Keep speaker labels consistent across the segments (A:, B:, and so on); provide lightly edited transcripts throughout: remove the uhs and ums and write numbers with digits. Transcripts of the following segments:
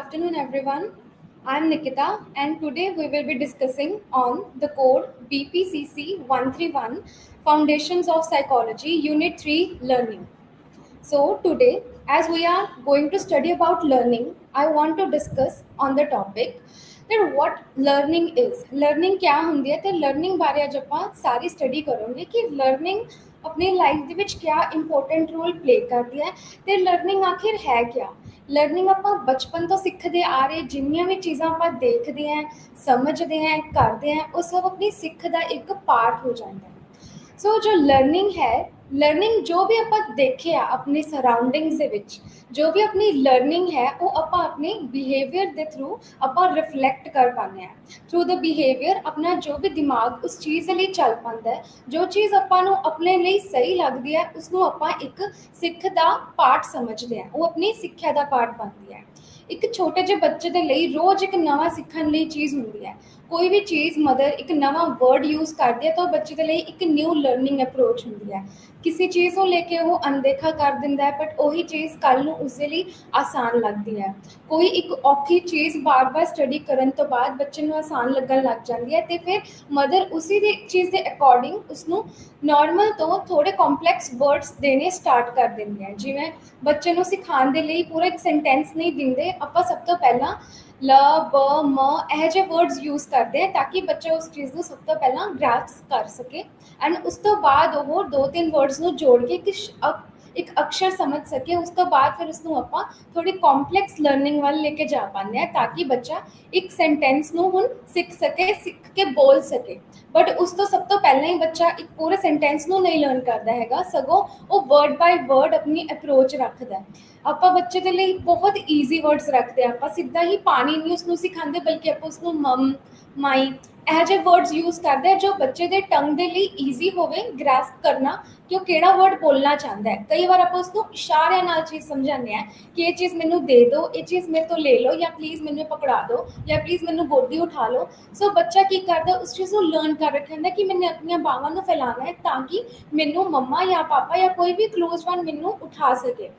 A: afternoon, everyone. I'm Nikita, and today we will be discussing on the code BPCC 131 Foundations of Psychology, Unit 3 Learning. So, today, as we are going to study about learning, I want to discuss on the topic that what learning is. Learning क्या ਹੁੰਦੀ ਹੈ ਤੇ learning ਬਾਰੇ ਅੱਜ ਆਪਾਂ ਸਾਰੀ study ਕਰਾਂਗੇ ਕਿ learning ਆਪਣੀ ਲਾਈਫ ਦੇ ਵਿੱਚ ਕਿਆ ਇੰਪੋਰਟੈਂਟ ਰੋਲ ਪਲੇ ਕਰਦੀ ਹੈ ਤੇ learning ਆਖਿਰ ਹੈ ਕਿਆ। ਲਰਨਿੰਗ ਆਪਾਂ ਬਚਪਨ ਤੋਂ ਸਿੱਖਦੇ ਆ ਰਹੇ ਜਿੰਨੀਆਂ ਵੀ ਚੀਜ਼ਾਂ ਆਪਾਂ ਦੇਖਦੇ ਹਾਂ ਸਮਝਦੇ ਹਾਂ ਕਰਦੇ ਹਾਂ ਉਹ ਸਭ ਆਪਣੀ ਸਿੱਖ ਦਾ ਇੱਕ ਪਾਰਟ ਹੋ ਜਾਂਦਾ ਹੈ। ਸੋ ਜੋ ਲਰਨਿੰਗ ਹੈ ਲਰਨਿੰਗ ਜੋ ਵੀ ਆਪਾਂ ਦੇਖਿਆ ਆਪਣੀ ਸਰਾਊਂਡਿੰਗਸ ਦੇ ਵਿੱਚ ਜੋ ਵੀ ਆਪਣੀ ਲਰਨਿੰਗ ਹੈ ਉਹ ਆਪਾਂ ਆਪਣੇ ਬਿਹੇਵੀਅਰ ਦੇ ਥਰੂ ਆਪਾਂ ਰਿਫਲੈਕਟ ਕਰ ਪਾਉਂਦੇ ਹਾਂ ਥਰੂ ਦ ਬਿਹੇਵੀਅਰ ਆਪਣਾ ਜੋ ਵੀ ਦਿਮਾਗ ਉਸ ਚੀਜ਼ ਦੇ ਲਈ ਚੱਲ ਪਾਉਂਦਾ ਹੈ ਜੋ ਚੀਜ਼ ਆਪਾਂ ਨੂੰ ਆਪਣੇ ਲਈ ਸਹੀ ਲੱਗਦੀ ਹੈ ਉਸਨੂੰ ਆਪਾਂ ਇੱਕ ਸਿੱਖ ਦਾ ਪਾਰਟ ਸਮਝਦੇ ਹਾਂ ਉਹ ਆਪਣੀ ਸਿੱਖਿਆ ਦਾ ਪਾਰਟ ਬਣਦੀ ਹੈ। ਇੱਕ ਛੋਟੇ ਜਿਹੇ ਬੱਚੇ ਦੇ ਲਈ ਰੋਜ਼ ਇੱਕ ਨਵਾਂ ਸਿੱਖਣ ਲਈ ਚੀਜ਼ ਹੁੰਦੀ ਹੈ। ਕੋਈ ਵੀ ਚੀਜ਼ ਮਦਰ ਇੱਕ ਨਵਾਂ ਵਰਡ ਯੂਜ਼ ਕਰਦੀ ਹੈ ਤਾਂ ਉਹ ਬੱਚੇ ਦੇ ਲਈ ਇੱਕ ਨਿਊ ਲਰਨਿੰਗ ਅਪਰੋਚ ਹੁੰਦੀ ਹੈ। ਕਿਸੇ ਚੀਜ਼ ਨੂੰ ਲੈ ਕੇ ਉਹ ਅਣਦੇਖਾ ਕਰ ਦਿੰਦਾ ਹੈ ਬਟ ਉਹੀ ਚੀਜ਼ ਕੱਲ੍ਹ ਨੂੰ ਉਸਦੇ ਲਈ ਆਸਾਨ ਲੱਗਦੀ ਹੈ। ਕੋਈ ਇੱਕ ਔਖੀ ਚੀਜ਼ ਬਾਰ-ਬਾਰ ਸਟੱਡੀ ਕਰਨ ਤੋਂ ਬਾਅਦ ਬੱਚੇ ਨੂੰ ਆਸਾਨ ਲੱਗਣ ਲੱਗ ਜਾਂਦੀ ਹੈ ਤੇ ਫਿਰ ਮਦਰ ਉਸੀ ਦੀ ਚੀਜ਼ ਦੇ ਅਕੋਰਡਿੰਗ ਉਸਨੂੰ ਨਾਰਮਲ ਤੋਂ ਥੋੜ੍ਹੇ ਕੰਪਲੈਕਸ ਵਰਡਸ ਦੇਣੇ ਸਟਾਰਟ ਕਰ ਦਿੰਦੇ ਹੈ। ਜਿਵੇਂ ਬੱਚੇ ਨੂੰ ਸਿਖਾਉਣ ਦੇ ਲਈ ਪੂਰਾ ਇੱਕ ਸੈਂਟੈਂਸ ਨਹੀਂ ਦਿੰਦੇ ਆਪਾਂ ਸਭ ਤੋਂ ਪਹਿਲਾਂ ਲ ਬ ਮ ਇਹੋ ਜਿਹੇ ਵਰਡਸ ਯੂਜ਼ ਕਰਦੇ ਆ ਤਾਂ ਕਿ ਬੱਚਾ ਉਸ ਚੀਜ਼ ਨੂੰ ਸਭ ਤੋਂ ਪਹਿਲਾਂ ਗ੍ਰਾਸਪ ਕਰ ਸਕੇ ਐਂਡ ਉਸ ਤੋਂ ਬਾਅਦ ਉਹ ਦੋ ਤਿੰਨ ਵਰਡਸ ਨੂੰ ਜੋੜ ਕੇ ਇੱਕ ਅਕਸ਼ਰ ਸਮਝ ਸਕੇ। ਉਸ ਤੋਂ ਬਾਅਦ ਫਿਰ ਉਸਨੂੰ ਆਪਾਂ ਥੋੜੀ ਕੰਪਲੈਕਸ ਲਰਨਿੰਗ ਵੱਲ ਲੈ ਕੇ ਜਾ ਪਾਉਂਦੇ ਆ ਤਾਂ ਕਿ ਬੱਚਾ ਇੱਕ ਸੈਂਟੈਂਸ ਨੂੰ ਹੁਣ ਸਿੱਖ ਸਕੇ ਸਿੱਖ ਕੇ ਬੋਲ ਸਕੇ। ਬਟ ਉਸ ਤੋਂ ਸਭ ਤੋਂ ਪਹਿਲਾਂ ਹੀ ਬੱਚਾ ਇੱਕ ਪੂਰੇ ਸੈਂਟੈਂਸ ਨੂੰ ਨਹੀਂ ਲਰਨ ਕਰਦਾ ਹੈਗਾ ਸਗੋਂ ਉਹ ਵਰਡ ਬਾਈ ਵਰਡ ਆਪਣੀ ਅਪਰੋਚ ਰੱਖਦਾ। ਆਪਾਂ ਬੱਚੇ ਦੇ ਲਈ ਬਹੁਤ ਈਜ਼ੀ ਵਰਡਸ ਰੱਖਦੇ ਆ ਆਪਾਂ ਸਿੱਧਾ ਹੀ ਪਾਣੀ ਨਹੀਂ ਉਸਨੂੰ ਸਿਖਾਉਂਦੇ ਬਲਕਿ ਆਪਾਂ ਉਸਨੂੰ ਮਮ ਮਾਈ ਇਹੋ ਜਿਹੇ ਵਰਡਸ ਯੂਜ਼ ਕਰਦੇ ਆ ਜੋ ਬੱਚੇ ਦੇ ਟੰਗ ਦੇ ਲਈ ਈਜ਼ੀ ਹੋਵੇ ਗ੍ਰਾਸਪ ਕਰਨਾ ਕਿ ਉਹ ਕਿਹੜਾ ਵਰਡ ਬੋਲਣਾ ਚਾਹੁੰਦਾ ਹੈ। ਕਈ ਵਾਰ ਆਪਾਂ ਉਸਨੂੰ ਇਸ਼ਾਰਿਆਂ ਨਾਲ ਚੀਜ਼ ਸਮਝਾਉਂਦੇ ਆ ਕਿ ਇਹ ਚੀਜ਼ ਮੈਨੂੰ ਦੇ ਦਿਓ ਇਹ ਚੀਜ਼ ਮੇਰੇ ਤੋਂ ਲੈ ਲਓ ਜਾਂ ਪਲੀਜ਼ ਮੈਨੂੰ ਪਕੜਾ ਦਿਓ ਜਾਂ ਪਲੀਜ਼ ਮੈਨੂੰ ਗੋਦੀ ਉਠਾ ਲਓ। ਸੋ ਬੱਚਾ ਕੀ ਕਰਦਾ ਉਸ ਚੀਜ਼ ਨੂੰ ਲਰਨ ਕਰ ਰੱਖਿਆ ਹੁੰਦਾ ਕਿ ਮੈਨੇ ਆਪਣੀਆਂ ਬਾਹਾਂ ਨੂੰ ਫੈਲਾਉਣਾ ਹੈ ਤਾਂ ਕਿ ਮੈਨੂੰ ਮੰਮਾ ਜਾਂ ਪਾਪਾ ਜਾਂ ਕੋਈ ਵੀ ਕਲੋਜ਼ ਵਨ ਮੈਨੂੰ ਉਠਾ ਸਕੇ।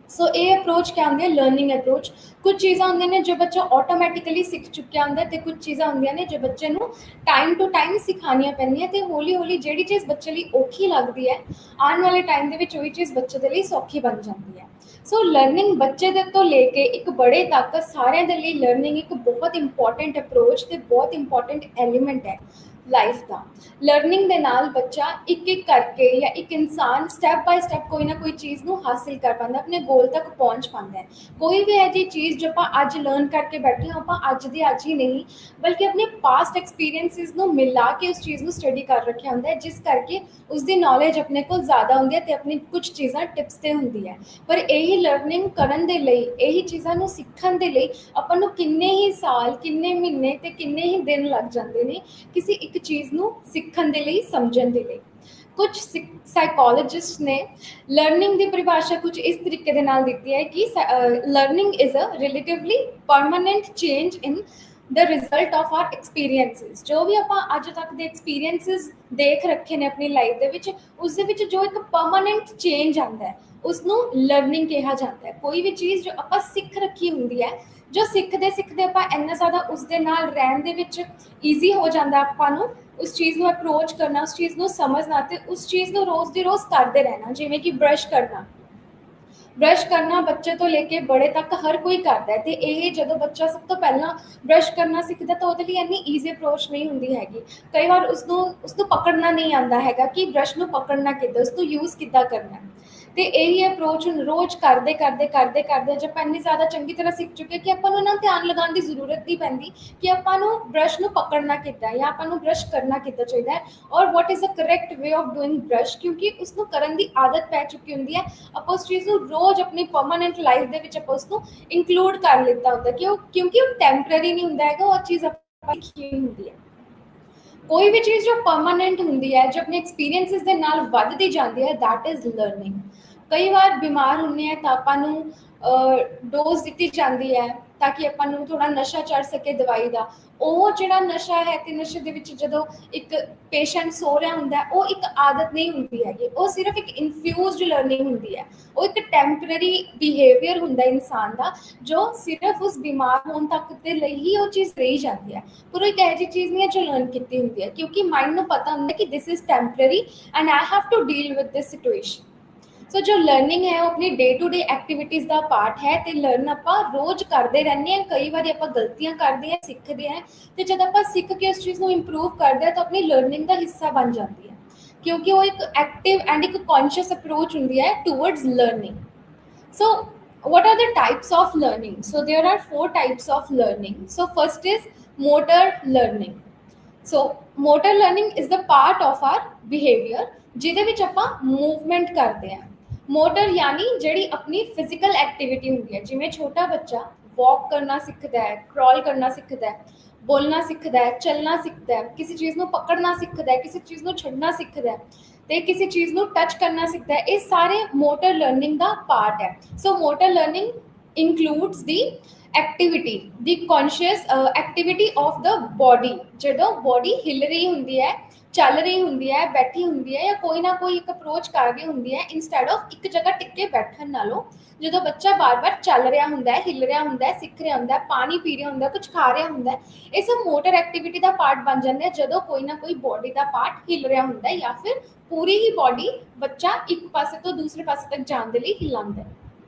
A: ਸੋ ਇਹ ਅਪਰੋਚ ਕਿਆ ਹੁੰਦੀ ਹੈ ਲਰਨਿੰਗ ਅਪਰੋਚ। ਕੁਝ ਚੀਜ਼ਾਂ ਹੁੰਦੀਆਂ ਨੇ ਜੋ ਬੱਚਾ ਆਟੋਮੈਟਿਕਲੀ ਸਿੱਖ ਚੁੱਕਿਆ ਹੁੰਦਾ ਤੇ ਕੁਝ ਚੀਜ਼ਾਂ ਹੁੰਦੀਆਂ ਨੇ ਜੋ ਬੱਚੇ ਨੂੰ ਟਾਈਮ ਟੂ ਟਾਈਮ ਸਿਖਾਉਣੀਆਂ ਪੈਂਦੀਆਂ ਤੇ ਹੌਲੀ ਹੌਲੀ ਜਿਹੜੀ ਚੀਜ਼ ਬੱਚੇ ਲਈ ਔਖੀ ਲੱਗਦੀ ਹੈ ਆਉਣ ਵਾਲੇ ਟਾਈਮ ਦੇ ਵਿੱਚ ਉਹੀ ਚੀਜ਼ ਬੱਚੇ ਦੇ ਲਈ ਸੌਖੀ ਬਣ ਜਾਂਦੀ ਹੈ। ਸੋ ਲਰਨਿੰਗ ਬੱਚੇ ਦੇ ਤੋਂ ਲੈ ਕੇ ਇੱਕ ਬੜੇ ਤੱਕ ਸਾਰਿਆਂ ਦੇ ਲਈ ਲਰਨਿੰਗ ਇੱਕ ਬਹੁਤ ਇੰਪੋਰਟੈਂਟ ਅਪਰੋਚ ਤੇ ਬਹੁਤ ਇੰਪੋਰਟੈਂਟ ਐਲੀਮੈਂਟ ਹੈ ਲਾਈਫ ਦਾ। ਲਰਨਿੰਗ ਦੇ ਨਾਲ ਬੱਚਾ ਇੱਕ ਇੱਕ ਕਰਕੇ ਜਾਂ ਇੱਕ ਇਨਸਾਨ ਸਟੈਪ ਬਾਈ ਸਟੈਪ ਕੋਈ ਨਾ ਕੋਈ ਚੀਜ਼ ਨੂੰ ਹਾਸਿਲ ਕਰ ਪਾਉਂਦਾ ਆਪਣੇ ਗੋਲ ਤੱਕ ਪਹੁੰਚ ਪਾਉਂਦਾ ਹੈ। ਕੋਈ ਵੀ ਇਹੋ ਜਿਹੀ ਚੀਜ਼ ਜੋ ਆਪਾਂ ਅੱਜ ਲਰਨ ਕਰਕੇ ਬੈਠੇ ਹਾਂ ਆਪਾਂ ਅੱਜ ਦੀ ਅੱਜ ਹੀ ਨਹੀਂ ਬਲਕਿ ਆਪਣੇ ਪਾਸਟ ਐਕਸਪੀਰੀਐਂਸਿਸ ਨੂੰ ਮਿਲਾ ਕੇ ਉਸ ਚੀਜ਼ ਨੂੰ ਸਟੱਡੀ ਕਰ ਰੱਖਿਆ ਹੁੰਦਾ ਹੈ ਜਿਸ ਕਰਕੇ ਉਸਦੀ ਨੌਲੇਜ ਆਪਣੇ ਕੋਲ ਜ਼ਿਆਦਾ ਹੁੰਦੀ ਹੈ ਤੇ ਆਪਣੀ ਕੁਝ ਚੀਜ਼ਾਂ ਟਿਪਸ ਤੇ ਹੁੰਦੀ ਹੈ। ਪਰ ਇਹੀ ਲਰਨਿੰਗ ਕਰਨ ਦੇ ਲਈ ਇਹੀ ਚੀਜ਼ਾਂ ਨੂੰ ਸਿੱਖਣ ਦੇ ਲਈ ਆਪਾਂ ਨੂੰ ਕਿੰਨੇ ਹੀ ਸਾਲ ਕਿੰਨੇ ਮਹੀਨੇ ਤੇ ਕਿੰਨੇ ਹੀ ਦਿਨ ਲੱਗ ਜਾਂਦੇ ਨੇ ਕਿਸੇ ਇੱਕ ਚੀਜ਼ ਨੂੰ ਸਿੱਖਣ ਦੇ ਲਈ ਸਮਝਣ ਦੇ ਲਈ। ਕੁਝ ਸਾਈਕੋਲੋਜਿਸਟ ਨੇ ਲਰਨਿੰਗ ਦੀ ਪਰਿਭਾਸ਼ਾ ਕੁਝ ਇਸ ਤਰੀਕੇ ਦੇ ਨਾਲ ਦਿੱਤੀ ਹੈ ਕਿ learning is a relatively permanent change in the result of our experiences. ਜੋ ਵੀ ਆਪਾਂ ਅੱਜ ਤੱਕ ਦੇ ਐਕਸਪੀਰੀਐਂਸਿਸ ਦੇਖ ਰੱਖੇ ਨੇ ਆਪਣੀ ਲਾਈਫ ਦੇ ਵਿੱਚ ਉਸ ਦੇ ਵਿੱਚ ਜੋ ਇੱਕ ਪਰਮਾਨੈਂਟ ਚੇਂਜ ਆਉਂਦਾ ਹੈ ਉਸਨੂੰ ਲਰਨਿੰਗ ਕਿਹਾ ਜਾਂਦਾ ਹੈ। ਕੋਈ ਵੀ ਚੀਜ਼ ਜੋ ਆਪਾਂ ਸਿੱਖ ਰੱਖੀ ਹੁੰਦੀ ਹੈ ਜੋ ਸਿੱਖਦੇ ਸਿੱਖਦੇ ਆਪਾਂ ਇੰਨਾ ਜ਼ਿਆਦਾ ਉਸ ਦੇ ਨਾਲ ਰਹਿਣ ਦੇ ਵਿੱਚ ਈਜ਼ੀ ਹੋ ਜਾਂਦਾ ਆਪਾਂ ਨੂੰ ਉਸ ਚੀਜ਼ ਨੂੰ ਅਪਰੋਚ ਕਰਨਾ ਉਸ ਚੀਜ਼ ਨੂੰ ਸਮਝਣਾ ਤੇ ਉਸ ਚੀਜ਼ ਨੂੰ ਰੋਜ਼ ਦੀ ਰੋਜ਼ ਕਰਦੇ ਰਹਿਣਾ। ਜਿਵੇਂ ਕਿ ਬ੍ਰਸ਼ ਕਰਨਾ ਬੱਚੇ ਤੋਂ ਲੈ ਕੇ ਬੜੇ ਤੱਕ ਹਰ ਕੋਈ ਕਰਦਾ ਹੈ ਤੇ ਇਹ ਜਦੋਂ ਬੱਚਾ ਸਭ ਤੋਂ ਪਹਿਲਾਂ ਬ੍ਰਸ਼ ਕਰਨਾ ਸਿੱਖਦਾ ਤਾਂ ਉਹਦੇ ਲਈ ਇੰਨੀ ਈਜ਼ੀ ਅਪਰੋਚ ਨਹੀਂ ਹੁੰਦੀ ਹੈਗੀ। ਕਈ ਵਾਰ ਉਸਨੂੰ ਪਕੜਨਾ ਨਹੀਂ ਆਉਂਦਾ ਹੈਗਾ ਕਿ ਬ੍ਰਸ਼ ਨੂੰ ਪਕੜਨਾ ਕਿੱਦਾਂ ਉਸਨੂੰ ਯੂਜ਼ ਕਿੱਦਾਂ ਕਰਨਾ ਤੇ ਇਹੀ ਅਪਰੋਚ ਹੁਣ ਰੋਜ਼ ਕਰਦੇ ਜੇ ਆਪਾਂ ਇੰਨੀ ਜ਼ਿਆਦਾ ਚੰਗੀ ਤਰ੍ਹਾਂ ਸਿੱਖ ਚੁੱਕੇ ਕਿ ਆਪਾਂ ਨੂੰ ਇਹਨਾਂ ਧਿਆਨ ਲਗਾਉਣ ਦੀ ਜ਼ਰੂਰਤ ਨਹੀਂ ਪੈਂਦੀ ਕਿ ਆਪਾਂ ਨੂੰ ਬ੍ਰਸ਼ ਨੂੰ ਪਕੜਨਾ ਕਿੱਦਾਂ ਜਾਂ ਆਪਾਂ ਨੂੰ ਬ੍ਰਸ਼ ਕਰਨਾ ਕਿੱਦਾਂ ਚਾਹੀਦਾ ਹੈ ਔਰ what is a correct way of doing brush ਕਿਉਂਕਿ ਉਸਨੂੰ ਕਰਨ ਦੀ ਆਦਤ ਪੈ ਚੁੱਕੀ ਹੁੰਦੀ ਹੈ। ਆਪਾਂ ਉਸ ਚੀਜ਼ ਨੂੰ ਰੋਜ਼ ਆਪਣੀ ਪਰਮਾਨੈਂਟ ਲਾਈਫ ਦੇ ਵਿੱਚ ਆਪਾਂ ਉਸਨੂੰ ਇਨਕਲੂਡ ਕਰ ਲਿੱਤਾ ਹੁੰਦਾ ਕਿਉਂਕਿ ਉਹ ਟੈਂਪਰੇਰੀ ਨਹੀਂ ਹੁੰਦਾ ਹੈਗਾ ਉਹ ਚੀਜ਼ ਆਪਾਂ ਸਿੱਖੀ ਹੁੰਦੀ ਹੈ। ਕੋਈ ਵੀ ਚੀਜ਼ ਜੋ ਪਰਮਾਨੈਂਟ ਹੁੰਦੀ ਹੈ ਜੋ ਆਪਣੇ ਐਕਸਪੀਰੀਐਂਸਿਸ ਦੇ ਨਾਲ ਵੱਧਦੀ ਜਾਂਦੀ ਹੈ ਦੈਟ ਇਜ਼ ਲਰਨਿੰਗ। ਕਈ ਵਾਰ ਬਿਮਾਰ ਹੁੰਦੇ ਆ ਤਾਂ ਆਪਾਂ ਨੂੰ ਡੋਜ਼ ਦਿੱਤੀ ਜਾਂਦੀ ਹੈ ताकि ਆਪਾਂ ਨੂੰ ਥੋੜਾ ਨਸ਼ਾ ਚੜ ਸਕੇ ਦਵਾਈ ਦਾ। ਉਹ ਜਿਹੜਾ ਨਸ਼ਾ ਹੈ ਤੇ ਨਸ਼ੇ ਦੇ ਵਿੱਚ ਜਦੋਂ ਇੱਕ ਪੇਸ਼ੈਂਟ ਸੋ ਰਿਹਾ ਹੁੰਦਾ ਹੈ, ਉਹ ਇੱਕ ਆਦਤ ਨਹੀਂ ਹੁੰਦੀ ਹੈਗੀ, ਉਹ ਸਿਰਫ ਇੱਕ ਇਨਫਿਊਜ਼ਡ ਲਰਨਿੰਗ ਹੁੰਦੀ ਹੈ। ਉਹ ਇੱਕ ਟੈਂਪਰੇਰੀ ਬਿਹੇਵੀਅਰ ਹੁੰਦਾ ਇਨਸਾਨ ਦਾ, ਜੋ ਸਿਰਫ ਉਸ ਬਿਮਾਰ ਹੋਣ ਤੱਕ ਦੇ ਲਈ ਹੀ ਉਹ ਚੀਜ਼ ਰਹੀ ਜਾਂਦੀ ਹੈ। ਪਰ ਉਹ ਇੱਕ ਇਹੋ ਜਿਹੀ ਚੀਜ਼ ਨਹੀਂ ਹੈ ਜੋ ਲਰਨ ਕੀਤੀ ਹੁੰਦੀ ਹੈ, ਕਿਉਂਕਿ ਮਾਈਂਡ ਨੂੰ ਪਤਾ ਹੁੰਦਾ ਕਿ this is temporary and I have to deal with this situation. So ਜੋ ਲਰਨਿੰਗ ਹੈ ਉਹ ਆਪਣੀ ਡੇ ਟੂ ਡੇ ਐਕਟੀਵਿਟੀਜ਼ ਦਾ ਪਾਰਟ ਹੈ, ਤੇ ਲਰਨ ਆਪਾਂ ਰੋਜ਼ ਕਰਦੇ ਰਹਿੰਦੇ ਹਾਂ। ਕਈ ਵਾਰੀ ਆਪਾਂ ਗਲਤੀਆਂ ਕਰਦੇ ਹਾਂ, ਸਿੱਖਦੇ ਹਾਂ, ਤੇ ਜਦ ਆਪਾਂ ਸਿੱਖ ਕੇ ਉਸ ਚੀਜ਼ ਨੂੰ ਇੰਪਰੂਵ ਕਰਦੇ ਹਾਂ ਤਾਂ ਆਪਣੀ ਲਰਨਿੰਗ ਦਾ ਹਿੱਸਾ ਬਣ ਜਾਂਦੀ ਹੈ, ਕਿਉਂਕਿ ਉਹ ਇੱਕ ਐਕਟਿਵ ਐਂਡ ਇੱਕ ਕੌਨਸ਼ੀਅਸ ਅਪਰੋਚ ਹੁੰਦੀ ਹੈ towards learning. So what are the types of learning? So there are four types of learning. So first is motor learning. So motor learning is the part of our behavior ਜਿਹਦੇ ਵਿੱਚ ਆਪਾਂ movement ਕਰਦੇ ਹਾਂ। Motor ਯਾਨੀ ਜਿਹੜੀ ਆਪਣੀ physical activity ਹੁੰਦੀ ਹੈ, ਜਿਵੇਂ ਛੋਟਾ ਬੱਚਾ ਵਾਕ ਕਰਨਾ ਸਿੱਖਦਾ ਹੈ, ਕ੍ਰॉल ਕਰਨਾ ਸਿੱਖਦਾ ਹੈ, ਬੋਲਣਾ ਸਿੱਖਦਾ ਹੈ, ਚੱਲਣਾ ਸਿੱਖਦਾ ਹੈ, ਕਿਸੇ ਚੀਜ਼ ਨੂੰ ਪਕੜਨਾ ਸਿੱਖਦਾ ਹੈ, ਕਿਸੇ ਚੀਜ਼ ਨੂੰ ਛੱਡਣਾ ਸਿੱਖਦਾ ਹੈ, ਤੇ ਕਿਸੇ ਚੀਜ਼ ਨੂੰ ਟੱਚ ਕਰਨਾ ਸਿੱਖਦਾ ਹੈ। ਇਹ ਸਾਰੇ ਮੋਟਰ ਲਰਨਿੰਗ ਦਾ ਪਾਰਟ ਹੈ। So motor learning includes the activity, the conscious activity of the body। ਜਦੋਂ ਬੋਡੀ ਹਿੱਲ ਰਹੀ ਹੁੰਦੀ ਹੈ, ਚੱਲ ਰਹੀ ਹੁੰਦੀ ਹੈ, ਬੈਠੀ ਹੁੰਦੀ ਹੈ, ਜਾਂ ਕੋਈ ਨਾ ਕੋਈ ਇੱਕ ਅਪਰੋਚ ਕਰ ਰਹੀ ਹੁੰਦੀ ਹੈ, ਇੰਸਟੈਡ ਆਫ ਇੱਕ ਜਗ੍ਹਾ ਟਿਕ ਕੇ ਬੈਠਣ ਨਾਲੋਂ ਜਦੋਂ ਬੱਚਾ ਬਾਰ-ਬਾਰ ਚੱਲ ਰਿਹਾ ਹੁੰਦਾ ਹੈ, ਹਿੱਲ ਰਿਹਾ ਹੁੰਦਾ ਹੈ, ਸਿੱਖ ਰਿਹਾ ਹੁੰਦਾ ਹੈ, ਪਾਣੀ ਪੀ ਰਿਹਾ ਹੁੰਦਾ ਹੈ, ਕੁਝ ਖਾ ਰਿਹਾ ਹੁੰਦਾ ਹੈ, ਇਹ ਸਭ ਮੋਟਰ ਐਕਟੀਵਿਟੀ ਦਾ ਪਾਰਟ ਬਣ ਜਾਂਦੇ ਆ ਜਦੋਂ ਕੋਈ ਨਾ ਕੋਈ ਬੋਡੀ ਦਾ ਪਾਰਟ ਹਿੱਲ ਰਿਹਾ ਹੁੰਦਾ ਹੈ, ਜਾਂ ਫਿਰ ਪੂਰੀ ਹੀ ਬੋਡੀ ਬੱਚਾ ਇੱਕ ਪਾਸੇ ਤੋਂ ਦੂਸਰੇ ਪਾਸੇ ਤੱਕ ਜਾਣ ਦੇ ਲਈ ਹਿਲਾਉਂਦਾ ਹੈ।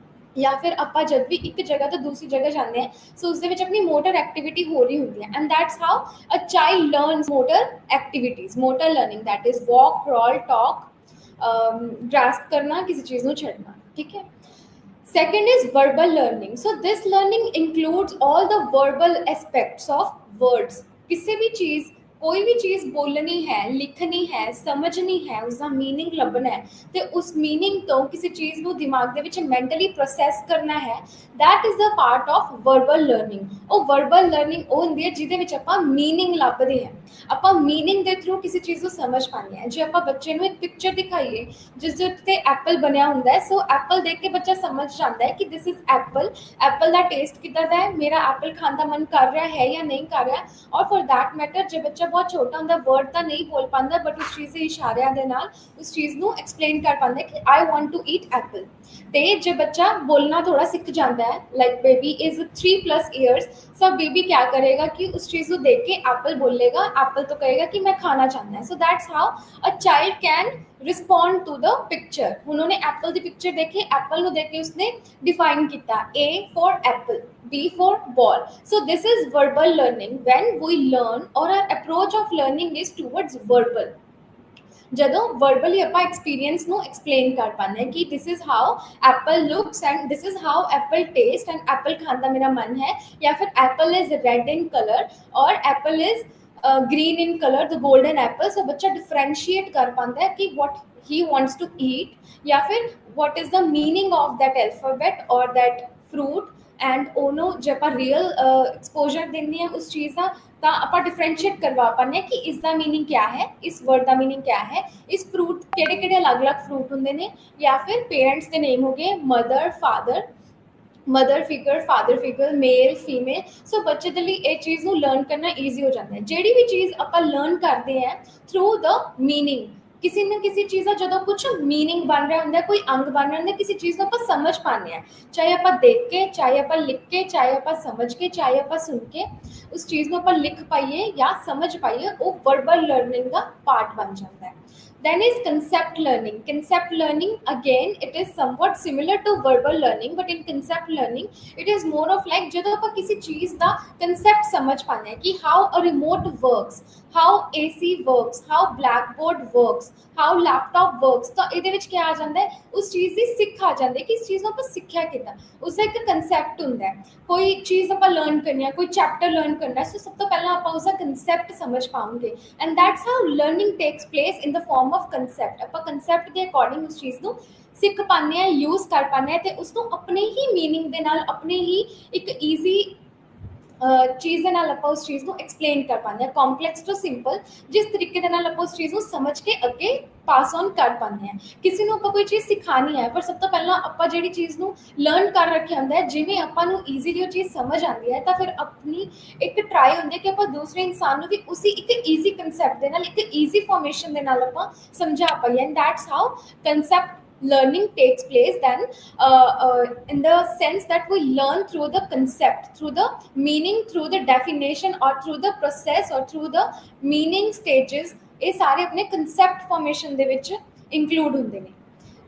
A: ਜਾਂ ਫਿਰ ਆਪਾਂ ਜਦ ਵੀ ਇੱਕ ਜਗ੍ਹਾ ਤੋਂ ਦੂਸਰੀ ਜਗ੍ਹਾ ਜਾਂਦੇ ਹਾਂ, ਸੋ ਉਸ ਦੇ ਵਿੱਚ ਆਪਣੀ ਮੋਟਰ ਐਕਟੀਵਿਟੀ ਹੋ ਰਹੀ ਹੁੰਦੀ ਹੈ। And that's how a child learns motor activities. Motor learning that is walk, crawl, talk, grasp ਕਰਨਾ, ਕਿਸੇ ਚੀਜ਼ ਨੂੰ ਛੱਡਣਾ, ਠੀਕ ਹੈ। Second is verbal learning. So this learning includes all the verbal aspects of words। किसी भी चीज़, कोई भी चीज़ बोलनी है, लिखनी है, समझनी है, उसका मीनिंग ਲੱਭਣਾ ਹੈ, ਤੇ ਉਸ मीनिंग ਤੋਂ ਕਿਸੇ ਚੀਜ਼ ਨੂੰ ਦਿਮਾਗ ਦੇ ਵਿੱਚ ਮੈਂਟਲੀ ਪ੍ਰੋਸੈਸ ਕਰਨਾ ਹੈ, that is a part of verbal learning। ਉਹ verbal learning ਉਹ ਹੁੰਦੀ ਹੈ ਜਿਹਦੇ ਵਿੱਚ ਆਪਾਂ मीनिंग ਲੱਭਦੇ ਹਾਂ, ਆਪਾਂ मीनिंग ਦੇ ਥਰੂ ਕਿਸੇ ਚੀਜ਼ ਨੂੰ ਸਮਝ ਪਾਉਂਦੇ ਹਾਂ। ਜੇ ਆਪਾਂ ਬੱਚੇ ਨੂੰ ਇੱਕ ਪਿਕਚਰ ਦਿਖਾਈਏ ਜਿਸ ਦੇ ਉੱਤੇ ਐਪਲ ਬਣਿਆ ਹੁੰਦਾ ਹੈ, ਸੋ ਐਪਲ ਦੇਖ ਕੇ ਬੱਚਾ ਸਮਝ ਜਾਂਦਾ ਹੈ ਕਿ this is Apple, Apple the taste ਕਿੱਦਾਂ ਦਾ ਹੈ, ਮੇਰਾ ਐਪਲ ਖਾਣ ਦਾ ਮਨ ਕਰ ਰਿਹਾ ਹੈ ਜਾਂ ਨਹੀਂ ਕਰ ਰਿਹਾ। ਔਰ ਫॉर दैट मैटर ਜੇ ਬੱਚਾ ਬਹੁਤ ਛੋਟਾ ਹੁੰਦਾ, ਵਰਡ ਤਾਂ ਨਹੀਂ ਬੋਲ ਪਾਉਂਦਾ, ਬਟ ਉਸ ਚੀਜ਼ ਦੇ ਇਸ਼ਾਰਿਆਂ ਦੇ ਨਾਲ ਉਸ ਚੀਜ਼ ਨੂੰ ਐਕਸਪਲੇਨ ਕਰ ਪਾਉਂਦਾ ਕਿ I want to eat apple. ਤੇ ਜੇ ਬੱਚਾ ਬੋਲਣਾ ਥੋੜਾ ਸਿੱਖ ਜਾਂਦਾ ਹੈ, like baby is 3+ years, so baby क्या करेगा कि उस चीज़ को देख के एप्पल बोलेगा, एप्पल तो कहेगा कि मैं खाना चाहता है। So that's how a child can respond to the picture. उन्होंने एप्पल की पिक्चर देखी, एप्पल को देख के उसने डिफाइन किया, A for apple, B for ball. So this is verbal learning. When we learn और our approach of learning is towards verbal. ਜਦੋਂ ਵਰਬਲੀ ਆਪਾਂ ਐਕਸਪੀਰੀਅੰਸ ਨੂੰ ਐਕਸਪਲੇਨ ਕਰ ਪਾਉਂਦੇ ਹਾਂ ਕਿ this is how apple looks and this is how apple taste and Apple ਖਾਣ ਦਾ ਮੇਰਾ ਮਨ ਹੈ, ਜਾਂ ਫਿਰ apple is red in colour or apple is green in color, the golden apple। so ਬੱਚਾ differentiate ਕਰ ਪਾਉਂਦਾ ਹੈ ਕਿ what he wants to eat, ਜਾਂ ਫਿਰ what is the meaning of that alphabet or that fruit। And ਉਹਨੂੰ ਜੇ ਆਪਾਂ ਰੀਅਲ ਐਕਸਪੋਜਰ ਦਿੰਦੇ ਹਾਂ ਉਸ ਚੀਜ਼ ਦਾ, ਤਾਂ ਆਪਾਂ ਡਿਫਰੈਂਸ਼ੀਏਟ ਕਰਵਾ ਪਾਉਂਦੇ ਹਾਂ ਕਿ ਇਸ ਦਾ ਮੀਨਿੰਗ ਕਿਆ ਹੈ, ਇਸ ਵਰਡ ਦਾ ਮੀਨਿੰਗ ਕਿਆ ਹੈ, ਇਸ ਫਰੂਟ ਕਿਹੜੇ ਕਿਹੜੇ ਅਲੱਗ-ਅਲੱਗ ਫਰੂਟ ਹੁੰਦੇ ਨੇ, ਜਾਂ ਫਿਰ ਪੇਰੈਂਟਸ ਦੇ ਨੇਮ ਹੋ ਗਏ mother, father, mother figure, father figure, male, female. So ਬੱਚੇ ਦੇ ਲਈ ਇਹ ਚੀਜ਼ ਨੂੰ ਲਰਨ ਕਰਨਾ ਈਜ਼ੀ ਹੋ ਜਾਂਦਾ ਹੈ। ਜਿਹੜੀ ਵੀ ਚੀਜ਼ ਆਪਾਂ ਲਰਨ ਕਰਦੇ ਹਾਂ ਥਰੂ ਦ ਮੀਨਿੰਗ, ਕਿਸੇ ਨਾ ਕਿਸੇ ਚੀਜ਼ ਦਾ ਜਦੋਂ ਕੁਛ ਮੀਨਿੰਗ ਬਣ ਰਿਹਾ ਹੁੰਦਾ, ਕੋਈ ਅੰਗ ਬਣ ਰਿਹਾ ਹੁੰਦਾ, ਕਿਸੇ ਚੀਜ਼ ਨੂੰ ਆਪਾਂ ਸਮਝ ਪਾਉਂਦੇ ਹਾਂ, ਚਾਹੇ ਆਪਾਂ ਦੇਖ ਕੇ, ਚਾਹੇ ਆਪਾਂ ਲਿਖ ਕੇ, ਚਾਹੇ ਆਪਾਂ ਸਮਝ ਕੇ, ਚਾਹੇ ਆਪਾਂ ਸੁਣ ਕੇ ਉਸ ਚੀਜ਼ ਨੂੰ ਆਪਾਂ ਲਿਖ ਪਾਈਏ ਜਾਂ ਸਮਝ ਪਾਈਏ, ਉਹ ਵਰਬਲ ਲਰਨਿੰਗ ਦਾ ਪਾਰਟ ਬਣ ਜਾਂਦਾ ਹੈ। Then is concept learning। Concept learning, again it is somewhat similar to verbal learning, but in concept learning it is more of like ਜਦੋਂ ਆਪਾਂ ਕਿਸੇ ਚੀਜ਼ ਦਾ concept ਸਮਝ ਪਾਉਂਦੇ ਹਾਂ ਕਿ how a remote works, how AC works, how blackboard works, how laptop works, ਤਾਂ ਇਹਦੇ ਵਿੱਚ ਕੀ ਆ ਜਾਂਦਾ ਹੈ, ਉਸ ਚੀਜ਼ ਦੀ ਸਿੱਖ ਆ ਜਾਂਦੀ ਹੈ ਕਿ ਇਸ ਚੀਜ਼ ਨੂੰ ਆਪਾਂ ਸਿੱਖਿਆ ਕਿੱਦਾਂ। ਉਸਦਾ ਇੱਕ concept ਹੁੰਦਾ ਹੈ, ਕੋਈ ਚੀਜ਼ ਆਪਾਂ ਲਰਨ ਕਰਨੀ ਹੈ, ਕੋਈ ਚੈਪਟਰ ਲਰਨ ਕਰਨਾ, ਸੋ ਸਭ ਤੋਂ ਪਹਿਲਾਂ ਆਪਾਂ ਉਸਦਾ concept ਸਮਝ ਪਾਉਂਗੇ। And that's how learning takes place in the form of concept। ਆਪਾਂ concept ਦੇ ਅਕੋਰਡਿੰਗ ਉਸ ਚੀਜ਼ ਨੂੰ ਸਿੱਖ ਪਾਉਂਦੇ ਹਾਂ, ਯੂਜ਼ ਕਰ ਪਾਉਂਦੇ ਹਾਂ, ਤੇ ਉਸ ਨੂੰ ਆਪਣੇ ਹੀ ਮੀਨਿੰਗ ਦੇ ਨਾਲ, ਆਪਣੇ ਹੀ ਇੱਕ ਈਜ਼ੀ ਚੀਜ਼ ਦੇ ਨਾਲ ਆਪਾਂ ਉਸ ਚੀਜ਼ ਨੂੰ ਐਕਸਪਲੇਨ ਕਰ ਪਾਉਂਦੇ ਹਾਂ, ਕੰਪਲੈਕਸ ਤੋਂ ਸਿੰਪਲ ਜਿਸ ਤਰੀਕੇ ਦੇ ਨਾਲ ਆਪਾਂ ਉਸ ਚੀਜ਼ ਨੂੰ ਸਮਝ ਕੇ ਅੱਗੇ ਪਾਸ ਔਨ ਕਰ ਪਾਉਂਦੇ ਹਾਂ। ਕਿਸੇ ਨੂੰ ਆਪਾਂ ਕੋਈ ਚੀਜ਼ ਸਿਖਾਣੀ ਹੈ, ਪਰ ਸਭ ਤੋਂ ਪਹਿਲਾਂ ਆਪਾਂ ਜਿਹੜੀ ਚੀਜ਼ ਨੂੰ ਲਰਨ ਕਰ ਰੱਖਿਆ ਹੁੰਦਾ ਹੈ, ਜਿਵੇਂ ਆਪਾਂ ਨੂੰ ਈਜ਼ੀਲੀ ਉਹ ਚੀਜ਼ ਸਮਝ ਆਉਂਦੀ ਹੈ, ਤਾਂ ਫਿਰ ਆਪਣੀ ਇੱਕ ਟਰਾਈ ਹੁੰਦੀ ਹੈ ਕਿ ਆਪਾਂ ਦੂਸਰੇ ਇਨਸਾਨ ਨੂੰ ਵੀ ਉਸੇ ਇੱਕ ਈਜ਼ੀ ਕੰਸੈਪਟ ਦੇ ਨਾਲ, ਇੱਕ ਈਜ਼ੀ ਫਾਰਮੇਸ਼ਨ ਦੇ ਨਾਲ ਆਪਾਂ ਸਮਝਾ ਪਾਈਏ। And that's how concept learning takes place, then in the sense that we learn through the concept, through the meaning, through the definition, or through the process, or through the meaning stages। ਇਹ ਸਾਰੇ ਆਪਣੇ concept formation ਦੇ ਵਿੱਚ include ਹੁੰਦੇ ਨੇ।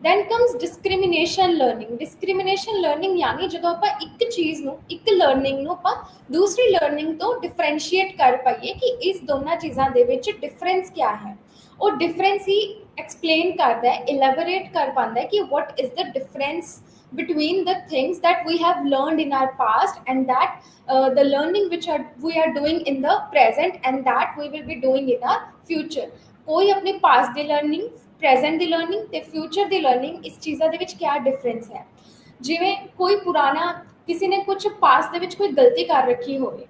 A: then comes discrimination learning। discrimination learning यानी ਜਦੋਂ ਆਪਾਂ ਇੱਕ ਚੀਜ਼ ਨੂੰ, ਇੱਕ ਲਰਨਿੰਗ ਨੂੰ ਆਪਾਂ ਦੂਸਰੀ ਲਰਨਿੰਗ ਤੋਂ ਡਿਫਰੈਂਸ਼ੀਏਟ ਕਰ ਪਾਈਏ ਕਿ ਇਸ ਦੋਨਾਂ ਚੀਜ਼ਾਂ ਦੇ ਵਿੱਚ ਡਿਫਰੈਂਸ ਕੀ ਹੈ। ਉਹ ਡਿਫਰੈਂਸ ਹੀ ਐਕਸਪਲੇਨ ਕਰਦਾ ਹੈ, ਇਲੈਬੋਰੇਟ ਕਰ ਪਾਉਂਦਾ ਹੈ ਕਿ what is the difference between the things that we have learned in our past and that the learning which we are doing in the present and that we will be doing in our future। ਕੋਈ ਆਪਣੇ past ਦੀ learning, present ਦੀ learning ਤੇ future ਦੀ learning, ਇਸ ਚੀਜ਼ਾਂ ਦੇ ਵਿੱਚ ਕੀ difference ਹੈ। ਜਿਵੇਂ ਕੋਈ ਪੁਰਾਣਾ, ਕਿਸੇ ਨੇ ਕੁਝ ਪਾਸਟ ਦੇ ਵਿੱਚ ਕੋਈ ਗਲਤੀ ਕਰ ਰੱਖੀ ਹੋਵੇ,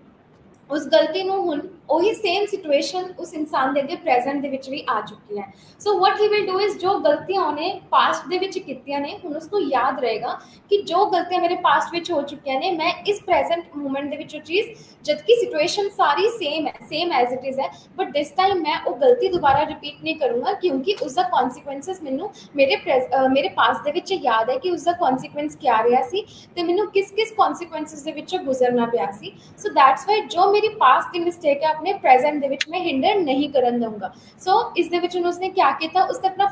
A: ਉਸ ਗਲਤੀ ਨੂੰ ਹੁਣ ਉਹੀ ਸੇਮ ਸਿਚੁਏਸ਼ਨ ਉਸ ਇਨਸਾਨ ਦੇ ਅੱਗੇ ਪ੍ਰੈਜ਼ੈਂਟ ਦੇ ਵਿੱਚ ਵੀ ਆ ਚੁੱਕੀ ਹੈ। ਸੋ ਵਾਟ ਹੀ ਵਿਲ ਡੂ ਇਜ਼, ਜੋ ਗਲਤੀਆਂ ਉਹਨੇ ਪਾਸਟ ਦੇ ਵਿੱਚ ਕੀਤੀਆਂ ਨੇ, ਹੁਣ ਉਸਨੂੰ ਯਾਦ ਰਹੇਗਾ ਕਿ ਜੋ ਗਲਤੀਆਂ ਮੇਰੇ ਪਾਸਟ ਵਿੱਚ ਹੋ ਚੁੱਕੀਆਂ ਨੇ, ਮੈਂ ਇਸ ਪ੍ਰੈਜ਼ੈਂਟ ਮੂਮੈਂਟ ਦੇ ਵਿੱਚ ਉਹ ਚੀਜ਼, ਜਦਕਿ ਸਿਚੁਏਸ਼ਨ ਸਾਰੀ ਸੇਮ ਹੈ, ਸੇਮ ਐਜ਼ ਇਟ ਇਜ਼ ਹੈ, ਬਟ ਦਿਸ ਟਾਈਮ ਮੈਂ ਉਹ ਗਲਤੀ ਦੁਬਾਰਾ ਰਿਪੀਟ ਨਹੀਂ ਕਰੂੰਗਾ, ਕਿਉਂਕਿ ਉਸਦਾ ਕੌਨਸੀਕੁਐਂਸਸ ਮੈਨੂੰ ਮੇਰੇ ਪਾਸਟ ਦੇ ਵਿੱਚ ਯਾਦ ਹੈ ਕਿ ਉਸਦਾ ਕੌਨਸੀਕੁਐਂਸ ਕਿਆ ਰਿਹਾ ਸੀ ਤੇ ਮੈਨੂੰ ਕਿਸ ਕਿਸ ਕੌਨਸੀਕੁਐਂਸਸ ਦੇ ਵਿੱਚੋਂ ਗੁਜ਼ਰਨਾ ਪਿਆ ਸੀ। ਸੋ ਦੈਟਸ ਵਾਈ ਜੋ ਮੇਰੀ ਪਾਸਟ ਦੀ ਮਿਸਟੇਕ ਹੈ, ਆਪਣੇ ਪ੍ਰੈਜ਼ੈਂਟ ਦੇ ਵਿੱਚ ਮੈਂ ਹਿੰਡਰ ਨਹੀਂ ਕਰਨ ਦਊਂਗਾ। ਸੋ ਇਸ ਦੇ ਵਿੱਚ ਉਸਨੇ ਕਿਆ ਕੀਤਾ, ਉਸਨੇ ਆਪਣਾ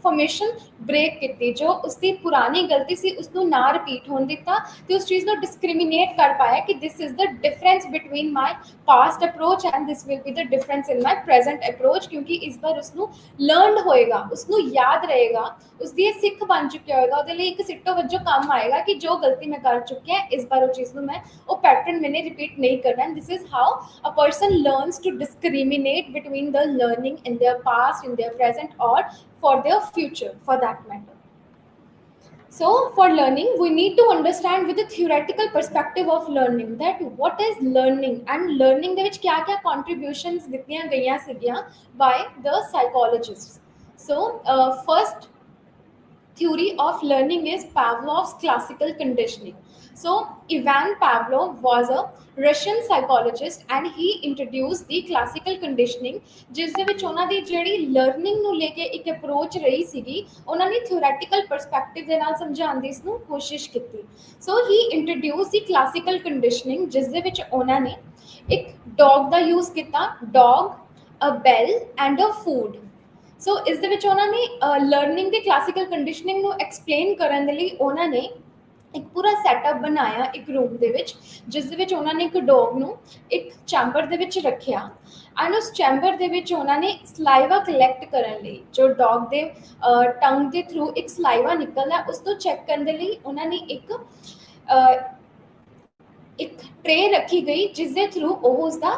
A: ਫਾਰਮੇਸ਼ਨ ਬ੍ਰੇਕ ਕੀਤੀ, ਜੋ ਉਸਦੀ ਪੁਰਾਣੀ ਗਲਤੀ ਸੀ ਉਸਨੂੰ ਨਾ ਰਿਪੀਟ ਹੋਣ ਦਿੱਤਾ ਤੇ ਉਸ ਚੀਜ਼ ਨੂੰ ਡਿਸਕ੍ਰਿਮੀਨੇਟ ਕਰ ਪਾਇਆ ਕਿ this is the difference between my past approach and this will be the difference in my present approach. ਕਿਉਂਕਿ ਇਸ ਵਾਰ ਉਸਨੂੰ ਲਰਨਡ ਹੋਏਗਾ, ਉਸਨੂੰ ਯਾਦ ਰਹੇਗਾ, ਉਸਦੀ ਇਹ ਸਿੱਖ ਬਣ ਚੁੱਕਿਆ ਹੋਏਗਾ, ਉਹਦੇ ਲਈ ਇੱਕ ਸਿੱਟੋ ਵਜੋਂ ਕੰਮ ਆਏਗਾ ਕਿ ਜੋ ਗਲਤੀ ਮੈਂ ਕਰ ਚੁੱਕੀ ਹਾਂ, ਇਸ ਵਾਰ ਉਹ ਚੀਜ਼ ਨੂੰ ਮੈਂ, ਉਹ ਪੈਟਰਨ ਮੈंने ਰਿਪੀਟ ਨਹੀਂ ਕਰਨਾ। And this is how a person learns to discriminate between the learning in their past, in their present, or for their future for that matter। So for learning we need to understand with the theoretical perspective of learning that what is learning and learning ਦੇ ਵਿੱਚ ਕਿਆ ਕਿਆ contributions ਦਿੱਤੀਆਂ ਗਈਆਂ ਸੀਗੀਆਂ by the psychologists। So first theory of learning is Pavlov's classical conditioning। So Ivan Pavlov was a Russian psychologist and he introduced the classical conditioning, ਜਿਸ ਦੇ ਵਿੱਚ ਉਹਨਾਂ ਦੀ ਜਿਹੜੀ ਲਰਨਿੰਗ ਨੂੰ ਲੈ ਕੇ ਇੱਕ ਅਪਰੋਚ ਰਹੀ ਸੀਗੀ, ਉਹਨਾਂ ਨੇ ਥਿਓਰੈਟੀਕਲ ਪਰਸਪੈਕਟਿਵ ਦੇ ਨਾਲ ਸਮਝਾਉਣ ਦੀ ਇਸ ਨੂੰ ਕੋਸ਼ਿਸ਼ ਕੀਤੀ। So he introduce the classical conditioning, ਜਿਸ ਦੇ ਵਿੱਚ ਉਹਨਾਂ ਨੇ ਇੱਕ ਡੌਗ ਦਾ ਯੂਜ਼ ਕੀਤਾ, dog, a bell and a food. So ਇਸ ਦੇ ਵਿੱਚ ਉਹਨਾਂ ਨੇ ਲਰਨਿੰਗ ਦੀ ਕਲਾਸੀਕਲ ਕੰਡੀਸ਼ਨਿੰਗ ਨੂੰ ਐਕਸਪਲੇਨ ਕਰਨ ਦੇ ਲਈ ਉਹਨਾਂ ਨੇ ਇੱਕ ਪੂਰਾ ਸੈਟਅਪ ਬਣਾਇਆ ਇੱਕ ਰੂਮ ਦੇ ਵਿੱਚ, ਜਿਸ ਦੇ ਵਿੱਚ ਉਹਨਾਂ ਨੇ ਇੱਕ ਡੌਗ ਨੂੰ ਇੱਕ ਚੈਂਬਰ ਦੇ ਵਿੱਚ ਰੱਖਿਆ ਐਂਡ ਉਸ ਚੈਂਬਰ ਦੇ ਵਿੱਚ ਉਹਨਾਂ ਨੇ ਸਲਾਈਵਾ ਕਲੈਕਟ ਕਰਨ ਲਈ, ਜੋ ਡੌਗ ਦੇ ਟੰਗ ਦੇ ਥਰੂ ਇੱਕ ਸਲਾਈਵਾ ਨਿਕਲਦਾ, ਉਸ ਤੋਂ ਚੈੱਕ ਕਰਨ ਦੇ ਲਈ ਉਹਨਾਂ ਨੇ ਇੱਕ ਟਰੇ ਰੱਖੀ ਗਈ, ਜਿਸ ਦੇ ਥਰੂ ਉਹ ਉਸਦਾ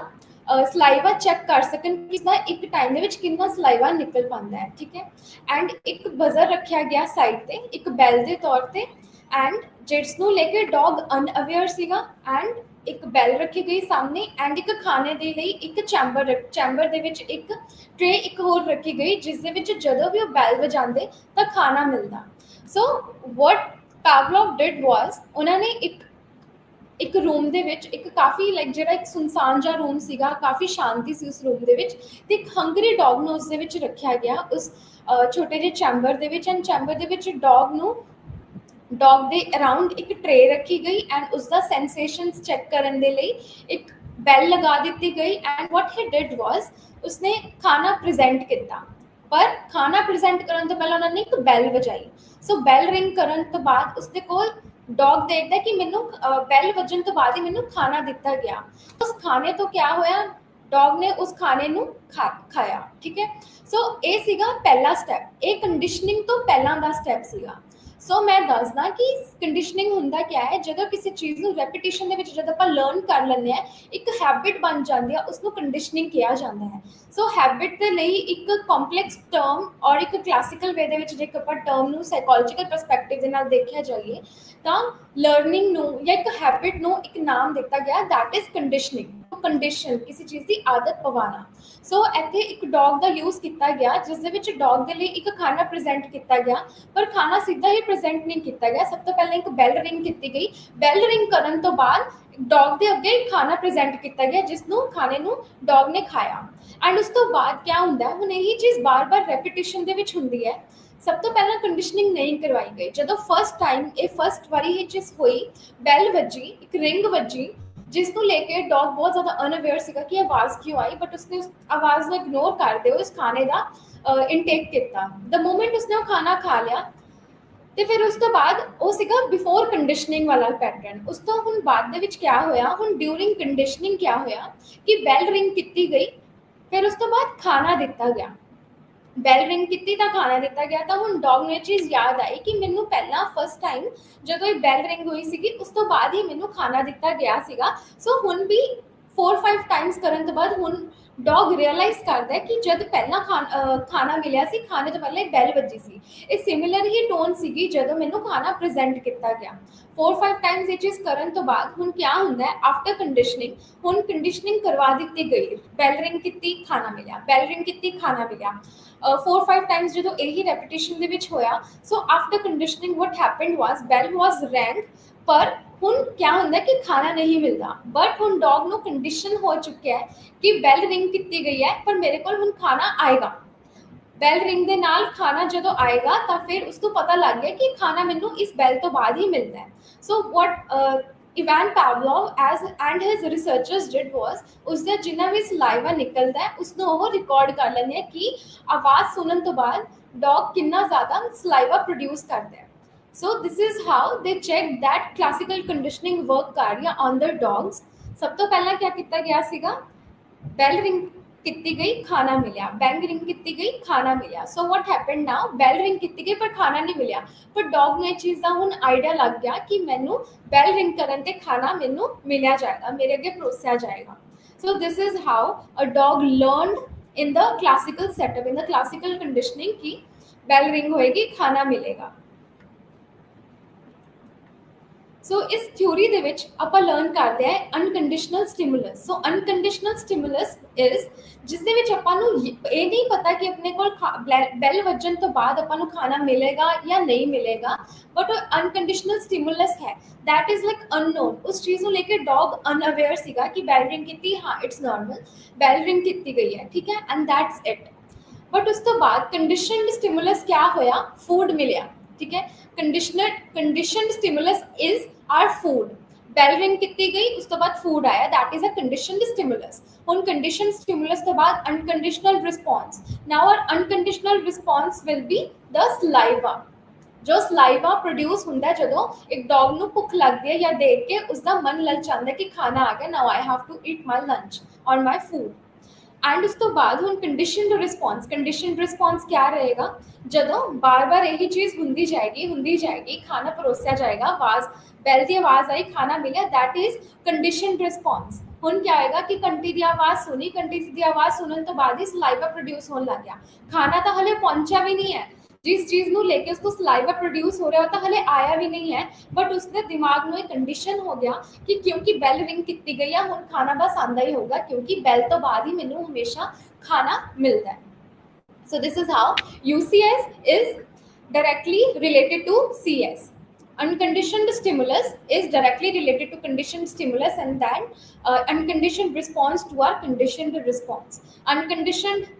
A: ਸਲਾਈਵਾ ਚੈੱਕ ਕਰ ਸਕਣ ਕਿ ਇਸਦਾ ਇੱਕ ਟਾਈਮ ਦੇ ਵਿੱਚ ਕਿੰਨਾ ਸਲਾਈਵਾ ਨਿਕਲ ਪਾਉਂਦਾ ਹੈ। ਠੀਕ ਹੈ। ਐਂਡ ਇੱਕ ਬਜ਼ਰ ਰੱਖਿਆ ਗਿਆ ਸਾਈਡ ਤੇ, ਇੱਕ ਬੈਲ ਦੇ ਤੌਰ ਤੇ, ਐਂਡ ਜਿਸ ਨੂੰ ਲੈ ਕੇ ਡੌਗ ਅਨਅਵੇਅਰ ਸੀਗਾ, ਐਂਡ ਇੱਕ ਬੈਲ ਰੱਖੀ ਗਈ ਸਾਹਮਣੇ, ਐਂਡ ਇੱਕ ਖਾਣੇ ਦੇ ਲਈ ਇੱਕ ਚੈਂਬਰ ਦੇ ਵਿੱਚ ਇੱਕ ਟਰੇ ਇੱਕ ਹੋਰ ਰੱਖੀ ਗਈ, ਜਿਸ ਦੇ ਵਿੱਚ ਜਦੋਂ ਵੀ ਉਹ ਬੈਲ ਵਜਾਉਂਦੇ ਤਾਂ ਖਾਣਾ ਮਿਲਦਾ। ਸੋ ਵਟ Pavlov did was, ਉਹਨਾਂ ਨੇ ਇੱਕ ਰੂਮ ਦੇ ਵਿੱਚ ਇੱਕ ਕਾਫੀ ਜਿਹੜਾ ਇੱਕ ਸੁਨਸਾਨ ਜਿਹਾ ਰੂਮ ਸੀਗਾ, ਕਾਫੀ ਸ਼ਾਂਤੀ ਸੀ ਉਸ ਰੂਮ ਦੇ ਵਿੱਚ, ਤੇ ਇੱਕ ਹੰਗਰੀ ਡੌਗ ਨੂੰ ਉਸ ਦੇ ਵਿੱਚ ਰੱਖਿਆ ਗਿਆ ਉਸ ਛੋਟੇ ਜਿਹੇ ਚੈਂਬਰ ਦੇ ਵਿੱਚ। ਐਂਡ ਚੈਂਬਰ ਦੇ ਵਿੱਚ ਡੌਗ ਦੇ ਅਰਾਊਂਡ ਇੱਕ ਟਰੇ ਰੱਖੀ ਗਈ ਐਂਡ ਉਸਦਾ ਸੈਂਸੇਸ਼ਨਸ ਚੈੱਕ ਕਰਨ ਦੇ ਲਈ ਇੱਕ ਬੈਲ ਲਗਾ ਦਿੱਤੀ ਗਈ। ਐਂਡ ਵਾਟ ਹੀ ਡਿਡ ਵਾਸ, ਉਸਨੇ ਖਾਣਾ ਪ੍ਰੈਜ਼ੈਂਟ ਕੀਤਾ, ਪਰ ਖਾਣਾ ਪ੍ਰੈਜ਼ੈਂਟ ਕਰਨ ਤੋਂ ਪਹਿਲਾਂ ਉਹਨਾਂ ਨੇ ਇੱਕ ਬੈਲ ਵਜਾਈ। ਸੋ ਬੈਲ ਰਿੰਗ ਕਰਨ ਤੋਂ ਬਾਅਦ ਉਸਦੇ ਕੋਲ ਡੌਗ ਦੇਖਦਾ ਕਿ ਮੈਨੂੰ ਬੈਲ ਵੱਜਣ ਤੋਂ ਬਾਅਦ ਹੀ ਮੈਨੂੰ ਖਾਣਾ ਦਿੱਤਾ ਗਿਆ। ਉਸ ਖਾਣੇ ਤੋਂ ਕਿਆ ਹੋਇਆ, ਡੌਗ ਨੇ ਉਸ ਖਾਣੇ ਨੂੰ ਖਾਇਆ। ਠੀਕ ਹੈ। ਸੋ ਇਹ ਸੀਗਾ ਪਹਿਲਾ ਸਟੈਪ, ਇਹ ਕੰਡੀਸ਼ਨਿੰਗ ਤੋਂ ਪਹਿਲਾਂ ਦਾ ਸਟੈਪ ਸੀਗਾ। ਸੋ ਮੈਂ ਦੱਸਦਾ ਕਿ ਕੰਡੀਸ਼ਨਿੰਗ ਹੁੰਦਾ ਕਿਆ ਹੈ, ਜਦੋਂ ਕਿਸੇ ਚੀਜ਼ ਨੂੰ ਰੈਪੀਟੀਸ਼ਨ ਦੇ ਵਿੱਚ ਜਦ ਆਪਾਂ ਲਰਨ ਕਰ ਲੈਂਦੇ ਆ, ਇੱਕ ਹੈਬਿਟ ਬਣ ਜਾਂਦੀ ਆ, ਉਸ ਨੂੰ ਕੰਡੀਸ਼ਨਿੰਗ ਕਿਹਾ ਜਾਂਦਾ ਹੈ। ਸੋ ਹੈਬਿਟ ਦੇ ਲਈ ਇੱਕ ਕੰਪਲੈਕਸ ਟਰਮ ਔਰ ਇੱਕ ਕਲਾਸੀਕਲ ਵੇ ਦੇ ਵਿੱਚ ਜੇ ਆਪਾਂ ਟਰਮ ਨੂੰ ਸਾਈਕੋਲੋਜੀਕਲ ਪਰਸਪੈਕਟਿਵ ਦੇ ਨਾਲ ਦੇਖਿਆ ਜਾਈਏ, ਤਾਂ ਲਰਨਿੰਗ ਨੂੰ ਜਾਂ ਇੱਕ ਹੈਬਿਟ ਨੂੰ ਇੱਕ ਨਾਮ ਦਿੱਤਾ ਗਿਆ, ਦੈਟ ਇਜ਼ ਕੰਡੀਸ਼ਨਿੰਗ। ਕੰਡੀਸ਼ਨ ਕਿਸੇ ਚੀਜ਼ ਦੀ ਆਦਤ ਪਵਾਣਾ। ਸੋ ਇੱਥੇ ਇੱਕ ਡੌਗ ਦਾ ਯੂਜ਼ ਕੀਤਾ ਗਿਆ, ਜਿਸ ਦੇ ਵਿੱਚ ਡੌਗ ਦੇ ਲਈ ਇੱਕ ਖਾਣਾ ਪ੍ਰੈਜ਼ੈਂਟ ਕੀਤਾ ਗਿਆ, ਪਰ ਖਾਣਾ ਸਿੱਧਾ ਹੀ ਪ੍ਰੈਜ਼ੈਂਟ ਨਹੀਂ ਕੀਤਾ ਗਿਆ। ਸਭ ਤੋਂ ਪਹਿਲਾਂ ਇੱਕ ਬੈਲ ਰਿੰਗ ਕੀਤੀ ਗਈ, ਬੈਲ ਰਿੰਗ ਕਰਨ ਤੋਂ ਬਾਅਦ ਡੌਗ ਦੇ ਅੱਗੇ ਖਾਣਾ ਪ੍ਰੈਜ਼ੈਂਟ ਕੀਤਾ ਗਿਆ, ਜਿਸ ਨੂੰ ਖਾਣੇ ਨੂੰ ਡੌਗ ਨੇ ਖਾਇਆ। ਐਂਡ ਉਸ ਤੋਂ ਬਾਅਦ ਕਿਆ ਹੁੰਦਾ, ਹੁਣ ਇਹੀ ਚੀਜ਼ ਬਾਰ-ਬਾਰ ਰੈਪੀਟੀਸ਼ਨ ਦੇ ਵਿੱਚ ਹੁੰਦੀ ਹੈ। ਸਭ ਤੋਂ ਪਹਿਲਾਂ ਕੰਡੀਸ਼ਨਿੰਗ ਨਹੀਂ ਕਰਵਾਈ ਗਈ। ਜਦੋਂ ਫਸਟ ਟਾਈਮ ਇਹ ਫਸਟ ਵਾਰੀ ਇਹ ਚੀਜ਼ ਹੋਈ, ਬੈਲ ਵੱਜੀ, ਇੱਕ ਰਿੰਗ ਵੱਜੀ, ਜਿਸ ਨੂੰ ਲੈ ਕੇ ਡੌਗ ਬਹੁਤ ਜ਼ਿਆਦਾ ਅਨਅਵੇਅਰ ਸੀਗਾ ਕਿ ਆਵਾਜ਼ ਕਿਉਂ ਆਈ, ਬਟ ਉਸਨੇ ਉਸ ਆਵਾਜ਼ ਨੂੰ ਇਗਨੋਰ ਕਰਦੇ ਹੋਏ ਉਸ ਖਾਣੇ ਦਾ ਇਨਟੇਕ ਕੀਤਾ। ਦ ਮੂਮੈਂਟ ਉਸਨੇ ਉਹ ਖਾਣਾ ਖਾ ਲਿਆ, ਤੇ ਫਿਰ ਉਸ ਤੋਂ ਬਾਅਦ ਉਹ ਸੀਗਾ ਬਿਫੋਰ ਕੰਡੀਸ਼ਨਿੰਗ ਵਾਲਾ ਪੈਟਰਨ। ਉਸ ਤੋਂ ਹੁਣ ਬਾਅਦ ਦੇ ਵਿੱਚ ਕਿਆ ਹੋਇਆ, ਹੁਣ ਡਿਊਰਿੰਗ ਕੰਡੀਸ਼ਨਿੰਗ ਕਿਆ ਹੋਇਆ ਕਿ ਬੈਲ ਰਿੰਗ ਕੀਤੀ ਗਈ, ਫਿਰ ਉਸ ਤੋਂ ਬਾਅਦ ਖਾਣਾ ਦਿੱਤਾ ਗਿਆ। ਬੈਲ ਰਿੰਗ ਕੀਤੀ ਤਾਂ ਖਾਣਾ ਦਿੱਤਾ ਗਿਆ, ਤਾਂ ਹੁਣ ਡੌਗ ਨੂੰ ਇਹ ਚੀਜ਼ ਯਾਦ ਆਈ ਕਿ ਮੈਨੂੰ ਪਹਿਲਾਂ ਫਸਟ ਟਾਈਮ ਜਦੋਂ ਇਹ ਬੈਲ ਰਿੰਗ ਹੋਈ ਸੀਗੀ, ਉਸ ਤੋਂ ਬਾਅਦ ਹੀ ਮੈਨੂੰ ਖਾਣਾ ਦਿੱਤਾ ਗਿਆ ਸੀਗਾ। ਸੋ ਹੁਣ ਵੀ 4-5 ਟਾਈਮਸ ਕਰਨ ਤੋਂ ਬਾਅਦ ਹੁਣ ਡੌਗ ਰਿਅਲਾਈਜ਼ ਕਰਦਾ ਕਿ ਜਦ ਪਹਿਲਾਂ ਖਾਣਾ ਮਿਲਿਆ ਸੀ, ਖਾਣੇ ਤੋਂ ਪਹਿਲਾਂ ਬੈਲ ਵੱਜੀ ਸੀ। ਇਹ ਸਿਮਿਲਰ ਹੀ ਟੋਨ ਸੀਗੀ ਜਦੋਂ ਮੈਨੂੰ ਖਾਣਾ ਪ੍ਰੈਜ਼ੈਂਟ ਕੀਤਾ ਗਿਆ। 4-5 ਟਾਈਮਸ ਇਹ ਚੀਜ਼ ਕਰਨ ਤੋਂ ਬਾਅਦ ਹੁਣ ਕਿਆ ਹੁੰਦਾ ਹੈ, ਆਫਟਰ ਕੰਡੀਸ਼ਨਿੰਗ ਹੁਣ ਕੰਡੀਸ਼ਨਿੰਗ ਕਰਵਾ ਦਿੱਤੀ ਗਈ। ਬੈਲ ਰਿੰਗ ਕੀਤੀ, ਖਾਣਾ ਮਿਲਿਆ, ਬੈਲ ਰਿੰਗ ਕੀਤੀ, ਖਾਣਾ ਮਿਲਿਆ। 4-5 ਟਾਈਮਸ ਜਦੋਂ ਇਹੀ ਰੈਪੀਟੀਸ਼ਨ ਦੇ ਵਿੱਚ ਹੋਇਆ, ਸੋ ਆਫਟਰ ਕੰਡੀਸ਼ਨਿੰਗ ਵਟ ਹੈਪਨਡ ਵਾਸ ਬੈਲ ਵਾਸ ਰੈਂਗ, ਪਰ ਹੁਣ ਕਿਆ ਹੁੰਦਾ ਕਿ ਖਾਣਾ ਨਹੀਂ ਮਿਲਦਾ। ਬਟ ਹੁਣ ਡੌਗ ਨੂੰ ਕੰਡੀਸ਼ਨ ਹੋ ਚੁੱਕਿਆ ਹੈ ਕਿ ਬੈਲ ਰਿੰਗ ਕੀਤੀ ਗਈ ਹੈ, ਪਰ ਮੇਰੇ ਕੋਲ ਹੁਣ ਖਾਣਾ ਆਏਗਾ। ਬੈਲ ਰਿੰਗ ਦੇ ਨਾਲ ਖਾਣਾ ਜਦੋਂ ਆਏਗਾ, ਤਾਂ ਫਿਰ ਉਸ ਨੂੰ ਪਤਾ ਲੱਗ ਗਿਆ ਕਿ ਖਾਣਾ ਮੈਨੂੰ ਇਸ ਬੈਲ ਤੋਂ ਬਾਅਦ ਹੀ ਮਿਲਦਾ ਹੈ। So what Ivan Pavlov and his researchers did was, ਉਸਦਾ ਜਿੰਨਾ ਵੀ ਸਲਾਈਵਾ ਨਿਕਲਦਾ ਹੈ ਉਸਨੂੰ ਉਹ ਰਿਕਾਰਡ ਕਰ ਲੈਂਦੇ ਆ ਕਿ ਆਵਾਜ਼ ਸੁਣਨ ਤੋਂ ਬਾਅਦ ਡੌਗ ਕਿੰਨਾ ਜ਼ਿਆਦਾ ਸਲਾਈਵਾ ਪ੍ਰੋਡਿਊਸ ਕਰਦਾ ਹੈ। So this is how they checked that classical conditioning work ਕਰ ਰਿਹਾ on the dogs। ਸਭ ਤੋਂ ਪਹਿਲਾਂ ਕਿਆ ਕੀਤਾ ਗਿਆ ਸੀਗਾ, ਬੈਲ ਰਿੰਗ ਕੀਤੀ ਗਈ, ਖਾਣਾ ਮਿਲਿਆ, ਬੈਂਗ ਰਿੰਗ ਕੀਤੀ ਗਈ, ਖਾਣਾ ਮਿਲਿਆ। ਸੋ what happened now, bell ring ਕੀਤੀ ਗਈ ਪਰ ਖਾਣਾ ਨਹੀਂ ਮਿਲਿਆ, ਪਰ ਡੌਗ ਨੂੰ ਇਹ ਚੀਜ਼ ਦਾ ਹੁਣ ਆਈਡੀਆ ਲੱਗ ਗਿਆ ਕਿ ਮੈਨੂੰ ਬੈਲ ਰਿੰਗ ਕਰਨ ਤੇ ਖਾਣਾ ਮੈਨੂੰ ਮਿਲਿਆ ਜਾਏਗਾ, ਮੇਰੇ ਅੱਗੇ ਪਰੋਸਿਆ ਜਾਏਗਾ। So this is how a dog learned in the classical setup, in the classical conditioning ਕਿ ਬੈਲ ਰਿੰਗ ਹੋਏਗੀ, ਖਾਣਾ ਮਿਲੇਗਾ। ਸੋ ਇਸ ਥਿਊਰੀ ਦੇ ਵਿੱਚ ਆਪਾਂ ਲਰਨ ਕਰਦੇ ਹਾਂ unconditional stimulus. So unconditional stimulus is ਜਿਸ ਦੇ ਵਿੱਚ ਆਪਾਂ ਨੂੰ ਇਹ ਨਹੀਂ ਪਤਾ ਕਿ ਆਪਣੇ ਕੋਲ ਬੈਲ ਵੱਜਣ ਤੋਂ ਬਾਅਦ ਆਪਾਂ ਨੂੰ ਖਾਣਾ ਮਿਲੇਗਾ ਜਾਂ ਨਹੀਂ ਮਿਲੇਗਾ, ਬਟ ਉਹ ਅਨਕੰਡੀਸ਼ਨਲ ਸਟਿਮੂਲਸ ਹੈ, ਦੈਟ ਇਜ਼ ਲਾਈਕ ਅਨਨੋਨ। ਉਸ ਚੀਜ਼ ਨੂੰ ਲੈ ਕੇ ਡੌਗ ਅਨਅਵੇਅਰ ਸੀਗਾ ਕਿ ਬੈਲ ਰਿੰਗ ਕੀਤੀ, ਹਾਂ ਇਟਸ ਨਾਰਮਲ, ਬੈਲ ਰਿੰਗ ਕੀਤੀ ਗਈ ਹੈ, ਠੀਕ ਹੈ, ਐਂਡ ਦੈਟਸ ਇਟ। ਬਟ ਉਸ ਤੋਂ ਬਾਅਦ ਕੰਡੀਸ਼ਨਡ ਸਟਿਮੂਲਸ ਕਿਆ ਹੋਇਆ, ਫੂਡ ਮਿਲਿਆ, ਠੀਕ ਹੈ। Conditioned stimulus is our food. Bell ring ਕੀਤੀ ਗਈ, ਉਸ ਤੋਂ ਬਾਅਦ ਫੂਡ ਆਇਆ, that is a conditioned stimulus. ਹੁਣ ਕੰਡੀਸ਼ਨਡ ਸਟਿਮੂਲਸ ਤੋਂ ਬਾਅਦ unconditional response. Now our unconditional response will be the saliva. ਜੋ ਸਲਾਈਵਾ ਪ੍ਰੋਡਿਊਸ ਹੁੰਦਾ ਜਦੋਂ ਇੱਕ ਡੌਗ ਨੂੰ ਭੁੱਖ ਲੱਗਦੀ ਹੈ ਜਾਂ ਦੇਖ ਕੇ ਉਸਦਾ ਮਨ ਲਲਚਾਉਂਦਾ ਕਿ ਖਾਣਾ ਆ ਗਿਆ, now I have to eat my lunch or my food. And ਉਸ ਤੋਂ ਬਾਅਦ ਹੁਣ ਕੰਡੀਸ਼ਨਡ ਰਿਸਪੌਂਸ। ਕੰਡੀਸ਼ਨਡ ਰਿਸਪੌਂਸ ਕਿਆ ਰਹੇਗਾ, ਜਦੋਂ ਬਾਰ-ਬਾਰ ਇਹੀ ਚੀਜ਼ ਹੁੰਦੀ ਜਾਏਗੀ, ਖਾਣਾ ਪਰੋਸਿਆ ਜਾਏਗਾ, ਆਵਾਜ਼ ਬੈਲ ਦੀ ਆਵਾਜ਼ ਆਈ, ਖਾਣਾ ਮਿਲਿਆ, ਦੈਟ ਇਜ਼ ਕੰਡੀਸ਼ਨਡ ਰਿਸਪੌਂਸ। ਹੁਣ ਕਿਆ ਆਏਗਾ ਕਿ ਘੰਟੀ ਦੀ ਆਵਾਜ਼ ਸੁਣੀ, ਘੰਟੀ ਦੀ ਆਵਾਜ਼ ਸੁਣਨ ਤੋਂ ਬਾਅਦ ਹੀ ਸਲਾਈਵਾ ਪ੍ਰੋਡਿਊਸ ਹੋਣ ਲੱਗ ਗਿਆ। ਖਾਣਾ ਤਾਂ ਹਲੇ ਪਹੁੰਚਿਆ ਵੀ ਨਹੀਂ ਹੈ, ਜਿਸ ਚੀਜ਼ ਨੂੰ ਲੈ ਕੇ ਉਸको ਸਲਾਈਵਾ ਪ੍ਰੋਡਿਊਸ ਹੋ ਰਿਹਾ ਉਹ ਤਾਂ ਹਲੇ ਆਇਆ ਵੀ ਨਹੀਂ ਹੈ, ਬਟ ਉਸਦੇ ਦਿਮਾਗ ਨੂੰ ਇਹ ਕੰਡੀਸ਼ਨ ਹੋ ਗਿਆ ਕਿ ਕਿਉਂਕਿ ਬੈਲ ਰਿੰਗ ਕੀਤੀ ਗਈ ਆ, ਹੁਣ ਖਾਣਾ ਬਸ ਆਂਦਾ ਹੀ ਹੋਗਾ, ਕਿਉਂਕਿ ਬੈਲ ਤੋਂ ਬਾਅਦ ਹੀ ਮੈਨੂੰ ਹਮੇਸ਼ਾ ਖਾਣਾ ਮਿਲਦਾ ਹੈ। So this is how UCS is directly related to CS. Unconditioned stimulus is directly related to conditioned stimulus, and then unconditioned response to our conditioned response. Unconditioned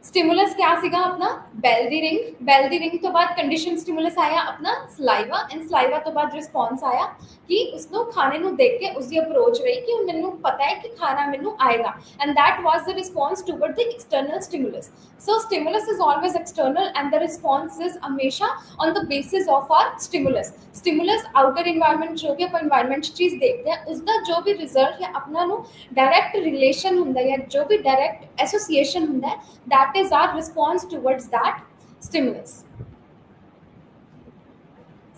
A: stimulus क्या सीगा अपना, बैल दी रिंग तो बाद कंडीशन स्टिमुलस आया अपना saliva, and saliva तो बाद रिस्पॉन्स आया कि उसनो खाने ਨੂੰ ਦੇਖ ਕੇ ਉਸਦੀ ਅਪਰੋਚ ਰਹੀ ਕਿ ਮੈਨੂੰ ਪਤਾ ਹੈ ਕਿ ਖਾਣਾ ਮੈਨੂੰ ਆਏਗਾ, and that was the response toward the external stimulus. So stimulus is always external and the response is हमेशा on the basis of our stimulus. Stimulus outer environment जो भी ਆਪਾਂ environment ਚੀਜ਼ ਦੇਖਦੇ ਹਾਂ ਉਸਦਾ ਜੋ ਵੀ ਰਿਜ਼ਲਟ ਹੈ ਆਪਣਾ ਨੂੰ ਡਾਇਰੈਕਟ ਰਿਲੇਸ਼ਨ ਹੁੰਦਾ ਹੈ, ਜੋ ਵੀ ਡਾਇਰੈਕਟ ਐਸੋਸੀਏਸ਼ਨ ਹੁੰਦਾ ਹੈ, that is our response towards that stimulus.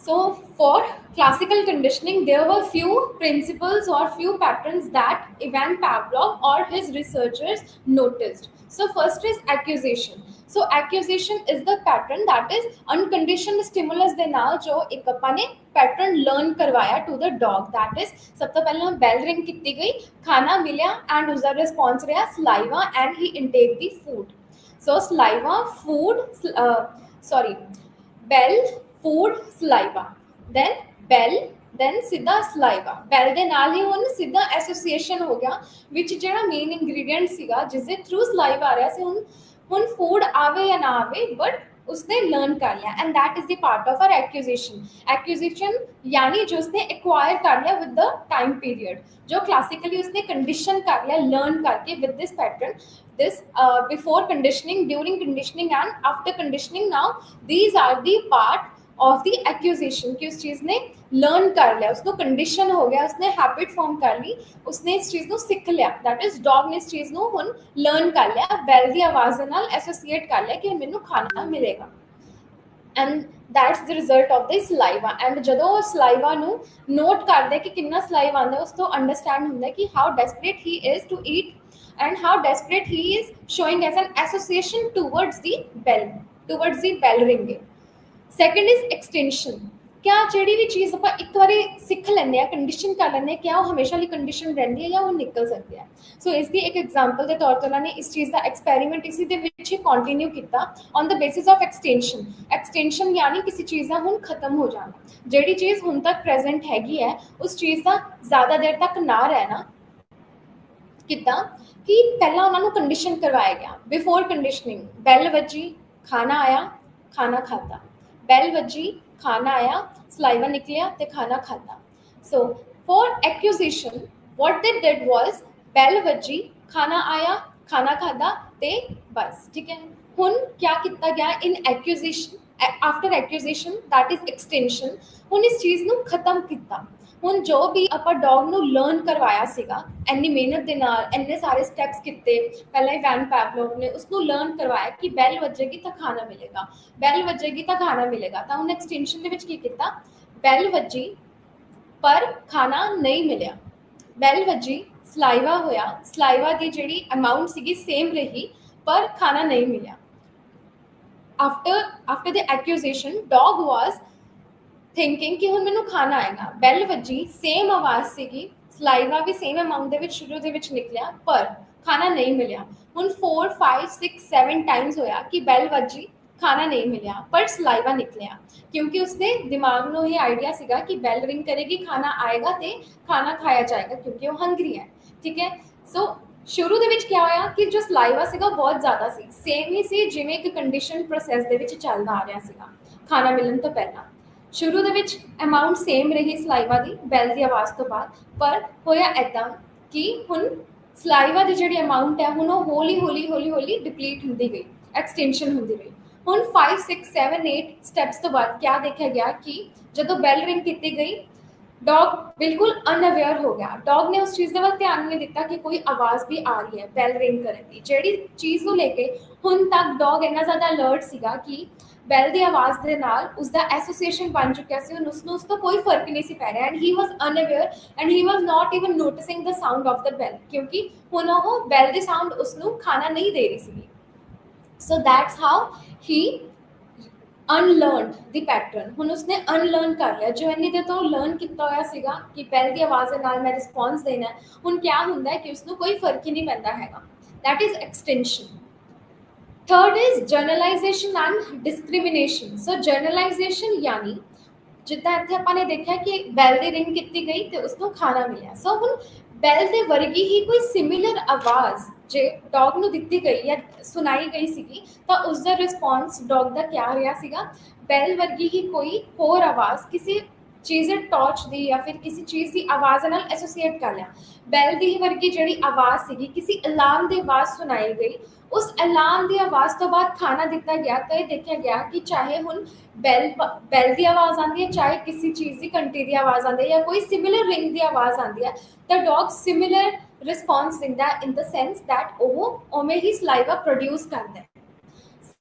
A: So for classical conditioning, there were few principles or few patterns that Ivan Pavlov or his researchers noticed. So first is accusation. So accusation is the pattern that is unconditioned stimulus ਦੇ ਨਾਲ ਜੋ ਇੱਕ ਆਪਾਂ ਨੇ pattern learn ਕਰਵਾਇਆ to the dog. That is ਸਭ ਤੋਂ ਪਹਿਲਾਂ bell ring ਕੀਤੀ ਗਈ, ਖਾਣਾ ਮਿਲਿਆ and ਉਸਦਾ response ਰਿਹਾ saliva and he intake the food. So saliva, food, sorry, bell, food, saliva, then bell, then ਸਿੱਧਾ saliva. bell ਦੇ ਨਾਲ ਹੀ ਹੁਣ ਸਿੱਧਾ ਐਸੋਸੀਏਸ਼ਨ ਹੋ ਗਿਆ ਵਿੱਚ ਜਿਹੜਾ ਮੇਨ ਇੰਗਰੀਡੀਐਂਟ ਸੀਗਾ ਜਿਸ ਦੇ ਥਰੂ saliva ਆ ਰਿਹਾ ਸੀ, ਹੁਣ ਫੂਡ ਆਵੇ ਜਾਂ ਨਾ ਆਵੇ ਬਟ उसने लर्न कर लिया and that is the part of our acquisition यानी जो उसने एक्वायर कर लिया विद द टाइम पीरियड, जो क्लासिकली उसने कंडीशन कर लिया लर्न करके with this pattern, this before conditioning, during conditioning and after conditioning. Now these are the part of the accusation कि उस चीज़ ने लर्न कर लिया, उसको कंडीशन हो गया, उसने हैबिट फॉर्म कर ली, उसने इस चीज़ को सीख लिया, दैट इज डॉग ने इस चीज़ को हुन लर्न कर लिया, बैल दी आवाज़ दे नाल एसोसीएट कर लिया कि मैनू खाना मिलेगा and that's the result of the saliva. And जो सलाइवा नू नोट करते कि कितना सलाइवा आंदा है, उसको अंडरस्टैंड होंदा है कि how desperate he is to eat and how desperate he is showing as an association towards the bell ringing. Second is extension. क्या ਜਿਹੜੀ ਵੀ ਚੀਜ਼ ਆਪਾਂ ਇੱਕ ਵਾਰੀ ਸਿੱਖ ਲੈਂਦੇ ਆ, ਕੰਡੀਸ਼ਨ ਕਰ ਲੈਂਦੇ ਆ, क्या ਉਹ ਹਮੇਸ਼ਾ ਲਈ ਕੰਡੀਸ਼ਨ ਰਹਿੰਦੀ ਹੈ ਜਾਂ ਉਹ ਨਿਕਲ ਸਕਦੀ ਹੈ? ਸੋ ਇਸ ਦੀ ਇੱਕ ਐਗਜ਼ਾਮਪਲ ਦੇ ਤੌਰ ਤੇ ਉਹਨਾਂ ਨੇ ਇਸ ਚੀਜ਼ ਦਾ ਐਕਸਪੈਰੀਮੈਂਟ ਇਸੇ ਦੇ ਵਿੱਚ ਹੀ ਕੰਟੀਨਿਊ ਕੀਤਾ on the basis of extension ਯਾਨੀ ਕਿਸੇ ਚੀਜ਼ ਦਾ ਹੁਣ ਖਤਮ ਹੋ ਜਾਣਾ, ਜਿਹੜੀ ਚੀਜ਼ ਹੁਣ ਤੱਕ ਪ੍ਰੈਜ਼ੈਂਟ ਹੈਗੀ ਹੈ ਉਸ ਚੀਜ਼ ਦਾ ਜ਼ਿਆਦਾ ਦੇਰ ਤੱਕ ਨਾ ਰਹਿਣਾ। ਕਿੱਦਾਂ कि पहला उन्होंने कंडीशन करवाया गया बिफोर कंडीशनिंग, बैल वजी खाना आया खाना खाता, बैल वजी खाना आया सलाइवा निकलिया ते खाना खाता। So for accusation what they did was बैल वजी खाना आया खाना खाता ते बस, ठीक है। हुन क्या किया गया in acquisition after acquisition that is extension, हुन इस चीज़ नू खत्म किया। ਹੁਣ ਜੋ ਵੀ ਆਪਾਂ ਡੌਗ ਨੂੰ ਲਰਨ ਕਰਵਾਇਆ ਸੀਗਾ ਇੰਨੀ ਮਿਹਨਤ ਦੇ ਨਾਲ, ਇੰਨੇ ਸਾਰੇ ਸਟੈਪਸ ਕੀਤੇ, ਪਹਿਲਾਂ ਇਵਾਨ ਪੈਵਲੋਵ ਨੇ ਉਸਨੂੰ ਲਰਨ ਕਰਵਾਇਆ ਕਿ ਬੈਲ ਵੱਜੇਗੀ ਤਾਂ ਖਾਣਾ ਮਿਲੇਗਾ, ਬੈਲ ਵੱਜੇਗੀ ਤਾਂ ਖਾਣਾ ਮਿਲੇਗਾ। ਤਾਂ ਉਹਨੇ ਐਕਸਟੈਂਸ਼ਨ ਦੇ ਵਿੱਚ ਕੀ ਕੀਤਾ, ਬੈਲ ਵੱਜੀ ਪਰ ਖਾਣਾ ਨਹੀਂ ਮਿਲਿਆ, ਬੈਲ ਵੱਜੀ ਸਲਾਈਵਾ ਹੋਇਆ, ਸਲਾਈਵਾ ਦੀ ਜਿਹੜੀ ਅਮਾਊਂਟ ਸੀਗੀ ਸੇਮ ਰਹੀ ਪਰ ਖਾਣਾ ਨਹੀਂ ਮਿਲਿਆ। After the accusation dog was thinking कि हुण मैनू खाना आएगा, बैल वजी सेम आवाज़ सीगी, सलाइवा भी सेम अमाउंट दे विच शुरू दे विच निकलिया पर खाना नहीं मिलिया। हुण 4 5 6 7 टाइम्स होया कि बैल वजी खाना नहीं मिलिया पर सलाइवा निकलिया, क्योंकि उसने दिमाग में ये आइडिया सीगा कि बैल रिंग करेगी खाना आएगा तो खाना खाया जाएगा क्योंकि वो हंगरी है, ठीक है। सो शुरू ਦੇ ਵਿੱਚ क्या ਹੋਇਆ कि जो ਸਲਾਈਵਾ ਸੀਗਾ ਬਹੁਤ ਜ਼ਿਆਦਾ ਸੀ, ਸੇਮ ਹੀ ਸੀ ਜਿਵੇਂ ਇੱਕ ਕੰਡੀਸ਼ਨ ਪ੍ਰੋਸੈਸ ਦੇ ਵਿੱਚ ਚੱਲਦਾ ਆ ਰਿਹਾ ਸੀਗਾ ਖਾਣਾ ਮਿਲਣ ਤੋਂ ਪਹਿਲਾਂ। शुरू ਦੇ ਵਿੱਚ ਅਮਾਊਂਟ ਸੇਮ ਰਹੀ ਸਲਾਈਵਾ ਦੀ ਬੈਲ ਦੀ ਆਵਾਜ਼ ਤੋਂ ਬਾਅਦ, ਪਰ ਹੋਇਆ ਇੱਦਾਂ ਕਿ ਹੁਣ ਸਲਾਈਵਾ ਦੀ ਜਿਹੜੀ ਅਮਾਊਂਟ ਹੈ ਹੁਣ ਉਹ ਹੌਲੀ ਡਿਪਲੀਟ ਹੁੰਦੀ ਗਈ, ਐਕਸਟੈਂਸ਼ਨ ਹੁੰਦੀ ਗਈ। ਹੁਣ 5 6 7 8 ਸਟੈਪਸ ਤੋਂ ਬਾਅਦ क्या ਦੇਖਿਆ ਗਿਆ ਕਿ ਜਦੋਂ ਬੈਲ ਰਿੰਗ ਕੀਤੀ ਗਈ डॉग बिल्कुल अनअवेयर हो गया, डॉग ने उस चीज़ के ਵੱਲ ध्यान नहीं दिता कि कोई आवाज़ भी आ रही है बैल रिंग करने की। ਜਿਹੜੀ ਚੀਜ਼ ਨੂੰ ਲੈ ਕੇ ਹੁਣ ਤੱਕ डॉग ਇੰਨਾ ਜ਼ਿਆਦਾ ਅਲਰਟ ਸੀਗਾ ਕਿ ਬੈਲ ਦੀ ਆਵਾਜ਼ ਦੇ ਨਾਲ ਉਸਦਾ ਐਸੋਸੀਏਸ਼ਨ ਬਣ ਚੁੱਕਿਆ ਸੀ, ਹੁਣ ਉਸਨੂੰ ਉਸ ਤੋਂ ਕੋਈ ਫਰਕ ਨਹੀਂ ਸੀ ਪੈ ਰਿਹਾ and he was unaware and he was not even noticing the sound of the bell, ਕਿਉਂਕਿ ਹੁਣ ਉਹ ਬੈਲ ਦੀ ਸਾਊਂਡ ਉਸਨੂੰ ਖਾਣਾ ਨਹੀਂ ਦੇ ਰਹੀ ਸੀਗੀ। So that's how he ਅਨਲਰਨਡ the pattern, ਹੁਣ ਉਸਨੇ ਅਨਲਰਨ ਕਰ ਲਿਆ ਜੋ ਇੰਨੀ ਦੇਰ ਤੋਂ ਲਰਨ ਕੀਤਾ ਹੋਇਆ ਸੀਗਾ ਕਿ ਬੈਲ ਦੀ ਆਵਾਜ਼ ਦੇ ਨਾਲ ਮੈਂ ਰਿਸਪੌਂਸ ਦੇਣਾ ਹੈ। ਹੁਣ ਕਿਆ ਹੁੰਦਾ ਹੈ ਕਿ ਉਸਨੂੰ ਕੋਈ ਫਰਕ ਹੀ ਨਹੀਂ ਪੈਂਦਾ ਹੈਗਾ, that is extension. Third is journalisation and discrimination. So journalisation यानी जिद्दां इत्थे आपां ने देखिया कि बैल दी रिंग कीती गई ते उसनूं खाना मिलिया। सो हुण बैल दे वर्गी ही कोई सिमिलर आवाज़ जे डॉग नूं दित्ती गई या सुनाई गई सीगी तां उसदा रिस्पॉन्स डॉग दा क्या रहा सीगा, बैल वर्गी ही कोई होर आवाज़ किसी चीज़ टॉर्च दी या फिर किसी चीज़ की आवाज़ नाल एसोसीएट कर लिया। बैल दी वर्गी जिहड़ी आवाज़ सीगी किसी अलार्म की आवाज़ सुनाई गई, उस अलार्म की आवाज़ तो बाद खाना दिता गया तो यह देखा गया कि चाहे हुण बैल की आवाज़ आती है, चाहे किसी चीज़ की घंटी की आवाज़ आती है या कोई सिमिलर रिंग की आवाज़ आती है, तो डॉग सिमिलर रिस्पॉन्स दिंदा इन द सेंस दैट वो उवें ही सलाइवा प्रोड्यूस करता है,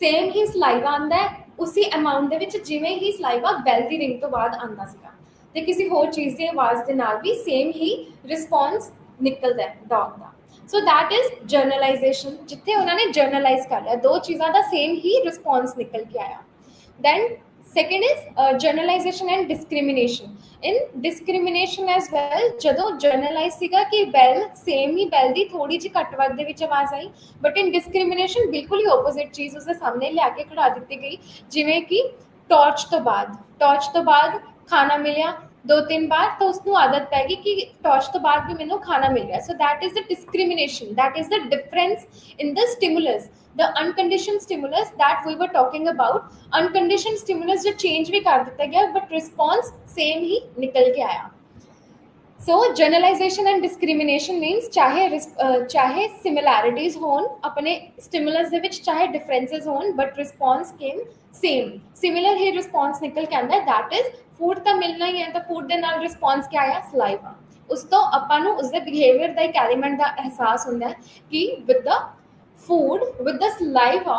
A: सेम ही सलाइवा आंदा है, ਉਸੇ ਅਮਾਉਂਟ ਦੇ ਵਿੱਚ ਜਿਵੇਂ ਹੀ ਸਲਾਈਵਾ ਬੈਲ ਦੀ ਰਿੰਗ ਤੋਂ ਬਾਅਦ ਆਉਂਦਾ ਸੀਗਾ ਤੇ ਕਿਸੇ ਹੋਰ ਚੀਜ਼ ਦੀ ਆਵਾਜ਼ ਦੇ ਨਾਲ ਵੀ ਸੇਮ ਹੀ ਰਿਸਪੌਂਸ ਨਿਕਲਦਾ ਹੈ ਡੌਗ ਦਾ। ਸੋ ਦੈਟ ਇਜ਼ ਜਰਨਲਾਈਜੇਸ਼ਨ, ਜਿੱਥੇ ਉਹਨਾਂ ਨੇ ਜਰਨਲਾਈਜ਼ ਕਰ ਲਿਆ, ਦੋ ਚੀਜ਼ਾਂ ਦਾ ਸੇਮ ਹੀ ਰਿਸਪੌਂਸ ਨਿਕਲ ਕੇ ਆਇਆ। Then second is generalization and discrimination. In discrimination as well, ਜਦੋਂ generalize ਸੀਗਾ ਕਿ ਬੈਲ ਸੇਮ ਹੀ ਬੈਲ ਦੀ ਥੋੜੀ ਜਿਹੀ ਘੱਟ ਵੱਧ ਦੇ ਵਿੱਚ ਆਵਾਜ਼ ਆਈ, ਬਟ ਇਨ ਡਿਸਕ੍ਰਿਮੀਨੇਸ਼ਨ ਬਿਲਕੁਲ ਹੀ ਆਪੋਜ਼ਿਟ ਚੀਜ਼ ਉਸਦੇ ਸਾਹਮਣੇ ਲਿਆ ਕੇ ਖੜਾ ਦਿੱਤੀ ਗਈ, ਜਿਵੇਂ ਕਿ ਟਾਰਚ ਤੋਂ ਬਾਅਦ ਖਾਣਾ ਮਿਲਿਆ 2-3 ਬਾਰ ਤਾਂ ਉਸਨੂੰ ਆਦਤ ਪੈ ਗਈ ਕਿ ਟਾਰਚ ਤੋਂ ਬਾਅਦ ਵੀ ਮੈਨੂੰ ਖਾਣਾ ਮਿਲ ਰਿਹਾ। ਸੋ that is the discrimination, that is the difference in the stimulus, the unconditioned stimulus that we were talking about. Unconditioned stimulus जो change भी कर दिया गया but response same ही निकल के आया। So generalization and discrimination means चाहे similarities होन अपने stimulus ਦੇ ਵਿੱਚ, ਚਾहे differences होन but response came same, similar he response निकल के आंदा। that is food ਤਾਂ ਮਿਲਣਾ ਹੀ ਹੈ, ਤਾਂ food ਦੇ ਨਾਲ response क्या आया, saliva। ਉਸ ਤੋਂ ਆਪਾਂ ਨੂੰ ਉਸਦੇ ਬਿਹੇਵੀਅਰ ਦਾ ਇੱਕ ਐਲੀਮੈਂਟ ਦਾ ਅਹਿਸਾਸ ਹੁੰਦਾ ਹੈ ਕਿ with the food, with the saliva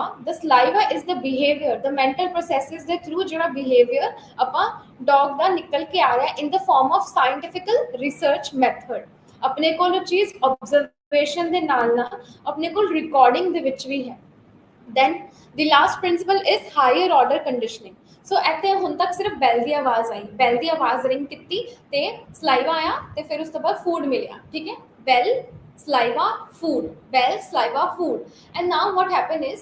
A: is the behavior, the mental processes ਦੇ through ਜਿਹੜਾ behavior ਆਪਾਂ dog ਦਾ ਨਿਕਲ ਕੇ ਆ ਰਿਹਾ in the form of scientific research method। ਆਪਣੇ ਕੋਲ ਉਹ ਚੀਜ਼ observation ਦੇ ਨਾਲ ਨਾਲ ਆਪਣੇ ਕੋਲ recording ਦੇ ਵਿੱਚ ਵੀ ਹੈ। then the last principle is higher order conditioning। ਸੋ ਇੱਥੇ ਹੁਣ ਤੱਕ ਸਿਰਫ ਬੈਲ ਦੀ ਆਵਾਜ਼ ਆਈ, ਬੈਲ ਦੀ ਆਵਾਜ਼ ਰਿੰਗ ਕੀਤੀ ਤੇ ਸਲਾਈਵਾ ਆਇਆ ਤੇ ਫਿਰ ਉਸ ਤੋਂ ਬਾਅਦ ਫੂਡ ਮਿਲਿਆ, ਠੀਕ ਹੈ, ਬੈਲ saliva food, bell saliva food। and now what happen is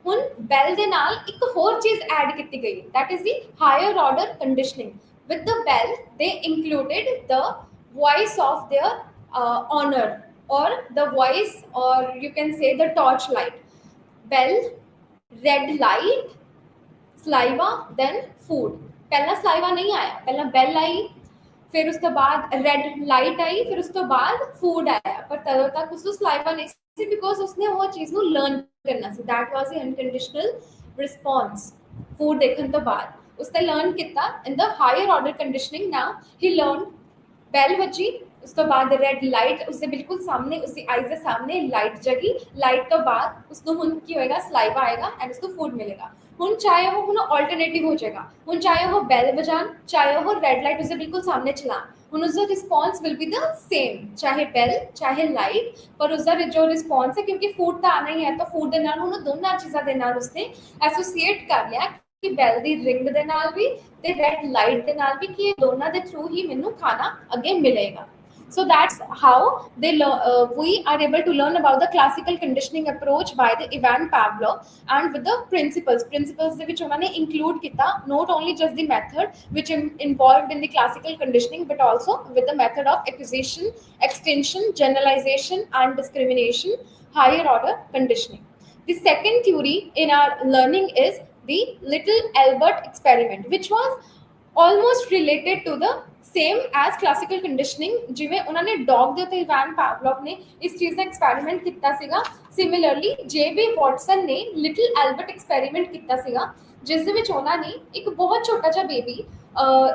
A: ਹੁਣ bell ਦੇ ਨਾਲ ਇੱਕ ਹੋਰ ਚੀਜ਼ ਐਡ ਕੀਤੀ ਗਈ, that is the higher order conditioning। with the bell they included the voice of their owner or the voice, or you can say the torch light। bell, red light, saliva, then food। ਪਹਿਲਾਂ saliva ਨਹੀਂ ਆਇਆ, ਪਹਿਲਾਂ bell ਆਈ, फिर उस तो बाद red light आई, फिर उस तो बाद फूड आया, पर तदों तक उसको सलाइवा नहीं सी बिकॉज उसने वो चीज ਨੂੰ लर्न करना सी। That was the unconditional response. Food देखने तो बाद उसने लर्न किया in the higher order conditioning. Now he learn, bell बजी, उस तो बाद रेड लाइट उसके बिल्कुल सामने, उसकी आईज के सामने लाइट जगी, लाइट तो बाद उसको हुन की होएगा, सलाइवा आएगा एंड उसको फूड मिलेगा। हुन चाहे वो हुन ऑल्टरनेटिव हो जाएगा, हुन चाहे वो बेल बजान, चाहे वो रेड लाइट उसके बिल्कुल सामने चला, हुन उसका response will be the same, चाहे बेल चाहे लाइट, पर उसका जो रिस्पॉन्स है क्योंकि फूड तो आना ही है, तो फूड के नाल हुन दोनों चीज़ों के नाल उसने एसोसीएट कर लिया कि बैल दी रिंग दे नाल भी ते रेड लाइट दे नाल भी कि दोनों के थ्रू ही मैनू खाना अगे मिलेगा। So that's how we are able to learn about the classical conditioning approach by the Ivan Pavlov, and with the principles ਦੇ ਵਿੱਚ ਉਹਨਾਂ ਨੇ include ਕੀਤਾ not only just the method which involved in the classical conditioning but also with the method of acquisition, extension, generalization and discrimination, higher order conditioning। The second theory in our learning is the Little Albert experiment, which was almost related to the same as classical conditioning. जिवें उन्होंने dog के उत्ते Ivan पैवलोव ने इस चीज़ का experiment किया सीगा, similarly JB. Watson ने लिटिल एल्बर्ट एक्सपैरीमेंट किया सीगा, जिस दे विच उन्होंने एक बहुत छोटा जिहा बेबी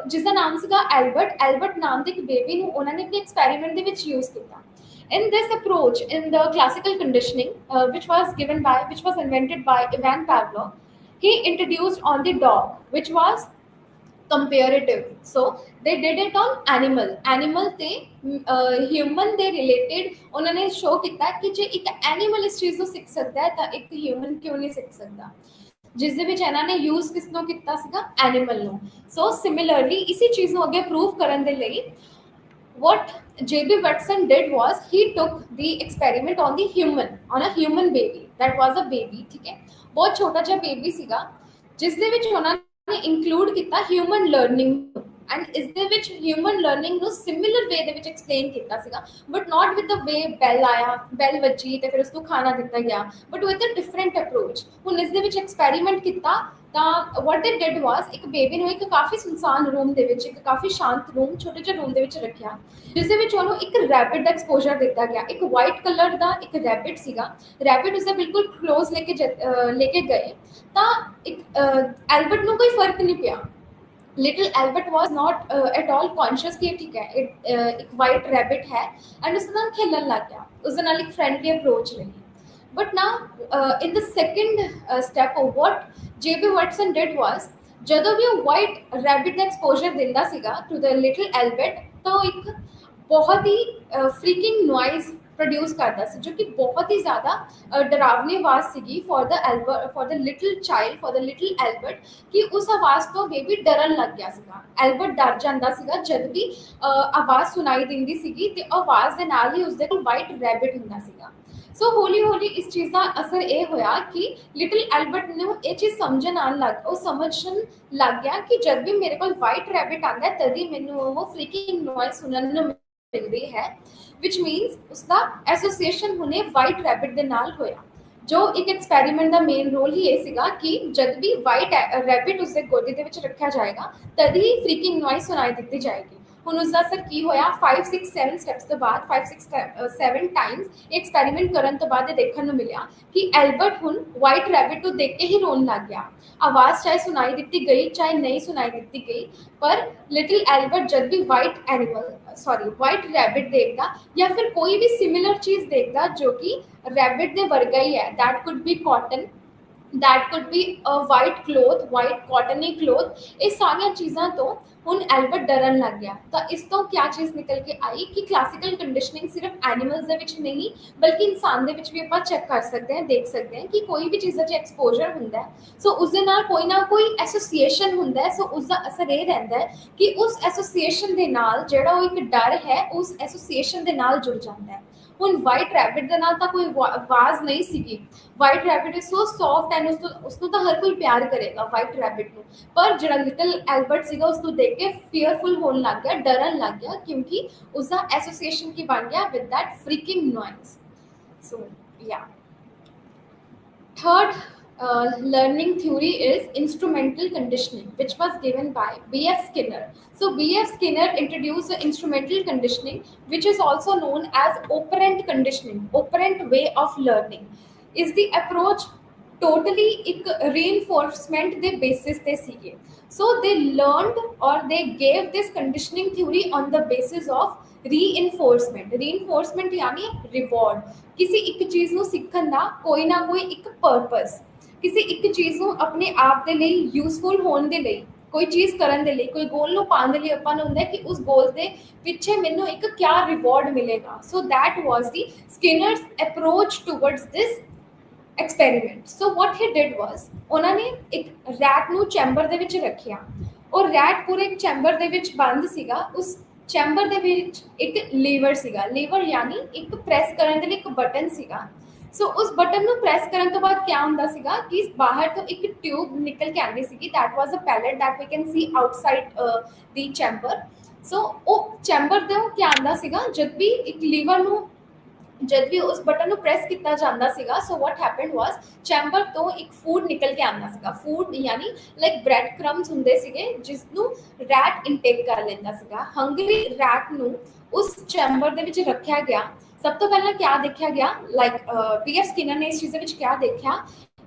A: जिसका नाम सीगा एल्बर्ट नाम के एक बेबी नूं उन्होंने अपने एक्सपैरीमेंट दे विच यूज़ किया। In this approach, in the classical conditioning, which was invented by Ivan Pavlov, he introduced on the dog, which was comparative। So they did it on animal ਤੇ human ਦੇ related ਉਹਨਾਂ show ਕੀਤਾ ਕਿ ਜੇ ਇੱਕ animal ਇਸ ਚੀਜ਼ ਨੂੰ ਸਿੱਖ ਸਕਦਾ ਹੈ ਤਾਂ ਇੱਕ ਹਿਊਮਨ ਕਿਉਂ ਨਹੀਂ ਸਿੱਖ ਸਕਦਾ, ਜਿਸ ਦੇ ਵਿੱਚ ਇਹਨਾਂ ਨੇ ਯੂਜ਼ ਕਿਸ ਨੂੰ ਕੀਤਾ ਸੀਗਾ, ਐਨੀਮਲ ਨੂੰ। ਸੋ ਸਿਮਿਲਰਲੀ ਇਸੇ ਚੀਜ਼ ਨੂੰ ਅੱਗੇ ਪ੍ਰੂਵ ਕਰਨ ਦੇ ਲਈ what J.B. Watson did was he took the experiment on the human baby, that was a baby, ठीक है, बहुत छोटा ਜਿਹਾ ਬੇਬੀ ਸੀਗਾ, ਜਿਸ ਦੇ ਵਿੱਚ ਉਹਨਾਂ ਨੇ ਇੰਕਲੂਡ ਕੀਤਾ ਹਿਊਮਨ ਲਰਨਿੰਗ ਐਂਡ ਇਸ ਦੇ ਵਿੱਚ ਹਿਊਮਨ ਲਰਨਿੰਗ ਨੂੰ ਸਿਮਿਲਰ ਵੇ ਦੇ ਵਿੱਚ ਐਕਸਪਲੇਨ ਕੀਤਾ ਸੀਗਾ, ਬਟ ਨਾਟ ਵਿਦ ਦ ਵੇ ਬੈਲ ਆਇਆ, ਬੈਲ ਵੱਜੀ ਤੇ ਫਿਰ ਉਸ ਨੂੰ ਖਾਣਾ ਦਿੱਤਾ ਗਿਆ, but with a different approach. ਹੁਣ ਇਸ ਦੇ ਵਿੱਚ ਐਕਸਪੈਰੀਮੈਂਟ ਕੀਤਾ ਤਾਂ ਵਾਟ ਦੇ ਡਿਡ ਵਾਸ, ਇੱਕ ਬੇਬੀ ਨੂੰ ਇੱਕ ਕਾਫੀ ਸੁਨਸਾਨ ਰੂਮ ਦੇ ਵਿੱਚ, ਇੱਕ ਕਾਫੀ ਸ਼ਾਂਤ ਰੂਮ, ਛੋਟੇ ਜਿਹੇ ਰੂਮ ਦੇ ਵਿੱਚ ਰੱਖਿਆ, ਜਿਸ ਦੇ ਵਿੱਚ ਉਹਨੂੰ ਇੱਕ ਰੈਬਿਟ ਦਾ ਐਕਸਪੋਜ਼ਰ ਦਿੱਤਾ ਗਿਆ। ਇੱਕ ਵਾਈਟ ਕਲਰ ਦਾ ਇੱਕ ਰੈਬਿਟ ਸੀਗਾ, ਰੈਬਿਟ ਉਸਦੇ ਬਿਲਕੁਲ ਕਲੋਜ਼ ਲੈ ਕੇ ਗਏ ਤਾਂ ਇੱਕ ਐਲਬਰਟ ਨੂੰ ਕੋਈ ਫਰਕ ਨਹੀਂ ਪਿਆ। Little Albert was not at all conscious कि ठीक है एक वाइट रैबिट है एंड उसके नाल खेलन लग गया, उसके नाल एक फ्रेंडली अप्रोच रही। But now in the second step of what JB Watson did was, ਜਦੋਂ ਵੀ ਉਹ ਵਾਈਟ ਰੈਬਿਟ ਦਾ ਐਕਸਪੋਜ਼ਰ ਦਿੰਦਾ ਸੀਗਾ ਟੂ ਦ ਲਿਟਲ ਐਲਬਰਟ, ਤਾਂ ਉਹ ਇੱਕ ਬਹੁਤ ਹੀ ਫ੍ਰੀਕਿੰਗ ਨੋਇਜ਼ ਪ੍ਰੋਡਿਊਸ ਕਰਦਾ ਸੀ, ਜੋ ਕਿ ਬਹੁਤ ਹੀ ਜ਼ਿਆਦਾ ਡਰਾਵਨੀ ਆਵਾਜ਼ ਸੀਗੀ for the Albert, for the little child, for the little Albert, ਕਿ ਉਸ ਆਵਾਜ਼ ਤੋਂ ਬੇਬੀ ਡਰਨ ਲੱਗ ਗਿਆ ਸੀਗਾ। ਐਲਬਰਟ ਡਰ ਜਾਂਦਾ ਸੀਗਾ ਜਦ ਵੀ ਆਵਾਜ਼ ਸੁਣਾਈ ਦਿੰਦੀ ਸੀਗੀ, ਤੇ ਆਵਾਜ਼ ਦੇ ਨਾਲ ਹੀ ਉਸਦੇ ਕੋਲ ਵਾਈਟ ਰੈਬਿਟ ਹੁੰਦਾ ਸੀਗਾ। ਸੋ ਹੌਲੀ ਹੌਲੀ ਇਸ ਚੀਜ਼ ਦਾ ਅਸਰ ਇਹ ਹੋਇਆ ਕਿ ਲਿਟਲ ਐਲਬਰਟ ਨੂੰ ਇਹ ਚੀਜ਼ ਸਮਝਣ ਆਉਣ ਲੱਗ, ਉਹ ਸਮਝਣ ਲੱਗ ਗਿਆ ਕਿ ਜਦ ਵੀ ਮੇਰੇ ਕੋਲ ਵਾਈਟ ਰੈਬਿਟ ਆਉਂਦਾ ਹੈ ਤਦ ਹੀ ਮੈਨੂੰ ਉਹ ਫ੍ਰੀਕਿੰਗ ਨੋਇਜ਼ ਸੁਣਨ ਨੂੰ ਮਿਲਦੀ ਹੈ, ਵਿਚ ਮੀਨਸ ਉਸਦਾ ਐਸੋਸੀਏਸ਼ਨ ਹੁਣੇ ਵਾਈਟ ਰੈਬਿਟ ਦੇ ਨਾਲ ਹੋਇਆ। ਜੋ ਇੱਕ ਐਕਸਪੈਰੀਮੈਂਟ ਦਾ ਮੇਨ ਰੋਲ ਹੀ ਇਹ ਸੀਗਾ ਕਿ ਜਦ ਵੀ ਵਾਈਟ ਰੈਬਿਟ ਉਸਦੇ ਗੋਦੀ ਦੇ ਵਿੱਚ ਰੱਖਿਆ ਜਾਏਗਾ ਤਦ ਹੀ ਫ੍ਰੀਕਿੰਗ ਨੋਇਜ਼ ਸੁਣਾਈ ਦਿੱਤੀ ਜਾਏਗੀ। ਹੁਣ ਉਸਦਾ ਅਸਰ ਕੀ ਹੋਇਆ, 5 6 7 ਸਟੈਪਸ ਤੋਂ ਬਾਅਦ, 5 6 7 ਟਾਈਮਸ ਐਕਸਪੈਰੀਮੈਂਟ ਕਰਨ ਤੋਂ ਬਾਅਦ ਇਹ ਦੇਖਣ ਨੂੰ ਮਿਲਿਆ ਕਿ ਐਲਬਰਟ ਹੁਣ ਵਾਈਟ ਰੈਬਿਟ ਨੂੰ ਦੇਖ ਕੇ ਹੀ ਰੋਣ ਲੱਗ ਗਿਆ। ਆਵਾਜ਼ ਚਾਹੇ ਸੁਣਾਈ ਦਿੱਤੀ ਗਈ ਚਾਹੇ ਨਹੀਂ ਸੁਣਾਈ ਦਿੱਤੀ ਗਈ, ਪਰ ਲਿਟਲ ਐਲਬਰਟ ਜਦ ਵੀ ਵਾਈਟ ਰੈਬਿਟ ਦੇਖਦਾ ਜਾਂ ਫਿਰ ਕੋਈ ਵੀ ਸਿਮਿਲਰ ਚੀਜ਼ ਦੇਖਦਾ ਜੋ ਕਿ ਰੈਬਿਟ ਦੇ ਵਰਗਾ ਹੀ ਹੈ, that could be cotton, that could be white cloth, white cottony cloth, ਇਹ ਸਾਰੀਆਂ ਚੀਜ਼ਾਂ ਤੋਂ ਹੁਣ ਐਲਬਰਟ ਡਰਨ ਲੱਗ ਗਿਆ। ਤਾਂ ਇਸ ਤੋਂ ਕੀ ਚੀਜ਼ ਨਿਕਲ ਕੇ ਆਈ ਕਿ ਕਲਾਸੀਕਲ ਕੰਡੀਸ਼ਨਿੰਗ ਸਿਰਫ ਐਨੀਮਲਸ ਦੇ ਵਿੱਚ ਨਹੀਂ ਬਲਕਿ ਇਨਸਾਨ ਦੇ ਵਿੱਚ ਵੀ ਆਪਾਂ ਚੈੱਕ ਕਰ ਸਕਦੇ ਹਾਂ, ਦੇਖ ਸਕਦੇ ਹਾਂ ਕਿ ਕੋਈ ਵੀ ਚੀਜ਼ ਦਾ ਜੇ ਐਕਸਪੋਜ਼ਰ ਹੁੰਦਾ ਹੈ ਸੋ ਉਸ ਦੇ ਨਾਲ ਕੋਈ ਨਾ ਕੋਈ ਐਸੋਸੀਏਸ਼ਨ ਹੁੰਦਾ ਹੈ। ਸੋ ਉਸ ਦਾ ਅਸਰ ਇਹ ਰਹਿੰਦਾ ਹੈ ਕਿ ਉਸ ਐਸੋਸੀਏਸ਼ਨ ਦੇ ਨਾਲ ਜਿਹੜਾ ਉਹ ਇੱਕ ਡਰ ਹੈ ਉਸ ਐਸੋਸੀਏਸ਼ਨ ਦੇ ਨਾਲ ਜੁੜ ਜਾਂਦਾ ਹੈ। ਹੁਣ ਵਾਈਟ ਰੈਬਿਟ ਦੇ ਨਾਲ ਤਾਂ ਕੋਈ ਆਵਾਜ਼ ਨਹੀਂ ਸੀਗੀ, white rabbit is so soft and ਉਸਨੂੰ ਤਾਂ ਹਰ ਕੋਈ ਪਿਆਰ ਕਰੇਗਾ ਵਾਈਟ ਰੈਬਿਟ ਨੂੰ, ਪਰ ਜਿਹੜਾ ਲਿਟਲ ਐਲਬਰਟ ਸੀਗਾ ਉਸਨੂੰ ਦੇਖ ਕੇ ਫੀਅਰਫੁਲ ਹੋਣ ਲੱਗ ਗਿਆ, ਡਰਨ ਲੱਗ ਗਿਆ, ਕਿਉਂਕਿ ਉਸਦਾ ਐਸੋਸੀਏਸ਼ਨ ਕੀ ਬਣ ਗਿਆ ਵਿਦ दैट फ्रीकिंग नॉइज। सो या third learning theory is instrumental conditioning, which was given by B.F. Skinner. So B.F. Skinner introduced the instrumental conditioning, which is also known as operant conditioning, operant way of learning, is the approach totally ਇੱਕ reinforcement ਦੇ basis ਤੇ ਸੀਗੇ। So they learned or they gave this conditioning theory on the basis of reinforcement। reinforcement यानी reward, ਕਿਸੇ ਇੱਕ ਚੀਜ਼ ਨੂੰ ਸਿੱਖਣ ਦਾ ਕੋਈ ਨਾ ਕੋਈ ਇੱਕ purpose, ਕਿਸੇ ਇੱਕ ਚੀਜ਼ ਨੂੰ ਆਪਣੇ ਆਪ ਦੇ ਲਈ ਯੂਜ਼ਫੁਲ ਹੋਣ ਦੇ ਲਈ, ਕੋਈ ਚੀਜ਼ ਕਰਨ ਦੇ ਲਈ, ਕੋਈ ਗੋਲ ਨੂੰ ਪਾਉਣ ਦੇ ਲਈ ਆਪਾਂ ਨੂੰ ਹੁੰਦਾ ਕਿ ਉਸ ਗੋਲ ਦੇ ਪਿੱਛੇ ਮੈਨੂੰ ਇੱਕ ਕਿਆ ਰਿਵਾਰਡ ਮਿਲੇਗਾ। So that was the Skinner's approach towards this experiment. So what he did was, ਉਹਨਾਂ ਨੇ ਇੱਕ ਰੈਟ ਨੂੰ ਚੈਂਬਰ ਦੇ ਵਿੱਚ ਰੱਖਿਆ, ਔਰ ਰੈਟ ਪੂਰੇ ਚੈਂਬਰ ਦੇ ਵਿੱਚ ਬੰਦ ਸੀਗਾ। ਉਸ ਚੈਂਬਰ ਦੇ ਵਿੱਚ ਇੱਕ ਲੀਵਰ ਸੀਗਾ, ਲੀਵਰ ਯਾਨੀ ਇੱਕ ਪ੍ਰੈਸ ਕਰਨ ਦੇ ਲਈ ਇੱਕ ਬਟਨ ਸੀਗਾ। ਸੋ ਉਸ ਬਟਨ ਨੂੰ ਪ੍ਰੈਸ ਕਰਨ ਤੋਂ ਬਾਅਦ ਕੀ ਹੁੰਦਾ ਸੀਗਾ ਕਿ ਬਾਹਰ ਤੋਂ ਇੱਕ ਟਿਊਬ ਨਿਕਲ ਕੇ ਆਉਂਦੀ ਸੀਗੀ, that was a pellet that we can see outside the chamber. So ਉਹ ਚੈਂਬਰ ਤੋਂ ਕੀ ਆਉਂਦਾ ਸੀਗਾ, ਜਦ ਵੀ ਇੱਕ ਲੀਵਰ ਨੂੰ, ਜਦ ਵੀ ਉਸ ਬਟਨ ਨੂੰ ਪ੍ਰੈਸ ਕੀਤਾ ਜਾਂਦਾ ਸੀਗਾ, ਸੋ ਵਾਟ ਹੈਪਨਡ ਵਾਸ, ਚੈਂਬਰ ਤੋਂ ਇੱਕ ਫੂਡ ਨਿਕਲ ਕੇ ਆਉਂਦਾ ਸੀਗਾ। ਫੂਡ ਯਾਨੀ ਲਾਈਕ ਬ੍ਰੈਡ ਕ੍ਰਮਸ ਹੁੰਦੇ ਸੀਗੇ ਜਿਸ ਨੂੰ ਰੈਟ ਇਨਟੇਕ ਕਰ ਲੈਂਦਾ ਸੀਗਾ। ਹੰਗਰੀ ਰੈਟ ਨੂੰ ਉਸ ਚੈਂਬਰ ਦੇ ਵਿੱਚ ਰੱਖਿਆ ਗਿਆ। ਸਭ ਤੋਂ ਪਹਿਲਾਂ ਕਿਆ ਦੇਖਿਆ ਗਿਆ, ਲਾਈਕ ਪੀਐਫ ਸਕਿਨਰ ਨੇ ਇਸ ਚੀਜ਼ ਦੇ ਵਿੱਚ ਕਿਆ ਦੇਖਿਆ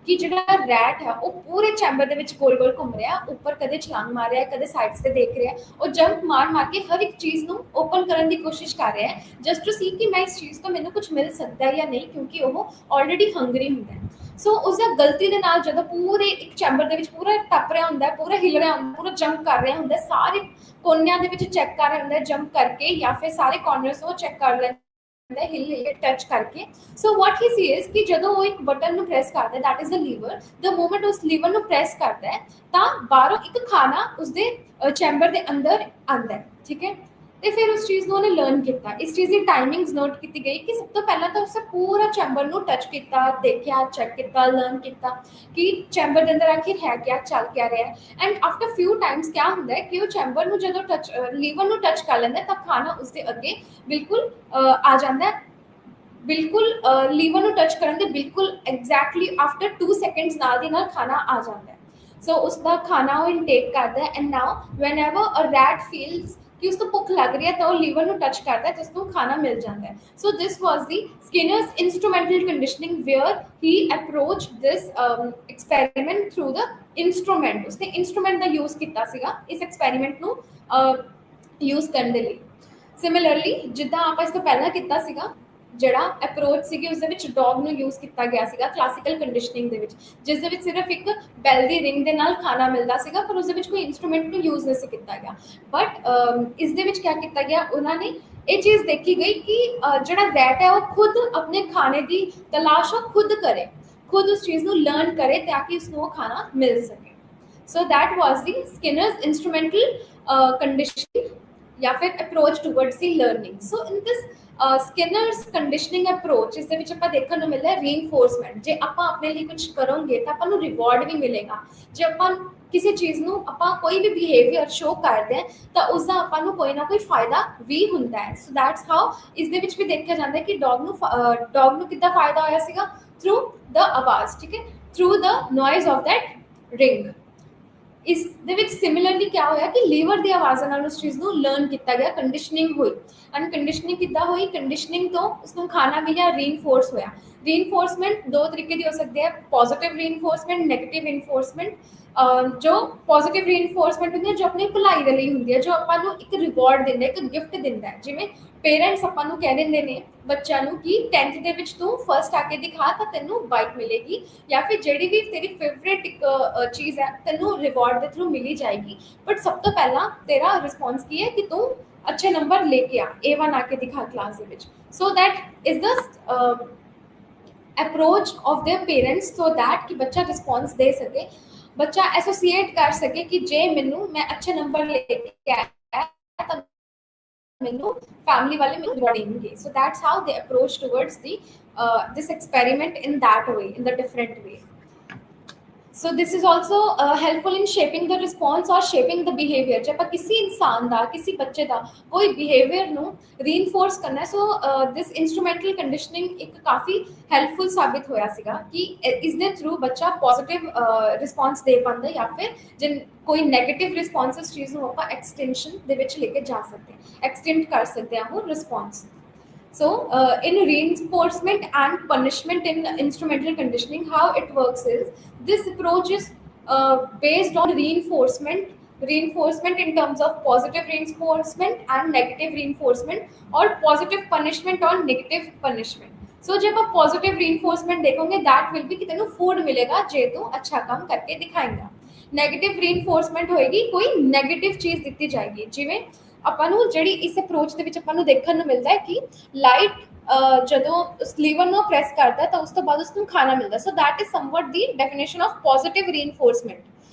A: ਕਿ ਜਿਹੜਾ ਰੈਟ ਹੈ ਉਹ ਪੂਰੇ ਚੈਂਬਰ ਦੇ ਵਿੱਚ ਗੋਲ ਗੋਲ ਘੁੰਮ ਰਿਹਾ, ਉੱਪਰ ਕਦੇ ਛਲਾਂਗ ਮਾਰ ਰਿਹਾ, ਕਦੇ ਸਾਈਡਸ ਤੇ ਦੇਖ ਰਿਹਾ, ਉਹ ਜੰਪ ਮਾਰ ਮਾਰ ਕੇ ਹਰ ਇੱਕ ਚੀਜ਼ ਨੂੰ ਓਪਨ ਕਰਨ ਦੀ ਕੋਸ਼ਿਸ਼ ਕਰ ਰਿਹਾ ਹੈ, ਜਸਟ ਟੂ ਸੀ ਕਿ ਮੈਂ ਇਸ ਚੀਜ਼ ਤੋਂ ਮੈਨੂੰ ਕੁਝ ਮਿਲ ਸਕਦਾ ਹੈ ਜਾਂ ਨਹੀਂ, ਕਿਉਂਕਿ ਉਹ ਆਲਰੇਡੀ ਹੰਗਰੀ ਹੁੰਦਾ ਹੈ। ਸੋ ਉਸਦਾ ਗਲਤੀ ਦੇ ਨਾਲ ਜਦੋਂ ਪੂਰੇ ਇੱਕ ਚੈਂਬਰ ਦੇ ਵਿੱਚ ਪੂਰਾ ਟੱਪ ਰਿਹਾ ਹੁੰਦਾ ਹੈ, ਪੂਰਾ ਹਿਲ ਰਿਹਾ ਹੁੰਦਾ, ਪੂਰਾ ਜੰਪ ਕਰ ਰਿਹਾ ਹੁੰਦਾ, ਸਾਰੇ ਕੋਨਿਆਂ ਦੇ ਵਿੱਚ ਚੈੱਕ ਕਰ ਰਿਹਾ ਹੁੰਦਾ ਜੰਪ ਕਰਕੇ, ਜਾਂ ਫਿਰ ਸਾਰੇ ਕਾਰਨਰਸ ਉਹ ਚੈੱਕ ਕਰ ਲੈਂਦਾ ਹਿਲ ਟੱਚ ਕਰਕੇ। ਸੋ ਵਾਟ ਹੀ ਸੀਜ਼ ਕਿ ਜਦੋਂ ਉਹ ਇੱਕ ਬਟਨ ਨੂੰ ਪ੍ਰੈਸ ਕਰਦਾ, that is a liver, the moment ਉਸ ਲੀਵਰ ਨੂੰ ਪ੍ਰੈਸ ਕਰਦਾ ਹੈ ਤਾਂ ਬਾਹਰੋਂ ਇੱਕ ਖਾਣਾ ਉਸਦੇ ਚੈਂਬਰ ਦੇ ਅੰਦਰ ਆਉਂਦਾ ਹੈ, ਠੀਕ ਹੈ। ਤੇ ਫਿਰ ਉਸ ਚੀਜ਼ ਨੂੰ ਉਹਨੇ ਲਰਨ ਕੀਤਾ, ਇਸ ਚੀਜ਼ ਦੀ ਟਾਈਮਿੰਗਸ ਨੋਟ ਕੀਤੀ ਗਈ ਕਿ ਸਭ ਤੋਂ ਪਹਿਲਾਂ ਤਾਂ ਉਸੇ ਪੂਰਾ ਚੈਂਬਰ ਨੂੰ ਟੱਚ ਕੀਤਾ, ਦੇਖਿਆ, ਚੈੱਕ ਕੀਤਾ, ਲਰਨ ਕੀਤਾ ਕਿ ਚੈਂਬਰ ਦੇ ਅੰਦਰ ਆਖਿਰ ਹੈ ਕਿਆ, ਚੱਲ ਕਿਆ ਰਿਹਾ ਹੈ। ਐਂਡ ਆਫਟਰ ਫਿਊ ਟਾਈਮਸ ਕਿਆ ਹੁੰਦਾ ਹੈ ਕਿ ਉਹ ਚੈਂਬਰ ਨੂੰ ਜਦੋਂ ਟੱਚ, ਲੀਵਰ ਨੂੰ ਟੱਚ ਕਰ ਲੈਂਦਾ ਤਾਂ ਖਾਣਾ ਉਸਦੇ ਅੱਗੇ ਬਿਲਕੁਲ ਆ ਜਾਂਦਾ ਹੈ, ਬਿਲਕੁਲ ਲੀਵਰ ਨੂੰ ਟੱਚ ਕਰਨ ਦੇ ਬਿਲਕੁਲ ਐਗਜ਼ੈਕਟਲੀ ਆਫਟਰ 2 ਸੈਕਿੰਡਸ ਨਾਲ ਦੀ ਨਾਲ ਖਾਣਾ ਆ ਜਾਂਦਾ ਹੈ। ਸੋ ਉਸਦਾ ਖਾਣਾ ਉਹ ਇਨਟੇਕ ਕਰਦਾ ਹੈ। And now whenever a rat feels ਕਿ ਉਸ ਤੋਂ ਭੁੱਖ ਲੱਗ ਰਹੀ ਹੈ ਤਾਂ ਉਹ ਲੀਵਰ ਨੂੰ ਟੱਚ ਕਰਦਾ ਹੈ ਤੇ ਉਸਨੂੰ ਖਾਣਾ ਮਿਲ ਜਾਂਦਾ ਹੈ। So this was the Skinner's instrumental conditioning where he approach this experiment through the instrument. ਉਸਨੇ ਇੰਸਟਰੂਮੈਂਟ ਦਾ ਯੂਜ਼ ਕੀਤਾ ਸੀਗਾ ਇਸ ਐਕਸਪੈਰੀਮੈਂਟ ਨੂੰ ਯੂਜ਼ ਕਰਨ ਦੇ ਲਈ। ਸਿਮਿਲਰਲੀ ਜਿੱਦਾਂ ਆਪਾਂ ਇਸ ਤੋਂ ਪਹਿਲਾਂ ਕੀਤਾ ਸੀਗਾ ਜਿਹੜਾ ਅਪਰੋਚ ਸੀਗੀ ਉਸ ਦੇ ਵਿੱਚ ਡੌਗ ਨੂੰ ਯੂਜ਼ ਕੀਤਾ ਗਿਆ ਸੀਗਾ ਕਲਾਸੀਕਲ ਕੰਡੀਸ਼ਨਿੰਗ ਦੇ ਵਿੱਚ, ਜਿਸ ਦੇ ਵਿੱਚ ਸਿਰਫ ਇੱਕ ਬੈਲ ਦੀ ਰਿੰਗ ਦੇ ਨਾਲ ਖਾਣਾ ਮਿਲਦਾ ਸੀਗਾ, ਪਰ ਉਸ ਦੇ ਵਿੱਚ ਕੋਈ ਇੰਸਟਰੂਮੈਂਟ ਨੂੰ ਯੂਜ਼ ਨਹੀਂ ਸੀ ਕੀਤਾ ਗਿਆ। ਬਟ ਇਸ ਦੇ ਵਿੱਚ ਕੀ ਕੀਤਾ ਗਿਆ, ਉਹਨਾਂ ਨੇ ਇਹ ਚੀਜ਼ ਦੇਖੀ ਗਈ ਕਿ ਜਿਹੜਾ ਰੈਟ ਹੈ ਉਹ ਖੁਦ ਆਪਣੇ ਖਾਣੇ ਦੀ ਤਲਾਸ਼ ਉਹ ਖੁਦ ਕਰੇ, ਖੁਦ ਉਸ ਚੀਜ਼ ਨੂੰ ਲਰਨ करे ताकि उसको वो खाना मिल सके। So that was the Skinner's instrumental conditioning या फिर approach towards the learning. So in this Skinner's conditioning approach ਇਸ ਦੇ ਵਿੱਚ ਆਪਾਂ ਦੇਖਣ ਨੂੰ ਮਿਲਦਾ ਰੀਇਨਫੋਰਸਮੈਂਟ। ਜੇ ਆਪਾਂ ਆਪਣੇ ਲਈ ਕੁਝ ਕਰੋਗੇ ਤਾਂ ਆਪਾਂ ਨੂੰ ਰਿਵਾਰਡ ਵੀ ਮਿਲੇਗਾ। ਜੇ ਆਪਾਂ ਕਿਸੇ ਚੀਜ਼ ਨੂੰ ਆਪਾਂ ਕੋਈ ਵੀ ਬਿਹੇਵੀਅਰ ਸ਼ੋ ਕਰਦੇ ਹਾਂ ਤਾਂ ਉਸ ਦਾ ਆਪਾਂ ਨੂੰ ਕੋਈ ਨਾ ਕੋਈ ਫਾਇਦਾ ਵੀ ਹੁੰਦਾ ਹੈ। ਸੋ ਦੈਟਸ ਹਾਊ ਇਸ ਦੇ ਵਿੱਚ ਵੀ ਦੇਖਿਆ ਜਾਂਦਾ ਹੈ ਕਿ ਡੌਗ ਨੂੰ ਕਿੱਦਾਂ ਫਾਇਦਾ ਹੋਇਆ ਸੀਗਾ, ਥਰੂ ਦ ਆਵਾਜ਼, ਠੀਕ ਹੈ, through the noise of that ring. ਇਸ ਦੇ ਵਿੱਚ ਸਿਮਿਲਰਲੀ ਕੀ ਹੋਇਆ ਕਿ ਲੀਵਰ ਦੀ ਆਵਾਜ਼ਾਂ ਨਾਲ ਉਸ ਚੀਜ਼ ਨੂੰ ਲਰਨ ਕੀਤਾ ਗਿਆ, ਕੰਡੀਸ਼ਨਿੰਗ ਹੋਈ। ਐਂਡ ਕੰਡੀਸ਼ਨਿੰਗ ਕਿੱਦਾਂ ਹੋਈ, ਕੰਡੀਸ਼ਨਿੰਗ ਤੋਂ ਉਸਨੂੰ ਖਾਣਾ ਮਿਲਿਆ, ਰੀਇਨਫੋਰਸ ਹੋਇਆ। ਰੀਇਨਫੋਰਸਮੈਂਟ ਦੋ ਤਰੀਕੇ ਦੀ ਹੋ ਸਕਦੀ ਹੈ, ਪੋਜ਼ਿਟਿਵ ਰੀਇਨਫੋਰਸਮੈਂਟ, ਨੈਗੇਟਿਵ ਰੀਇਨਫੋਰਸਮੈਂਟ। ਜੋ ਪੋਜ਼ਿਟਿਵ ਰੀਇਨਫੋਰਸਮੈਂਟ ਹੁੰਦੀ ਹੈ ਜੋ ਆਪਣੀ ਭਲਾਈ ਦੇ ਲਈ ਹੁੰਦੀ ਹੈ, ਜੋ ਆਪਾਂ ਨੂੰ ਇੱਕ ਰਿਵਾਰਡ ਦਿੰਦਾ, ਇੱਕ ਗਿਫਟ ਦਿੰਦਾ ਹੈ। ਜਿਵੇਂ ਪੇਰੈਂਟਸ ਆਪਾਂ ਨੂੰ ਕਹਿ ਦਿੰਦੇ ਨੇ ਬੱਚਿਆਂ ਨੂੰ ਕਿ 10th ਦੇ ਵਿੱਚ ਤੂੰ ਫਸਟ ਆ ਕੇ ਦਿਖਾ ਤਾਂ ਤੈਨੂੰ ਬਾਈਕ ਮਿਲੇਗੀ, ਜਾਂ ਫਿਰ ਜਿਹੜੀ ਵੀ ਤੇਰੀ ਫੇਵਰੇਟ ਇੱਕ ਚੀਜ਼ ਹੈ ਤੈਨੂੰ ਰਿਵਾਰਡ ਦੇ ਥਰੂ ਮਿਲੀ ਜਾਏਗੀ। ਬਟ ਸਭ ਤੋਂ ਪਹਿਲਾਂ ਤੇਰਾ ਰਿਸਪੌਂਸ ਕੀ ਹੈ ਕਿ ਤੂੰ अच्छे नंबर लेके आ, A1 आके दिखा क्लास ਦੇ ਵਿੱਚ। So that is the approach of their parents, so that कि बच्चा रिस्पॉन्स दे सके, बच्चा एसोसिएट कर सके कि जे मैनू मैं अच्छे नंबर लेके आया ਤਾਂ ਮੈਨੂੰ फैमिली वाले ਮੈਨੂੰ रिवॉर्ड देंगे। सो that's how they approach towards the this experiment in that way, in the different way। So this is also helpful in shaping the response और शेपिंग द बिहेवियर। जब आप किसी इंसान का, किसी बच्चे का कोई बिहेवियर ਨੂੰ ਰੀਇਨਫੋਰਸ ਕਰਨਾ ਹੈ, ਸੋ ਦਿਸ ਇੰਸਟਰੂਮੈਂਟਲ ਕੰਡੀਸ਼ਨਿੰਗ ਇੱਕ ਕਾਫੀ ਹੈਲਪਫੁਲ ਸਾਬਿਤ ਹੋਇਆ ਸੀਗਾ ਕਿ ਇਸ ਦੇ ਥਰੂ ਬੱਚਾ ਪੋਜ਼ਿਟਿਵ ਰਿਸਪੌਂਸ ਦੇ ਪਾਉਂਦਾ, ਜਾਂ ਫਿਰ ਜੇ ਕੋਈ ਨੈਗੇਟਿਵ ਰਿਸਪੌਂਸ ਇਸ ਚੀਜ਼ ਨੂੰ ਆਪਾਂ ਐਕਸਟੈਂਸ਼ਨ ਦੇ ਵਿੱਚ ਲੈ ਕੇ ਜਾ ਸਕਦੇ ਹਾਂ, ਐਕਸਟੈਂਡ ਕਰ ਸਕਦੇ ਹਾਂ ਉਹ response. So, in reinforcement and punishment in instrumental conditioning, how it works is this approach is based on reinforcement in terms of positive reinforcement and negative reinforcement, or positive punishment or negative punishment। So, जब आप positive reinforcement देखोगे, that will be कि तेनू food मिलेगा जे तू अच्छा काम करके दिखाएगा। नेगेटिव रीइनफोर्समेंट होएगी, कोई नेगेटिव चीज़ दिती जाएगी। जिवें ਆਪਾਂ ਨੂੰ ਜਿਹੜੀ ਇਸ ਅਪਰੋਚ ਦੇ ਵਿੱਚ ਆਪਾਂ ਨੂੰ ਦੇਖਣ ਨੂੰ ਮਿਲਦਾ ਹੈ ਕਿ ਲਾਈਟ ਜਦੋਂ ਉਸ ਲੀਵਰ ਨੂੰ ਪ੍ਰੈਸ ਕਰਦਾ ਤਾਂ ਉਸ ਤੋਂ ਬਾਅਦ ਉਸਨੂੰ ਖਾਣਾ ਮਿਲਦਾ। So that is somewhat the definition of positive reinforcement.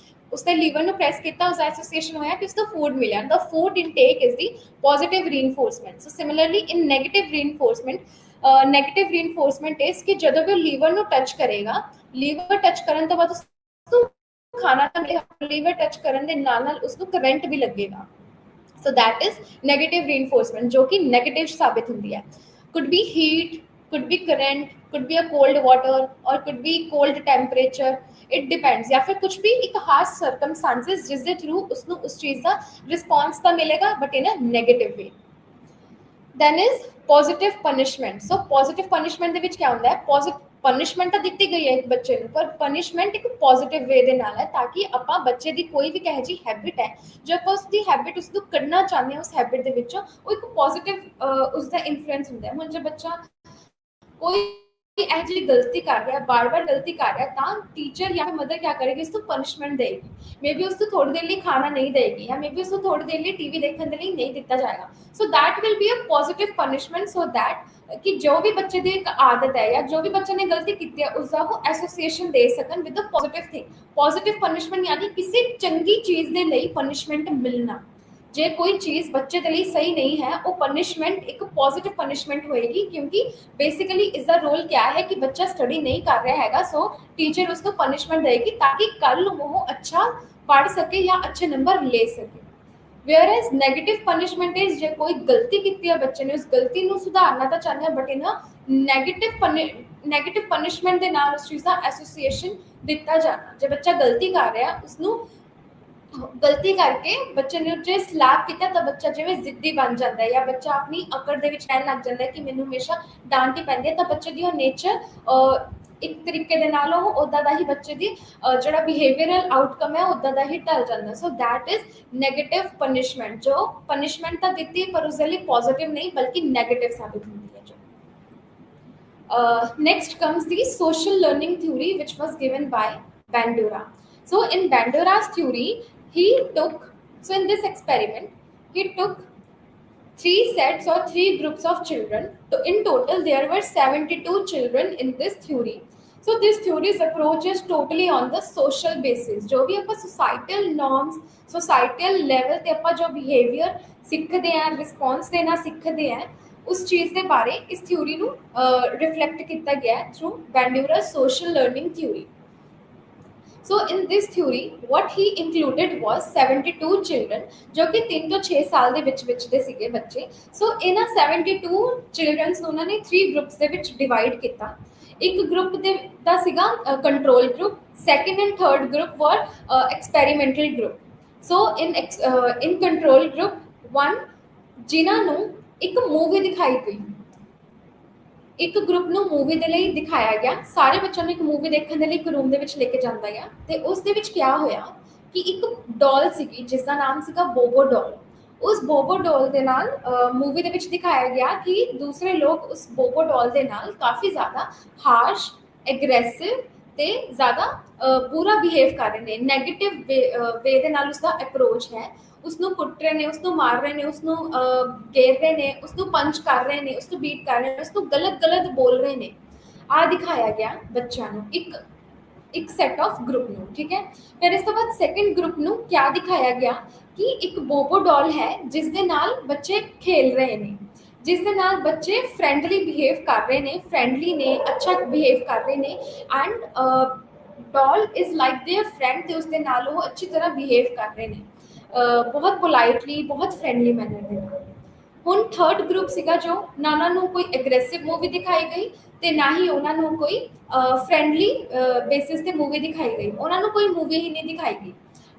A: ਉਸਨੇ ਲੀਵਰ ਨੂੰ ਪ੍ਰੈਸ ਕੀਤਾ, ਉਸ ਦਾ ਐਸੋਸੀਏਸ਼ਨ ਹੋਇਆ ਕਿ ਉਸਨੂੰ ਫੂਡ ਮਿਲਿਆ, ਦਾ food intake is the positive reinforcement. So similarly in negative reinforcement is ਕਿ ਜਦੋਂ ਵੀ ਲੀਵਰ ਨੂੰ ਟੱਚ ਕਰੇਗਾ, ਲੀਵਰ ਟੱਚ ਕਰਨ ਤੋਂ ਬਾਅਦ ਉਸਨੂੰ ਖਾਣਾ ਤਾਂ ਮਿਲੇਗਾ, ਲੀਵਰ ਟੱਚ ਕਰਨ ਦੇ ਨਾਲ ਨਾਲ ਉਸਨੂੰ ਕਰੰਟ ਵੀ ਲੱਗੇਗਾ। So that is negative reinforcement, जो कि negative साबित होती है। Could be heat, could be current, could be a cold water, or could be cold temperature, it depends। या फिर कुछ भी एक खास circumstances जिस दे थ्रू उसनु उस चीज़ का response तो मिलेगा, but in a negative way। Then is positive punishment। So positive punishment ਦੇ ਵਿੱਚ ਕੀ ਹੁੰਦਾ ਹੈ, positive ਪਨਿਸ਼ਮੈਂਟ ਤਾਂ ਦਿੱਤੀ ਗਈ ਹੈ ਇੱਕ ਬੱਚੇ ਨੂੰ, ਪਰ ਪਨਿਸ਼ਮੈਂਟ ਇੱਕ ਪੋਜ਼ਿਟਿਵ ਵੇ ਦੇ ਨਾਲ ਹੈ, ਤਾਂ ਕਿ ਆਪਾਂ ਬੱਚੇ ਦੀ ਕੋਈ ਵੀ ਕਹੇ ਜੀ ਹੈਬਿਟ ਹੈ, ਜੋ ਆਪਾਂ ਉਸਦੀ ਹੈਬਿਟ ਉਸਨੂੰ ਕੱਢਣਾ ਚਾਹੁੰਦੇ ਹਾਂ ਉਸ ਹੈਬਿਟ ਦੇ ਵਿੱਚੋਂ, ਉਹ ਇੱਕ ਪੋਜ਼ਿਟਿਵ ਉਸਦਾ ਇਨਫਲੂਐਂਸ ਹੁੰਦਾ ਹੈ। ਹੁਣ ਜੇ ਬੱਚਾ ਕੋਈ ਇਹ ਜਿਹੀ ਗਲਤੀ ਕਰ ਰਿਹਾ, ਬਾਰ-ਬਾਰ ਗਲਤੀ ਕਰ ਰਿਹਾ, ਤਾਂ ਟੀਚਰ ਜਾਂ ਫਿਰ ਮਦਰ क्या करेगी, ਉਸਨੂੰ ਪਨਿਸ਼ਮੈਂਟ ਦੇਗੀ। ਮੇਬੀ ਉਸਨੂੰ ਥੋੜੀ ਦੇਰ ਲਈ ਖਾਣਾ ਨਹੀਂ ਦੇਗੀ, ਜਾਂ ਮੇਬੀ ਉਸਨੂੰ ਥੋੜੀ ਦੇਰ ਲਈ ਟੀਵੀ ਦੇਖਣ ਦੇ ਲਈ ਨਹੀਂ ਦਿੱਤਾ ਜਾਏਗਾ। So that will be a positive punishment, so that कि जो भी बच्चे की एक आदत है या जो भी बच्चे ने गलती की है उसका वो एसोसीएशन दे सकन with the positive thing. Positive punishment यानी किसी चंगी चीज़ के लिए पनिशमेंट मिलना। जे कोई चीज़ बच्चे के लिए सही नहीं है, वो पनिशमेंट एक पॉजिटिव पनिशमेंट होएगी, क्योंकि बेसिकली इसका रोल क्या है कि बच्चा स्टडी नहीं कर रहा है, सो टीचर उसको पनिशमेंट देगी ताकि कल वो अच्छा पढ़ सके या अच्छे नंबर ले सके। Whereas negative punishment is जे कोई गलती की है बच्चे ने, उस गलती को सुधारना तो चाहते हैं, बट इन नैगेटिव पनिशमेंट के नाल उस चीज़ का एसोसीएशन दिता जाना। जो बच्चा गलती कर रहा है उसनू गलती करके बच्चे ने जे स्लैप किया तो बच्चा जिवें जिद्दी बन जाता है, या बच्चा अपनी अकड़ दे विच रहन लग जाता है कि मैनू हमेशा डांट ही पैंदी है, तो बच्चे की नेचर एक तरीके दे नाल उदा दा ही बच्चे की जिहड़ा बिहेवियरल आउटकम है उदा दा ही ढल जाता। So that is negative punishment, जो पनिशमेंट तो दी पर उसके लिए पॉजिटिव नहीं बल्कि नैगेटिव साबित होती है। जो Next comes the social learning theory, which was given by Bandura. So in Bandura's theory, he took, so in this experiment, he took three sets or three groups of children. So in total, there were 72 children in this theory. So this theory's approach is totally on the social basis. जो भी ਆਪਾਂ societal norms, societal level ਤੇ ਆਪਾਂ जो behavior ਸਿੱਖਦੇ ਹਾਂ, response ਦੇਣਾ ਸਿੱਖਦੇ ਹਾਂ, ਉਸ ਚੀਜ਼ ਦੇ ਬਾਰੇ ਇਸ ਥਿਊਰੀ ਨੂੰ ਰਿਫਲੈਕਟ ਕੀਤਾ ਗਿਆ through Bandura's social learning theory. So in this theory, what he included was 72 children, जो कि 3 ਤੋਂ 6 ਸਾਲ ਦੇ ਵਿੱਚ ਦੇ ਸੀਗੇ ਬੱਚੇ. So ਇਹਨਾਂ 72 children ਨੂੰ ਉਹਨਾਂ ਨੇ 3 groups ਦੇ ਵਿੱਚ divide ਕੀਤਾ. ਇੱਕ group ਦੇ ਦਾ ਸੀਗਾ control group, second and third group were experimental group. So in control group 1, ਜਿਨ੍ਹਾਂ ਨੂੰ ਇੱਕ ਮੂਵੀ ਦਿਖਾਈ ਗਈ, ਇੱਕ ਗਰੁੱਪ ਨੂੰ ਮੂਵੀ ਦੇ ਲਈ ਦਿਖਾਇਆ ਗਿਆ, ਸਾਰੇ ਬੱਚਿਆਂ ਨੂੰ ਇੱਕ ਮੂਵੀ ਦੇਖਣ ਦੇ ਲਈ ਇੱਕ ਰੂਮ ਦੇ ਵਿੱਚ ਲੈ ਕੇ ਜਾਂਦਾ ਗਿਆ ਤੇ ਉਸ ਦੇ ਵਿੱਚ ਕੀ ਹੋਇਆ ਕਿ ਇੱਕ ਡੋਲ ਸੀਗੀ ਜਿਸ ਦਾ ਨਾਮ ਸੀਗਾ ਬੋਬੋ ਡੋਲ. ਉਸ ਬੋਬੋ ਡੋਲ ਦੇ ਨਾਲ ਮੂਵੀ ਦੇ ਵਿੱਚ ਦਿਖਾਇਆ ਗਿਆ ਕਿ ਦੂਸਰੇ ਲੋਕ ਉਸ ਬੋਬੋ ਡੋਲ ਦੇ ਨਾਲ ਕਾਫੀ ਜ਼ਿਆਦਾ ਹਾਰਸ਼, ਐਗਰੈਸਿਵ ਤੇ ਜ਼ਿਆਦਾ ਬੁਰਾ ਬਿਹੇਵ ਕਰ ਰਹੇ ਨੇ, ਨੈਗੇਟਿਵ ਵੇ ਦੇ ਨਾਲ ਉਸਦਾ ਅਪਰੋਚ ਹੈ, ਉਸਨੂੰ ਕੁੱਟ ਰਹੇ ਨੇ, ਉਸਨੂੰ ਮਾਰ ਰਹੇ ਨੇ, ਉਸਨੂੰ ਘੇਰ ਰਹੇ ਨੇ, ਉਸਨੂੰ ਪੰਚ ਕਰ ਰਹੇ ਨੇ, ਉਸਨੂੰ ਬੀਟ ਕਰ ਰਹੇ ਨੇ, ਉਸਨੂੰ ਗਲਤ ਬੋਲ ਰਹੇ ਨੇ. ਆ ਦਿਖਾਇਆ ਗਿਆ ਬੱਚਿਆਂ ਨੂੰ ਇੱਕ ਸੈਟ ਆਫ ਗਰੁੱਪ ਨੂੰ, ਠੀਕ ਹੈ. ਫਿਰ ਇਸ ਤੋਂ ਬਾਅਦ ਸੈਕੰਡ ਗਰੁੱਪ ਨੂੰ ਕਿਆ ਦਿਖਾਇਆ ਗਿਆ ਕਿ ਇੱਕ ਬੋਬੋ ਡੋਲ ਹੈ ਜਿਸ ਦੇ ਨਾਲ ਬੱਚੇ ਖੇਲ ਰਹੇ ਨੇ, ਜਿਸ ਦੇ ਨਾਲ ਬੱਚੇ ਫਰੈਂਡਲੀ ਬਿਹੇਵ ਕਰ ਰਹੇ ਨੇ, ਫਰੈਂਡਲੀ ਨੇ, ਅੱਛਾ ਬਿਹੇਵ ਕਰ ਰਹੇ ਨੇ and doll is like their friend ਤੇ ਉਸ ਦੇ ਨਾਲ ਉਹ ਅੱਛੀ ਤਰ੍ਹਾਂ ਬਿਹੇਵ ਕਰ ਰਹੇ ਨੇ, ਬਹੁਤ ਪੋਲਾਈਟਲੀ, ਬਹੁਤ ਫਰੈਂਡਲੀ ਮੈਨਰ ਦੇ ਨਾਲ. ਹੁਣ ਥਰਡ ਗਰੁੱਪ ਸੀਗਾ ਜੋ ਨਾ ਉਹਨਾਂ ਨੂੰ ਕੋਈ ਐਗਰੈਸਿਵ ਮੂਵੀ ਦਿਖਾਈ ਗਈ ਤੇ ਨਾ ਹੀ ਉਹਨਾਂ ਨੂੰ ਕੋਈ ਫਰੈਂਡਲੀ ਬੇਸਿਸ ਤੇ ਮੂਵੀ ਦਿਖਾਈ ਗਈ, ਉਹਨਾਂ ਨੂੰ ਕੋਈ ਮੂਵੀ ਹੀ ਨਹੀਂ ਦਿਖਾਈ ਗਈ.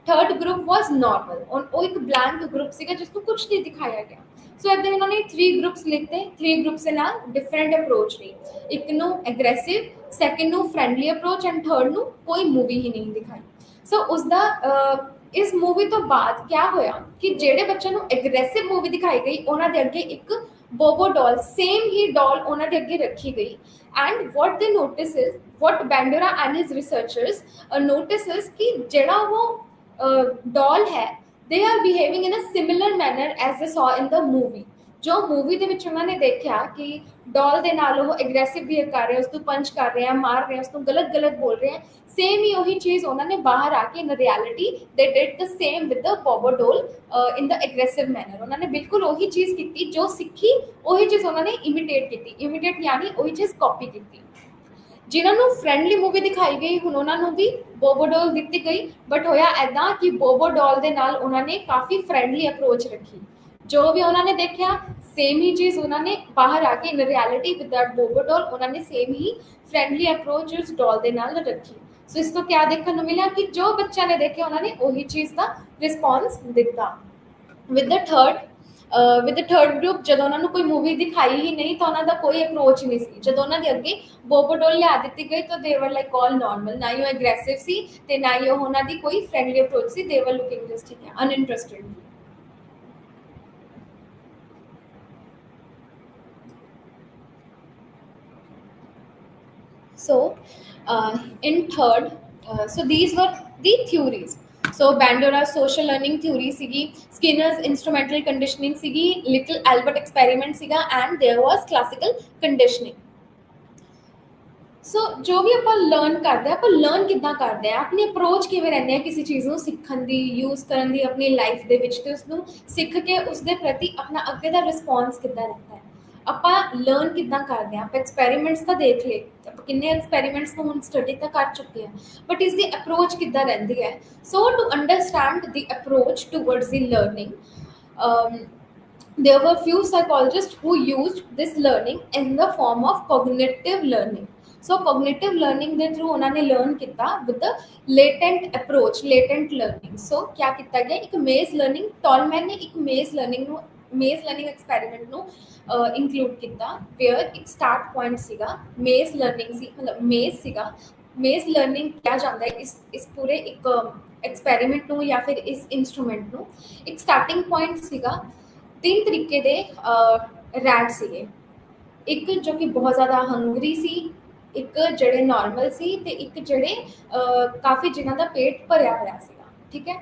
A: ਥਰਡ ਗਰੁੱਪ ਵਾਸ ਨਾਰਮਲ, ਉਹ ਇੱਕ ਬਲੈਂਕ ਗਰੁੱਪ ਸੀਗਾ ਜਿਸ ਨੂੰ ਕੁਝ ਨਹੀਂ ਦਿਖਾਇਆ ਗਿਆ. ਸੋ ਇੱਦਾਂ ਉਹਨਾਂ ਨੇ 3 ਗਰੁੱਪਸ ਲਿੱਤੇ, 3 ਗਰੁੱਪਸ ਦੇ ਨਾਲ ਡਿਫਰੈਂਟ ਅਪਰੋਚ ਨੇ, ਇੱਕ ਨੂੰ ਐਗਰੈਸਿਵ, ਸੈਕੰਡ ਨੂੰ ਫਰੈਂਡਲੀ ਅਪਰੋਚ ਐਂਡ ਥਰਡ ਨੂੰ ਕੋਈ ਮੂਵੀ ਹੀ ਨਹੀਂ ਦਿਖਾਈ. ਸੋ ਉਸਦਾ ਇਸ ਮੂਵੀ ਤੋਂ ਬਾਅਦ ਕਿਆ ਹੋਇਆ ਕਿ ਜਿਹੜੇ ਬੱਚਿਆਂ ਨੂੰ ਐਗਰੈਸਿਵ ਮੂਵੀ ਦਿਖਾਈ ਗਈ ਉਹਨਾਂ ਦੇ ਅੱਗੇ ਇੱਕ ਬੋਬੋ ਡੋਲ, ਸੇਮ ਹੀ ਡੋਲ ਉਹਨਾਂ ਦੇ ਅੱਗੇ ਰੱਖੀ ਗਈ. And what they notice is, what Bandura and his researchers notices ਕਿ ਜਿਹੜਾ ਉਹ ਡੋਲ ਹੈ, they are behaving in a similar manner as they saw in the movie. ਜੋ ਮੂਵੀ ਦੇ ਵਿੱਚ ਉਹਨਾਂ ਨੇ ਦੇਖਿਆ ਕਿ ਡੋਲ ਦੇ ਨਾਲ ਉਹ ਐਗਰੈਸਿਵ ਬਿਹੇਵ ਕਰ ਰਹੇ, ਉਸ ਨੂੰ ਪੰਚ ਕਰ ਰਹੇ ਆ, ਮਾਰ ਰਹੇ ਆ, ਉਸ ਨੂੰ ਗਲਤ ਬੋਲ ਰਹੇ ਆ, ਸੇਮ ਹੀ ਉਹੀ ਚੀਜ਼ ਉਹਨਾਂ ਨੇ ਬਾਹਰ ਆ ਕੇ in reality they did the same with the Bobo doll in the aggressive manner. ਉਹਨਾਂ ਨੇ ਬਿਲਕੁਲ ਉਹੀ ਚੀਜ਼ ਕੀਤੀ, ਜੋ ਸਿੱਖੀ ਉਹੀ ਚੀਜ਼ ਉਹਨਾਂ ਨੇ ਇਮੀਟੇਟ ਕੀਤੀ, ਇਮੀਟੇਟ ਯਾਨੀ ਉਹੀ ਚੀਜ਼ ਕਾਪੀ ਕੀਤੀ. ਜਿਨ੍ਹਾਂ ਨੂੰ ਫਰੈਂਡਲੀ ਮੂਵੀ ਦਿਖਾਈ ਗਈ ਹੁਣ ਉਹਨਾਂ ਨੂੰ ਵੀ ਬੋਬੋ ਡੋਲ ਦਿੱਤੀ ਗਈ, ਬਟ ਹੋਇਆ ਐਦਾਂ ਕਿ ਬੋਬੋ ਡੋਲ ਦੇ ਨਾਲ ਉਹਨਾਂ ਨੇ ਕਾਫੀ ਫਰੈਂਡਲੀ ਅਪਰੋਚ ਰੱਖੀ, ਜੋ ਵੀ ਉਹਨਾਂ ਨੇ ਦੇਖਿਆ ਸੇਮ ਹੀ ਚੀਜ਼ ਉਹਨਾਂ ਨੇ ਬਾਹਰ ਆ ਕੇ ਇਨ ਰਿਐਲਿਟੀ ਵਿਦ ਦੈਟ ਬੋਬੋ ਡੋਲ ਉਹਨਾਂ ਨੇ ਸੇਮ ਹੀ ਫਰੈਂਡਲੀ ਅਪਰੋਚ ਉਸ ਡੋਲ ਦੇ ਨਾਲ ਰੱਖੀ. ਸੋ ਇਸ ਤੋਂ ਕਿਆ ਦੇਖਣ ਨੂੰ ਮਿਲਿਆ ਕਿ ਜੋ ਬੱਚਿਆਂ ਨੇ ਦੇਖਿਆ ਉਹਨਾਂ ਨੇ ਉਹੀ ਚੀਜ਼ ਦਾ ਰਿਸਪੌਂਸ ਦਿੱਤਾ. ਵਿਦ ਦ ਥਰਡ ਗਰੁੱਪ ਜਦੋਂ ਉਹਨਾਂ ਨੂੰ ਕੋਈ ਮੂਵੀ ਦਿਖਾਈ ਹੀ ਨਹੀਂ ਤਾਂ ਉਹਨਾਂ ਦਾ ਕੋਈ ਅਪਰੋਚ ਨਹੀਂ ਸੀ. ਜਦੋਂ ਉਹਨਾਂ ਦੇ ਅੱਗੇ ਬੋਬੋ ਡੋਲ ਲਿਆ ਦਿੱਤੀ ਗਈ ਤਾਂ ਦੇ ਵਰ ਲਾਈਕ ਆਲ ਨਾਰਮਲ, ਨਾ ਹੀ ਉਹ ਐਗਰੈਸਿਵ ਸੀ ਤੇ ਨਾ ਹੀ ਉਹ ਉਹਨਾਂ ਦੀ ਕੋਈ ਫਰੈਂਡਲੀ ਅਪਰੋਚ ਸੀ, ਦੇ ਵਰ ਲੁਕਿੰਗ ਜਸਟ ਠੀਕ ਹੈ ਅਨਇੰਟਰਸਟਿਡ. So in third, so these were the theories. So Bandura's social learning theory sigi, Skinner's instrumental conditioning sigi, little Albert experiment siga, and there was classical conditioning. ਸੋ ਜੋ ਵੀ ਆਪਾਂ learn ਕਰਦੇ ਹਾਂ, ਆਪਾਂ ਲਰਨ ਕਿੱਦਾਂ ਕਰਦੇ ਹਾਂ, ਆਪਣੀ ਅਪਰੋਚ ਕਿਵੇਂ ਰਹਿੰਦੇ ਆ ਕਿਸੇ ਚੀਜ਼ ਨੂੰ ਸਿੱਖਣ ਦੀ, ਯੂਜ਼ ਕਰਨ ਦੀ ਆਪਣੀ ਲਾਈਫ ਦੇ ਵਿੱਚ, ਤੇ ਉਸਨੂੰ ਸਿੱਖ ਕੇ ਉਸਦੇ ਪ੍ਰਤੀ ਆਪਣਾ ਅੱਗੇ ਦਾ ਰਿਸਪੌਂਸ ਕਿੱਦਾਂ ਰਹਿੰਦਾ ਹੈ, ਆਪਾਂ ਲਰਨ ਕਿੱਦਾਂ ਕਰਦੇ ਹਾਂ. ਆਪਾਂ ਐਕਸਪੈਰੀਮੈਂਟਸ ਤਾਂ ਦੇਖ ਲਏ, ਆਪਾਂ ਕਿੰਨੇ ਐਕਸਪੈਰੀਮੈਂਟਸ ਨੂੰ ਹੁਣ ਸਟੱਡੀ ਤਾਂ ਕਰ ਚੁੱਕੇ ਹਾਂ, ਬਟ ਇਸ ਦੀ ਅਪਰੋਚ ਕਿੱਦਾਂ ਰਹਿੰਦੀ ਹੈ. ਸੋ to understand the approach towards the learning, there were few psychologists who used this learning in the form of cognitive learning. So cognitive learning ਦੇ ਥਰੂ ਉਹਨਾਂ ਨੇ ਲਰਨ ਕੀਤਾ with the latent approach, latent learning. So ਕਿਆ ਕੀਤਾ ਗਿਆ, ਇੱਕ ਮੇਜ਼ learning, Tolman ਨੇ ਇੱਕ ਮੇਜ਼ ਲਰਨਿੰਗ ਐਕਸਪੈਰੀਮੈਂਟ ਨੂੰ ਇਨਕਲੂਡ ਕੀਤਾ, ਵੇਅਰ ਇੱਕ ਸਟਾਰਟ ਪੁਆਇੰਟ ਸੀਗਾ ਮੇਜ਼ ਲਰਨਿੰਗ ਸੀ, ਮਤਲਬ ਮੇਜ਼ ਸੀਗਾ. ਮੇਜ਼ ਲਰਨਿੰਗ ਕਿਹਾ ਜਾਂਦਾ ਹੈ ਇਸ ਪੂਰੇ ਇੱਕ ਐਕਸਪੈਰੀਮੈਂਟ ਨੂੰ ਜਾਂ ਫਿਰ ਇਸ ਇਨਸਟਰੂਮੈਂਟ ਨੂੰ. ਇੱਕ ਸਟਾਰਟਿੰਗ ਪੁਆਇੰਟ ਸੀਗਾ, 3 ਤਰੀਕੇ ਦੇ ਰੈਟ ਸੀਗੇ. ਇੱਕ ਜੋ ਕਿ ਬਹੁਤ ਜ਼ਿਆਦਾ ਹੰਗਰੀ ਸੀ, ਇੱਕ ਜਿਹੜੇ ਨਾਰਮਲ ਸੀ ਤੇ ਇੱਕ ਜਿਹੜੇ ਕਾਫੀ ਜਿਨ੍ਹਾਂ ਦਾ ਪੇਟ ਭਰਿਆ ਹੋਇਆ ਸੀਗਾ। ਠੀਕ ਹੈ।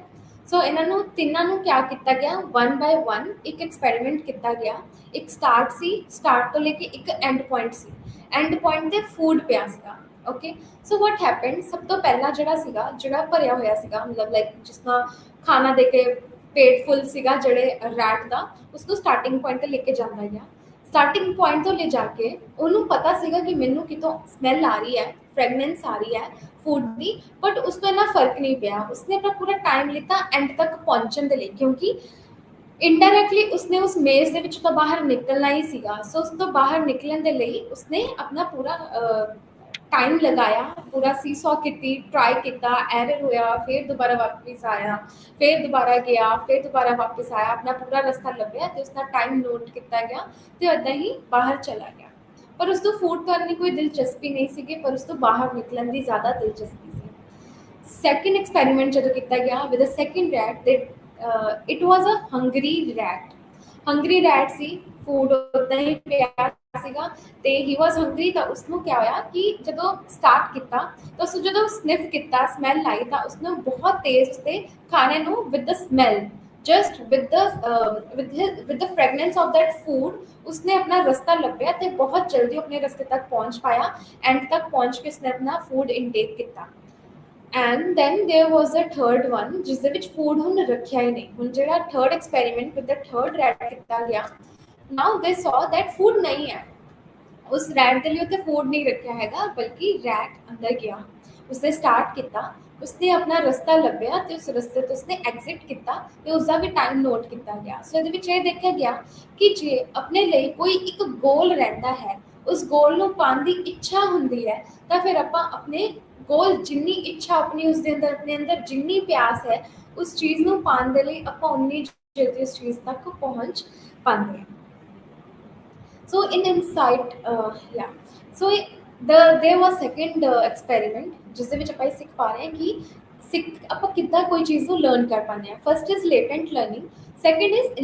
A: ਸੋ ਇਹਨਾਂ ਨੂੰ ਤਿੰਨਾਂ ਨੂੰ ਕਿਆ ਕੀਤਾ ਗਿਆ, 1 ਬਾਏ 1 ਇੱਕ ਐਕਸਪੈਰੀਮੈਂਟ ਕੀਤਾ ਗਿਆ। ਇੱਕ ਸਟਾਰਟ ਸੀ, ਸਟਾਰਟ ਤੋਂ ਲੈ ਕੇ ਇੱਕ and point C. And point ਤੇ ਫੂਡ ਪਿਆ ਸੀਗਾ। ਓਕੇ। ਸੋ ਵਾਟ ਹੈਪਨਡ, ਸਭ ਤੋਂ ਪਹਿਲਾਂ ਜਿਹੜਾ ਸੀਗਾ, ਜਿਹੜਾ ਭਰਿਆ ਹੋਇਆ ਸੀਗਾ, ਮਤਲਬ ਲਾਈਕ ਜਿਸ ਤਰ੍ਹਾਂ ਖਾਣਾ ਦੇ ਕੇ ਪੇਟ ਫੁੱਲ ਸੀਗਾ ਜਿਹੜੇ ਰੈਟ ਦਾ, ਉਸਨੂੰ ਸਟਾਰਟਿੰਗ ਪੁਆਇੰਟ ਤੇ ਲੈ ਕੇ ਜਾਂਦਾ ਗਿਆ। ਸਟਾਰਟਿੰਗ ਪੁਆਇੰਟ ਤੋਂ ਲੈ ਜਾ ਕੇ ਉਹਨੂੰ ਪਤਾ ਸੀਗਾ ਕਿ ਮੈਨੂੰ ਕਿਤੋਂ ਸਮੈਲ ਆ ਰਹੀ ਹੈ, ਫ੍ਰੈਗਨੈਂਸ ਆ ਰਹੀ ਹੈ ਫੂਡ ਦੀ, ਬਟ ਉਸ ਤੋਂ ਇੰਨਾ ਫਰਕ ਨਹੀਂ ਪਿਆ। ਉਸਨੇ ਆਪਣਾ ਪੂਰਾ ਟਾਈਮ ਲਿੱਤਾ ਐਂਡ ਤੱਕ ਪਹੁੰਚਣ ਦੇ ਲਈ, ਕਿਉਂਕਿ ਇਨਡਾਇਰੈਕਟਲੀ ਉਸਨੇ ਉਸ ਮੇਜ਼ ਦੇ ਵਿੱਚ ਤਾਂ ਬਾਹਰ ਨਿਕਲਣਾ ਹੀ ਸੀਗਾ। ਸੋ ਉਸ ਤੋਂ ਬਾਹਰ ਨਿਕਲਣ ਦੇ ਲਈ ਉਸਨੇ ਆਪਣਾ ਪੂਰਾ ਟਾਈਮ ਲਗਾਇਆ, ਪੂਰਾ ਸੀਸॉ ਕੀਤੀ, ਟਰਾਈ ਕੀਤਾ, ਐਰਰ ਹੋਇਆ, ਫਿਰ ਦੁਬਾਰਾ ਵਾਪਸ ਆਇਆ, ਫਿਰ ਦੁਬਾਰਾ ਗਿਆ, ਫਿਰ ਦੁਬਾਰਾ ਵਾਪਸ ਆਇਆ, ਆਪਣਾ ਪੂਰਾ ਰਸਤਾ ਲੱਭਿਆ ਤੇ ਉਸਦਾ ਟਾਈਮ ਨੋਟ ਕੀਤਾ ਗਿਆ ਤੇ ਏਦਾਂ ਹੀ ਬਾਹਰ ਚਲਾ ਗਿਆ। ਪਰ ਉਸ ਤੋਂ ਫੂਡ ਕਰਨ ਦੀ ਕੋਈ ਦਿਲਚਸਪੀ ਨਹੀਂ ਸੀਗੀ, ਪਰ ਉਸ ਤੋਂ ਬਾਹਰ ਨਿਕਲਣ ਦੀ ਜ਼ਿਆਦਾ ਦਿਲਚਸਪੀ ਸੀ। ਸੈਕਿੰਡ ਐਕਸਪੈਰੀਮੈਂਟ ਜਦੋਂ ਕੀਤਾ ਗਿਆ ਵਿਦ ਅ ਸੈਕਿੰਡ ਰੈਟ, ਤੇ it was a hungry rat. Hungry rat ਸੀ, ਫੂਡ ਉਦਾਂ ਹੀ ਪਿਆ ਸੀਗਾ ਤੇ ਹੀ ਵਾਜ਼ ਹੰਗਰੀ। ਤਾਂ ਉਸਨੂੰ ਕਿਆ ਹੋਇਆ ਕਿ ਜਦੋਂ ਸਟਾਰਟ ਕੀਤਾ ਤਾਂ ਉਸਨੂੰ ਜਦੋਂ ਸਨਿਫ ਕੀਤਾ, ਸਮੈਲ ਆਈ, ਤਾਂ ਉਸਨੂੰ ਬਹੁਤ ਤੇਜ਼ ਉਸਦੇ ਖਾਣੇ ਨੂੰ with the smell, just with the fragrance of that food, उसने अपना रस्ता ਲੱਭਿਆ ਤੇ ਬਹੁਤ ਜਲਦੀ ਆਪਣੇ ਰਸਤੇ ਤੱਕ ਪਹੁੰਚ ਪਾਇਆ। ਐਂਡ ਤੱਕ ਪਹੁੰਚ ਕੇ ਉਸਨੇ ਆਪਣਾ ਫੂਡ ਇਨਟੇਕ ਕੀਤਾ। And then there was a third one, ਜਿਸ ਦੇ ਵਿੱਚ ਫੂਡ ਹੁਣ ਰੱਖਿਆ ਹੀ ਨਹੀਂ। ਹੁਣ ਜਿਹੜਾ third experiment with the third rat ਕੀਤਾ ਗਿਆ, now they saw that food नहीं है। ਉਸ ਰੈਟ ਦੇ ਲਈ ਉੱਥੇ ਫੂਡ ਨਹੀਂ ਰੱਖਿਆ ਹੈਗਾ, ਬਲਕਿ ਰੈਟ ਅੰਦਰ ਗਿਆ, ਉਸਨੇ ਸਟਾਰਟ ਕੀਤਾ, ਉਸਨੇ ਆਪਣਾ ਰਸਤਾ ਲੱਭਿਆ ਤੇ ਉਸ ਰਸਤੇ ਤੋਂ ਉਸਨੇ ਐਗਜ਼ਿਟ ਕੀਤਾ ਤੇ ਉਸਦਾ ਵੀ ਟਾਈਮ ਨੋਟ ਕੀਤਾ ਗਿਆ। ਸੋ ਇਹਦੇ ਵਿੱਚ ਇਹ ਦੇਖਿਆ ਗਿਆ ਕਿ ਜੇ ਆਪਣੇ ਲਈ ਕੋਈ ਇੱਕ ਗੋਲ ਰਹਿੰਦਾ ਹੈ, ਉਸ ਗੋਲ ਨੂੰ ਪਾਉਣ ਦੀ ਇੱਛਾ ਹੁੰਦੀ ਹੈ, ਤਾਂ ਫਿਰ ਆਪਾਂ ਆਪਣੇ ਗੋਲ, ਜਿੰਨੀ ਇੱਛਾ ਆਪਣੀ ਉਸਦੇ ਅੰਦਰ, ਆਪਣੇ ਅੰਦਰ ਜਿੰਨੀ ਪਿਆਸ ਹੈ ਉਸ ਚੀਜ਼ ਨੂੰ ਪਾਉਣ ਦੇ ਲਈ, ਆਪਾਂ ਉਨੀ ਜਲਦੀ ਉਸ ਚੀਜ਼ ਤੱਕ ਪਹੁੰਚ ਪਾਉਂਦੇ ਹਾਂ। So in insight, yeah. So there was second experiment ਜਿਸ ਦੇ ਵਿੱਚ ਆਪਾਂ ਇਹ ਸਿੱਖ ਪਾ ਰਹੇ ਹਾਂ ਕਿ ਆਪਾਂ ਕਿੱਦਾਂ ਕੋਈ ਚੀਜ਼ ਨੂੰ ਲਰਨ ਕਰ ਪਾਉਂਦੇ ਹਾਂ। First is Latent learning, second is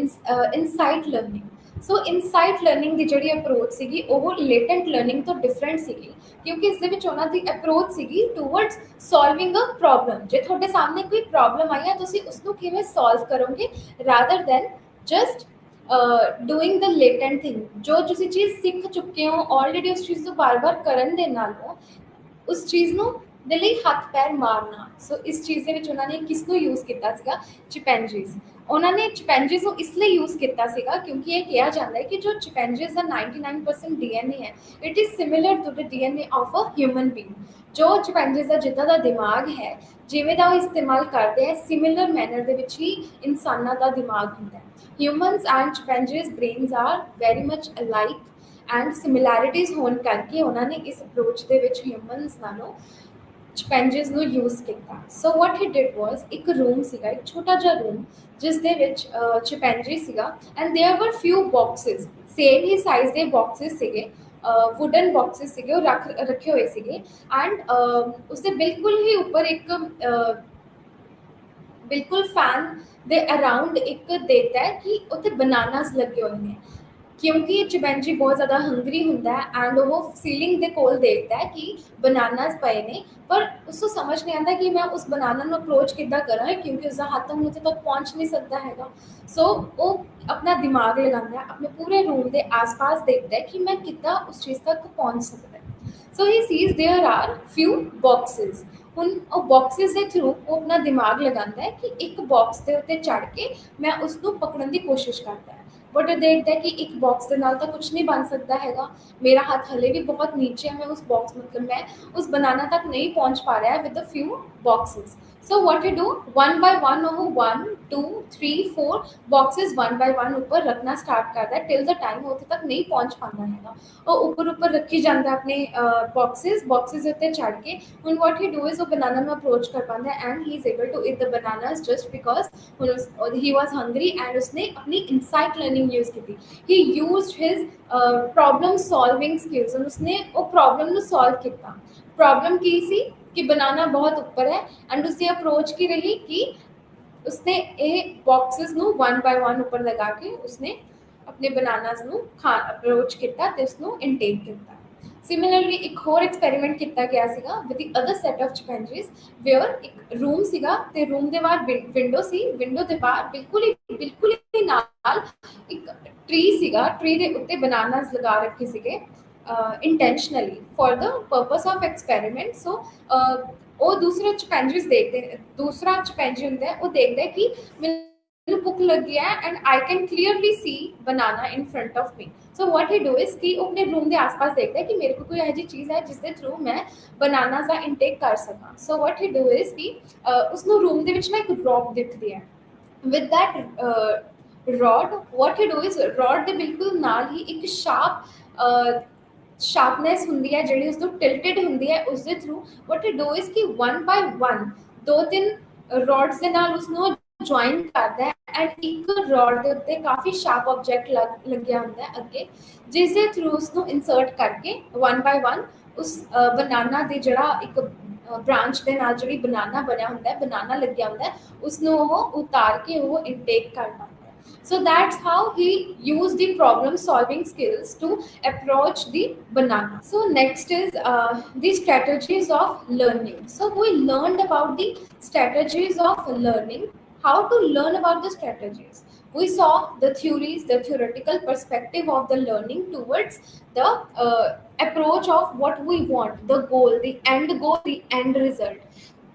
A: insight learning. So insight learning ਦੀ ਜਿਹੜੀ ਅਪਰੋਚ ਸੀਗੀ ਉਹ ਲੇਟੈਂਟ ਲਰਨਿੰਗ ਤੋਂ ਡਿਫਰੈਂਟ ਸੀਗੀ, ਕਿਉਂਕਿ ਇਸ ਦੇ ਵਿੱਚ ਉਹਨਾਂ ਦੀ ਅਪਰੋਚ ਸੀਗੀ ਟੂਵਰਡਸ ਸੋਲਵਿੰਗ ਅ ਪ੍ਰੋਬਲਮ। ਜੇ ਤੁਹਾਡੇ ਸਾਹਮਣੇ ਕੋਈ ਪ੍ਰੋਬਲਮ ਆਈ ਹੈ, ਤੁਸੀਂ ਉਸਨੂੰ ਕਿਵੇਂ ਸੋਲਵ ਕਰੋਗੇ, ਰਾਦਰ ਦੈਨ ਜਸਟ ਡੂਇੰਗ ਦ ਲੇਟੈਂਟ ਥਿੰਗ। ਜੋ ਤੁਸੀਂ ਚੀਜ਼ ਸਿੱਖ ਚੁੱਕੇ ਹੋ ਆਲਰੇਡੀ, ਉਸ ਚੀਜ਼ ਨੂੰ ਬਾਰ-ਬਾਰ ਕਰਨ ਦੇ ਨਾਲੋਂ ਉਸ ਚੀਜ਼ ਨੂੰ ਦੇ ਲਈ ਹੱਥ ਪੈਰ ਮਾਰਨਾ। ਸੋ ਇਸ ਚੀਜ਼ ਦੇ ਵਿੱਚ ਉਹਨਾਂ ਨੇ ਕਿਸ ਨੂੰ ਯੂਜ਼ ਕੀਤਾ ਸੀਗਾ, ਚਿਪੈਂਜੀਜ਼। ਉਹਨਾਂ ਨੇ ਚਿਪੈਂਜੀਜ਼ ਨੂੰ ਇਸ ਲਈ ਯੂਜ਼ ਕੀਤਾ ਸੀਗਾ ਕਿਉਂਕਿ ਇਹ ਕਿਹਾ ਜਾਂਦਾ ਹੈ ਕਿ ਜੋ ਚਿਪੈਂਜੀਜ਼ ਦਾ 99% ਡੀਐਨਏ ਹੈ, it is similar to the DNA of a human being. ਜੋ ਚਿਪੈਂਜੀਜ਼ ਦਾ ਜਿੱਦਾਂ ਦਾ ਦਿਮਾਗ ਹੈ, ਜਿਵੇਂ ਦਾ ਉਹ ਇਸਤੇਮਾਲ ਕਰਦੇ ਹੈ, ਸਿਮਿਲਰ ਮੈਨਰ ਦੇ ਵਿੱਚ ਹੀ ਇਨਸਾਨਾਂ ਦਾ ਦਿਮਾਗ ਹੁੰਦਾ ਹੈ। Humans and chimpanzees brains are very much alike and similarities ਹੋਣ ਕਰਕੇ ਉਹਨਾਂ ਨੇ ਇਸ ਅਪਰੋਚ ਦੇ ਵਿੱਚ ਹਿਊਮਨਸ ਨਾਲੋਂ ਚਿਪੈਂਜੀਜ਼ ਨੂੰ ਯੂਜ਼ ਕੀਤਾ। ਸੋ ਵਾਟ ਹੀ ਡਿਡ ਵਾਜ਼, ਇੱਕ ਰੂਮ ਸੀਗਾ, ਇੱਕ ਛੋਟਾ ਜਿਹਾ ਰੂਮ, ਜਿਸ ਦੇ ਵਿੱਚ ਚਿਪੈਂਜੀ ਸੀਗਾ ਐਂਡ ਦੇयर ਵਰ ਫਿਊ ਬਾਕਸਿਸ, ਸੇਮ ਹੀ ਸਾਈਜ਼ ਦੇ ਬਾਕਸਿਸ ਸੀਗੇ, ਵੁਡਨ ਬਾਕਸਿਸ ਸੀਗੇ, ਉਹ ਰੱਖੇ ਹੋਏ ਸੀਗੇ। ਐਂਡ ਉਸਦੇ ਬਿਲਕੁਲ ਹੀ ਉੱਪਰ ਇੱਕ ਬਿਲਕੁਲ ਫੈਨ ਦੇ ਅਰਾਊਂਡ ਇੱਕ ਦੇਖਦਾ ਹੈ ਕਿ ਉੱਥੇ ਬਨਾਨਾਸ ਲੱਗੇ ਹੋਏ ਨੇ, ਕਿਉਂਕਿ ਚਿਪੈਂਜੀ ਬਹੁਤ ਜ਼ਿਆਦਾ ਹੰਗਰੀ ਹੁੰਦਾ ਹੈ ਐਂਡ ਉਹ ਸੀਲਿੰਗ ਦੇ ਕੋਲ ਦੇਖਦਾ ਹੈ ਕਿ ਬਨਾਨਾਸ ਪਏ ਨੇ, ਪਰ ਉਸਨੂੰ ਸਮਝ ਨਹੀਂ ਆਉਂਦਾ ਕਿ ਮੈਂ ਉਸ ਬਨਾਨਾ ਨੂੰ ਅਪਰੋਚ ਕਿੱਦਾਂ ਕਰਾਂ, ਕਿਉਂਕਿ ਉਸਦਾ ਹੱਥ ਹੁਣ ਉੱਥੇ ਤੱਕ ਪਹੁੰਚ ਨਹੀਂ ਸਕਦਾ ਹੈਗਾ। ਸੋ ਉਹ ਆਪਣਾ ਦਿਮਾਗ ਲਗਾਉਂਦਾ ਹੈ, ਆਪਣੇ ਪੂਰੇ ਰੂਮ ਦੇ ਆਸ-ਪਾਸ ਦੇਖਦਾ ਹੈ ਕਿ ਮੈਂ ਕਿੱਦਾਂ ਉਸ ਚੀਜ਼ ਤੱਕ ਪਹੁੰਚ ਸਕਦਾ। ਸੋ ਹੀ ਸੀਜ਼ ਦੇयर ਆਰ ਫਿਊ ਬਾਕਸਿਸ। ਹੁਣ ਉਹ ਬਾਕਸਿਸ ਦੇ ਥਰੂ ਉਹ ਆਪਣਾ ਦਿਮਾਗ ਲਗਾਉਂਦਾ ਹੈ ਕਿ ਇੱਕ ਬਾਕਸ ਦੇ ਉੱਤੇ ਚੜ੍ਹ ਕੇ ਮੈਂ ਉਸਨੂੰ ਪਕੜਨ ਦੀ ਕੋਸ਼ਿਸ਼ ਕਰਦਾ ਹੈ, ਬਟ ਉਹ ਦੇਖਦਾ ਹੈ ਕਿ ਇੱਕ ਬਾਕਸ ਦੇ ਨਾਲ ਤਾਂ ਕੁਝ ਨਹੀਂ ਬਣ ਸਕਦਾ ਹੈਗਾ, ਮੇਰਾ ਹੱਥ ਹਲੇ ਵੀ ਬਹੁਤ ਨੀਚੇ ਹੈ, ਮੈਂ ਉਸ ਬਾਕਸ, ਮਤਲਬ ਮੈਂ ਉਸ ਬਨਾਨਾ ਤੱਕ ਨਹੀਂ ਪਹੁੰਚ ਪਾ ਰਿਹਾ with a few boxes. So what you do, 1 by 1 ਉਹ 1 2 3 4 ਬਾਕਸਿਸ 1 ਬਾय 1 ਉੱਪਰ ਰੱਖਣਾ ਸਟਾਰਟ ਕਰਦਾ ਟਿਲ ਦ ਟਾਈਮ ਉੱਥੇ ਤੱਕ ਨਹੀਂ ਪਹੁੰਚ ਪਾਉਂਦਾ ਹੈਗਾ। ਉਹ ਉੱਪਰ ਰੱਖੀ ਜਾਂਦਾ ਆਪਣੇ ਬਾਕਸਿਸ ਦੇ ਉੱਤੇ ਚੜ੍ਹ ਕੇ। ਹੁਣ ਵਾਟ ਹੀ ਡੂ ਇਜ਼ ਉਹ ਬਨਾਨਾ ਨੂੰ ਅਪਰੋਚ ਕਰ ਪਾਉਂਦਾ and he is able to eat the bananas just because he was hungry and उसने अपनी insight learning use की थी। he used his problem solving skills और उसने वो problem ਨੂੰ solve ਕੀਤਾ। problem ਕੀ ਸੀ ਕਿ ਬਨਾਨਾ ਬਹੁਤ ਉੱਪਰ ਹੈ ਐਂਡ ਉਸਦੀ ਅਪਰੋਚ ਕੀ ਰਹੀ ਕਿ ਉਸਨੇ ਇਹ ਬਾਕਸਿਸ ਨੂੰ 1 ਬਾय 1 ਉੱਪਰ ਲਗਾ ਕੇ ਉਸਨੇ अपने बनानास ਨੂੰ ਖਾਣ ਅਪਰੋਚ ਕੀਤਾ ਤੇ ਉਸ ਨੂੰ ਇਨਟੇਕ ਕੀਤਾ। ਸਿਮਿਲਰਲੀ ਇੱਕ ਹੋਰ ਐਕਸਪੈਰੀਮੈਂਟ ਕੀਤਾ ਗਿਆ ਸੀਗਾ with the other set of chimpanzees where ਇੱਕ ਰੂਮ ਸੀਗਾ ਤੇ ਰੂਮ ਦੇ ਬਾਹਰ ਵਿੰਡੋ ਸੀ, ਵਿੰਡੋ ਦੇ ਬਾਹਰ ਬਿਲਕੁਲ ਹੀ ਨਾਲ ਇੱਕ ਟਰੀ ਸੀਗਾ, ਟਰੀ ਦੇ ਉੱਤੇ ਬਨਾਨਾਸ ਲਗਾ ਰੱਖੇ ਸੀਗੇ intentionally for the purpose of experiment. So ਉਹ ਦੂਸਰਾ ਚਿੰਪੈਂਜੀ ਹੁੰਦਾ ਹੈ, ਉਹ ਦੇਖਦਾ ਹੈ ਕਿ ਮੈਨੂੰ ਭੁੱਖ ਲੱਗੀ ਹੈ and I can clearly C banana in front of me. So what he do is ਕਿ ਉਹ ਆਪਣੇ ਰੂਮ ਦੇ ਆਸ-ਪਾਸ ਦੇਖਦਾ ਹੈ ਕਿ ਮੇਰੇ ਕੋਲ ਕੋਈ ਇਹੋ ਜਿਹੀ ਚੀਜ਼ ਹੈ ਜਿਸ ਦੇ ਥਰੂ ਮੈਂ ਬਨਾਨਾਸ ਦਾ ਇਨਟੇਕ ਕਰ ਸਕਾਂ। ਸੋ ਵਾਟ ਹੀ ਡੂ ਇਜ਼ ਕਿ ਉਸਨੂੰ ਰੂਮ ਦੇ ਵਿੱਚ ਨਾ ਇੱਕ ਰੌਕ ਦਿਖਦੀ ਹੈ। With that rod what he do is rod ਦੇ ਬਿਲਕੁਲ ਨਾਲ ਹੀ ਇੱਕ ਸ਼ਾਰਪਨੈਸ ਹੁੰਦੀ ਹੈ ਜਿਹੜੀ ਉਸਨੂੰ ਟਿਲਟਡ ਹੁੰਦੀ ਹੈ। ਉਸ ਦੇ through what he do is ਕਿ one by one ਦੋ ਤਿੰਨ ਰॉड्स ਦੇ ਨਾਲ ਉਸਨੂੰ ਜੁਆਇਨ ਕਰਦਾ ਹੈ ਐਂਡ ਇੱਕ ਰॉड ਦੇ ਉੱਤੇ ਕਾਫੀ ਸ਼ਾਰਪ ਆਬਜੈਕਟ ਲੱਗਿਆ ਹੁੰਦਾ ਹੈ ਅੱਗੇ, ਜਿਸ ਦੇ ਥਰੂ ਉਸਨੂੰ ਇਨਸਰਟ ਕਰਕੇ one by one ਉਸ ਬਨਾਨਾ ਦੇ ਜਿਹੜਾ ਇੱਕ ਬ੍ਰਾਂਚ ਦੇ ਨਾਲ ਜਿਹੜੀ ਬਨਾਨਾ ਬਣਿਆ ਹੁੰਦਾ ਹੈ, ਬਨਾਨਾ ਲੱਗਿਆ ਹੁੰਦਾ ਹੈ, ਉਸਨੂੰ ਉਹ ਉਤਾਰ ਕੇ ਉਹ ਇਨਟੇਕ ਕਰਨਾ ਹੁੰਦਾ ਹੈ। So that's how he used the problem solving skills to approach the banana. So next is the strategies of learning. So we learned about the strategies of learning, how to learn about the strategies. We saw the theories, the theoretical perspective of the learning towards the approach of what we want, the goal, the end result.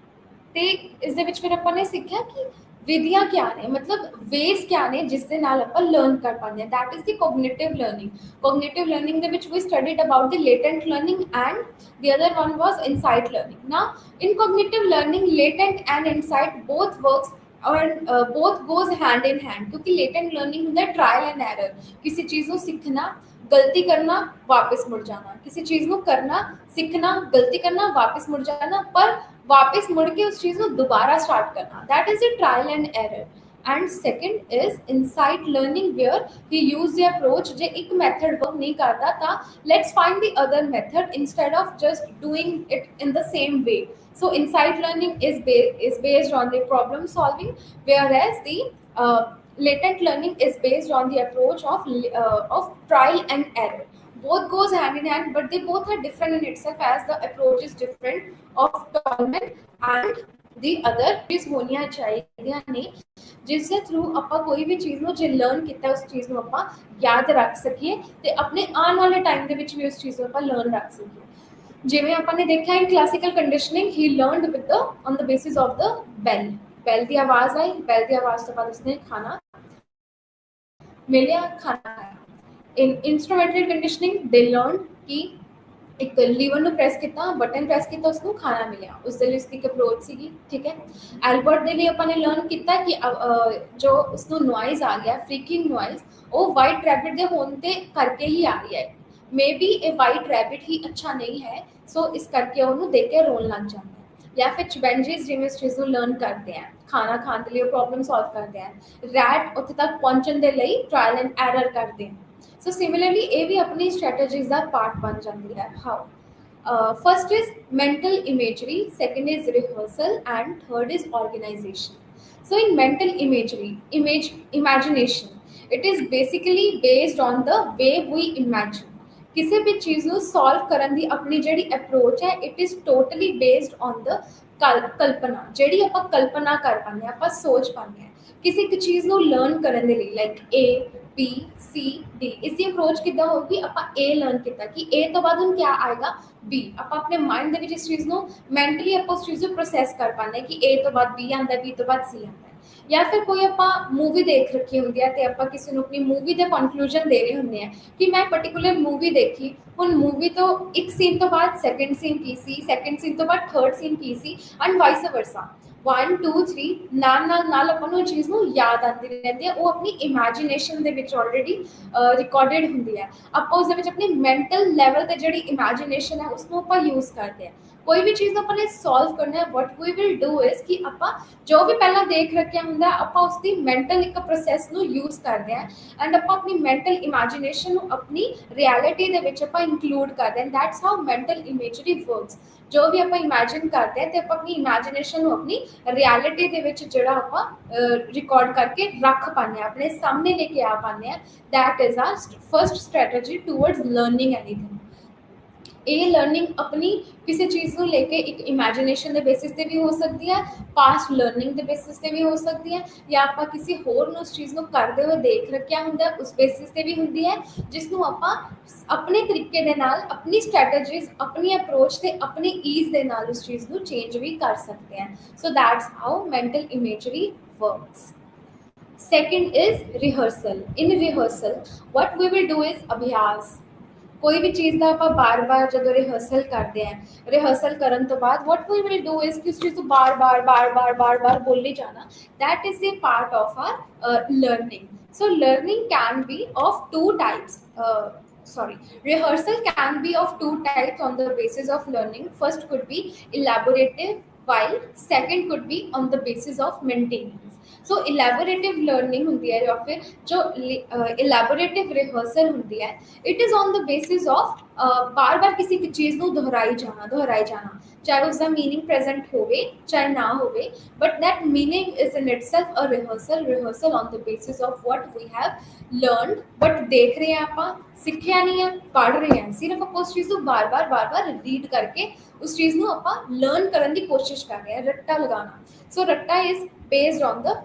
A: ਤੇ ਇਸ ਦੇ ਵਿੱਚ ਫਿਰ ਆਪਾਂ ਨੇ ਸਿੱਖਿਆ ਕਿ ਵਿਧੀਆਂ ਕਿਆ ਨੇ, ਮਤਲਬ ਵੇਸ ਕਿਆ ਨੇ ਜਿਸ ਦੇ ਨਾਲ ਆਪਾਂ ਲਰਨ ਕਰ ਪਾਉਂਦੇ ਹਾਂ। That is the cognitive learning. Cognitive learning ਦੇ ਵਿੱਚ ਵੀ studied about the latent learning and the other one was insight learning. ਨਾ in cognitive learning latent and insight both works और both goes hand in hand, क्योंकि latent learning ਹੁੰਦਾ trial and error. किसी चीज़ ਨੂੰ ਸਿੱਖਣਾ, गलती करना, वापस मुड़ जाना, किसी चीज़ ਨੂੰ करना, सीखना, गलती करना, वापस मुड़ जाना, पर वापस मुड़ के उस चीज़ को दोबारा स्टार्ट करना, that is the trial and error. And second is insight learning where he use the approach जे एक मेथड वर्क नहीं करता था, let's find the other method instead of just doing it in the same way. So insight learning is based on the problem solving, whereas the latent learning is based on the approach of trial and error. Both goes hand in hand, but they both are different in itself, as the approach is different of Tolman and the other चीज होनिया चाहिए ने जिस ਦੇ through ਆਪਾਂ ਕੋਈ ਵੀ ਚੀਜ਼ ਨੂੰ ਜੇ ਲਰਨ ਕੀਤਾ ਉਸ ਚੀਜ਼ ਨੂੰ ਆਪਾਂ ਯਾਦ ਰੱਖ ਸਕੀਏ ਤੇ ਆਪਣੇ ਆਉਣ ਵਾਲੇ ਟਾਈਮ ਦੇ ਵਿੱਚ ਵੀ ਉਸ ਚੀਜ਼ ਨੂੰ ਆਪਾਂ ਲਰਨ ਰੱਖ ਸਕੀਏ। ਜਿਵੇਂ ਆਪਾਂ ਨੇ ਦੇਖਿਆ in classical conditioning he learned with the on the basis of the bell ਦੀ ਆਵਾਜ਼ ਆਈ, ਬੈਲ ਦੀ ਆਵਾਜ਼ ਤੋਂ ਬਾਅਦ ਉਸਨੇ ਖਾਣਾ ਮਿਲਿਆ, ਖਾਣਾ ਖਾਇਆ। ਇਨ ਇੰਸਟਰੂਮੈਂਟਲ ਕੰਡੀਸ਼ਨਿੰਗ ਦੇ ਲਰਨ ਕਿ ਇੱਕ ਲੀਵਰ ਨੂੰ ਪ੍ਰੈਸ ਕੀਤਾ, ਬਟਨ ਪ੍ਰੈਸ ਕੀਤਾ, ਉਸਨੂੰ ਖਾਣਾ ਮਿਲਿਆ, ਉਸ ਦੇ ਲਈ ਉਸਦੀ ਇੱਕ ਅਪਰੋਚ ਸੀਗੀ। ਠੀਕ ਹੈ। ਐਲਬਰਟ ਦੇ ਲਈ ਆਪਾਂ ਨੇ ਲਰਨ ਕੀਤਾ ਕਿ ਜੋ ਉਸਨੂੰ ਨੋਇਜ਼ ਆ ਗਿਆ, ਫ੍ਰੀਕਿੰਗ ਨੋਇਜ਼, ਉਹ ਵਾਈਟ ਰੈਬਿਟ ਦੇ ਹੋਣ ਤੇ ਕਰਕੇ ਹੀ ਆ ਰਹੀ ਹੈ। Maybe a white rabbit ही अच्छा नहीं है, सो इस करके उन्होंने देख के रोन लग जाता है। या फिर चिंपैंजीज जिवें इस चीज़ को लर्न करते हैं, खाना खाने के लिए प्रॉब्लम सॉल्व करते हैं, रैट उत्थे तक पहुँचने के लिए ट्रायल एंड एरर करते हैं। सो सिमिलरली ये भी अपनी स्ट्रैटेजीज का पार्ट बन जाती है। How first is mental imagery, second is rehearsal and third is organisation. So in mental imagery, imagination, it is basically based on the way we imagine। किसी भी चीज़ ਨੂੰ ਸੋਲਵ ਕਰਨ ਦੀ ਆਪਣੀ ਜਿਹੜੀ ਅਪਰੋਚ ਹੈ, it is totally based on the ਕਲਪਨਾ, ਜਿਹੜੀ ਆਪਾਂ ਕਲਪਨਾ ਕਰ ਪਾਉਂਦੇ ਹਾਂ, ਆਪਾਂ ਸੋਚ ਪਾਉਂਦੇ ਹਾਂ ਕਿਸੇ ਇੱਕ ਚੀਜ਼ ਨੂੰ ਲਰਨ ਕਰਨ ਦੇ ਲਈ। ਲਾਈਕ ABCD, ਇਸ ਦੀ ਅਪਰੋਚ ਕਿੱਦਾਂ ਹੋਊਗੀ? ਆਪਾਂ A ਲਰਨ ਕੀਤਾ ਕਿ A ਤੋਂ ਬਾਅਦ ਹੁਣ ਕਿਆ ਆਏਗਾ, B। ਆਪਾਂ ਆਪਣੇ ਮਾਈਂਡ ਦੇ ਵਿੱਚ ਇਸ ਚੀਜ਼ ਨੂੰ ਮੈਂਟਲੀ ਆਪਾਂ ਉਸ ਚੀਜ਼ ਨੂੰ ਪ੍ਰੋਸੈਸ ਕਰ ਪਾਉਂਦੇ ਹਾਂ ਕਿ A ਤੋਂ ਬਾਅਦ B ਆਉਂਦਾ, B ਤੋਂ ਬਾਅਦ C ਆਉਂਦਾ। ਜਾਂ ਫਿਰ ਕੋਈ ਆਪਾਂ ਮੂਵੀ ਦੇਖ ਰੱਖੀ ਹੁੰਦੀ ਹੈ ਤੇ ਆਪਾਂ ਕਿਸੇ ਨੂੰ ਆਪਣੀ ਮੂਵੀ ਦੇ ਕਨਕਲੂਜਨ ਦੇ ਰਹੇ ਹੁੰਦੇ ਆ ਕਿ ਮੈਂ ਪਰਟੀਕੂਲਰ ਮੂਵੀ ਦੇਖੀ, ਹੁਣ ਮੂਵੀ ਤੋਂ ਇੱਕ ਸੀਨ ਤੋਂ ਬਾਅਦ ਸੈਕੰਡ ਸੀਨ ਕੀ ਸੀ, ਸੈਕੰਡ ਸੀਨ ਤੋਂ ਬਾਅਦ ਥਰਡ ਸੀਨ ਕੀ ਸੀ, ਐਂਡ ਵਾਈਸ ਵਰਸਾ। 1 2 3 ਨਾਲ ਆਪਾਂ ਨੂੰ ਚੀਜ਼ ਨੂੰ ਯਾਦ ਆਉਂਦੀ ਰਹਿੰਦੀ ਹੈ, ਉਹ ਆਪਣੀ ਇਮੈਜੀਨੇਸ਼ਨ ਦੇ ਵਿੱਚ ਆਲਰੇਡੀ ਰਿਕਾਰਡਡ ਹੁੰਦੀ ਹੈ। ਆਪਾਂ ਉਸ ਦੇ ਵਿੱਚ ਆਪਣੀ ਮੈਂਟਲ ਲੈਵਲ ਤੇ ਜਿਹੜੀ ਇਮੈਜੀਨੇਸ਼ਨ ਹੈ ਉਸਨੂੰ ਆਪਾਂ ਯੂਜ਼ ਕਰਦੇ ਹਾਂ। कोई भी चीज़ ਆਪਾਂ ਨੇ ਸੋਲਵ ਕਰਨਾ ਹੈ what we will do is ਕਿ ਆਪਾਂ ਜੋ ਵੀ ਪਹਿਲਾਂ ਦੇਖ ਰੱਖਿਆ ਹੁੰਦਾ ਆਪਾਂ ਉਸ ਦੀ ਮੈਂਟਲ ਇੱਕ ਪ੍ਰੋਸੈਸ ਨੂੰ ਯੂਜ਼ ਕਰਦੇ ਹਾਂ ਐਂਡ ਆਪਾਂ ਆਪਣੀ ਮੈਂਟਲ ਇਮੇਜਿਨੇਸ਼ਨ ਨੂੰ ਆਪਣੀ ਰਿਐਲਿਟੀ ਦੇ ਵਿੱਚ ਆਪਾਂ ਇਨਕਲੂਡ ਕਰਦੇ ਹਾਂ that's how mental imagery works ਜੋ ਵੀ ਆਪਾਂ ਇਮੈਜਿਨ ਕਰਦੇ ਹਾਂ ਤੇ ਆਪਾਂ ਆਪਣੀ ਇਮੇਜਿਨੇਸ਼ਨ ਨੂੰ ਆਪਣੀ ਰਿਐਲਿਟੀ ਦੇ ਵਿੱਚ ਜਿਹੜਾ ਆਪਾਂ ਰਿਕਾਰਡ ਕਰਕੇ ਰੱਖ ਪਾਉਂਦੇ ਹਾਂ ਆਪਣੇ ਸਾਹਮਣੇ ਲੈ ਕੇ ਆ ਪਾਉਂਦੇ ਹਾਂ that is our first strategy towards learning anything ਇਹ ਲਰਨਿੰਗ ਆਪਣੀ ਕਿਸੇ ਚੀਜ਼ ਨੂੰ ਲੈ ਕੇ ਇੱਕ ਇਮੇਜਿਨੇਸ਼ਨ ਦੇ ਬੇਸਿਸ ਤੇ ਵੀ ਹੋ ਸਕਦੀ ਹੈ ਪਾਸਟ ਲਰਨਿੰਗ ਦੇ ਬੇਸਿਸ ਤੇ ਵੀ ਹੋ ਸਕਦੀ ਹੈ ਜਾਂ ਆਪਾਂ ਕਿਸੇ ਹੋਰ ਨੂੰ ਉਸ ਚੀਜ਼ ਨੂੰ ਕਰਦੇ ਹੋਏ ਦੇਖ ਰੱਖਿਆ ਹੁੰਦਾ ਉਸ ਬੇਸਿਸ ਤੇ ਵੀ ਹੁੰਦੀ ਹੈ ਜਿਸ ਨੂੰ ਆਪਾਂ ਆਪਣੇ ਤਰੀਕੇ ਦੇ ਨਾਲ ਆਪਣੀ ਸਟ੍ਰੈਟੇਜੀਜ਼ ਆਪਣੀ ਅਪਰੋਚ ਤੇ ਆਪਣੀ ਈਜ਼ ਦੇ ਨਾਲ ਉਸ ਚੀਜ਼ ਨੂੰ ਚੇਂਜ ਵੀ ਕਰ ਸਕਦੇ ਹਾਂ so that's how mental imagery works Second is rehearsal. In rehearsal, what we will do is abhyas. कोई भी चीज़ का आप बार बार जब रिहर्सल करते हैं रिहर्सल करने तो बाद what we will do is कि उस चीज़ को बार बार बोलने जाना that is a part of our learning. So learning can be of two types. Rehearsal can be of two types on the basis of learning. First could be elaborative while second could be on the basis of maintenance. So elaborative learning होंगी है या फिर जो elaborative rehearsal होंगी है it is on the basis of बार बार किसी चीज़ को दोहराई जाना चाहे उसका मीनिंग प्रेजेंट होवे चाहे ना होवे but that meaning is in itself a rehearsal on the basis of what we have learned but देख रहे हैं आप सीखिया नहीं है पढ़ रहे हैं सिर्फ आप उस चीज़ को बार बार रीड करके उस चीज़ को आप लर्न करने की कोशिश कर रहे हैं रट्टा लगाना सो रट्टा is based on the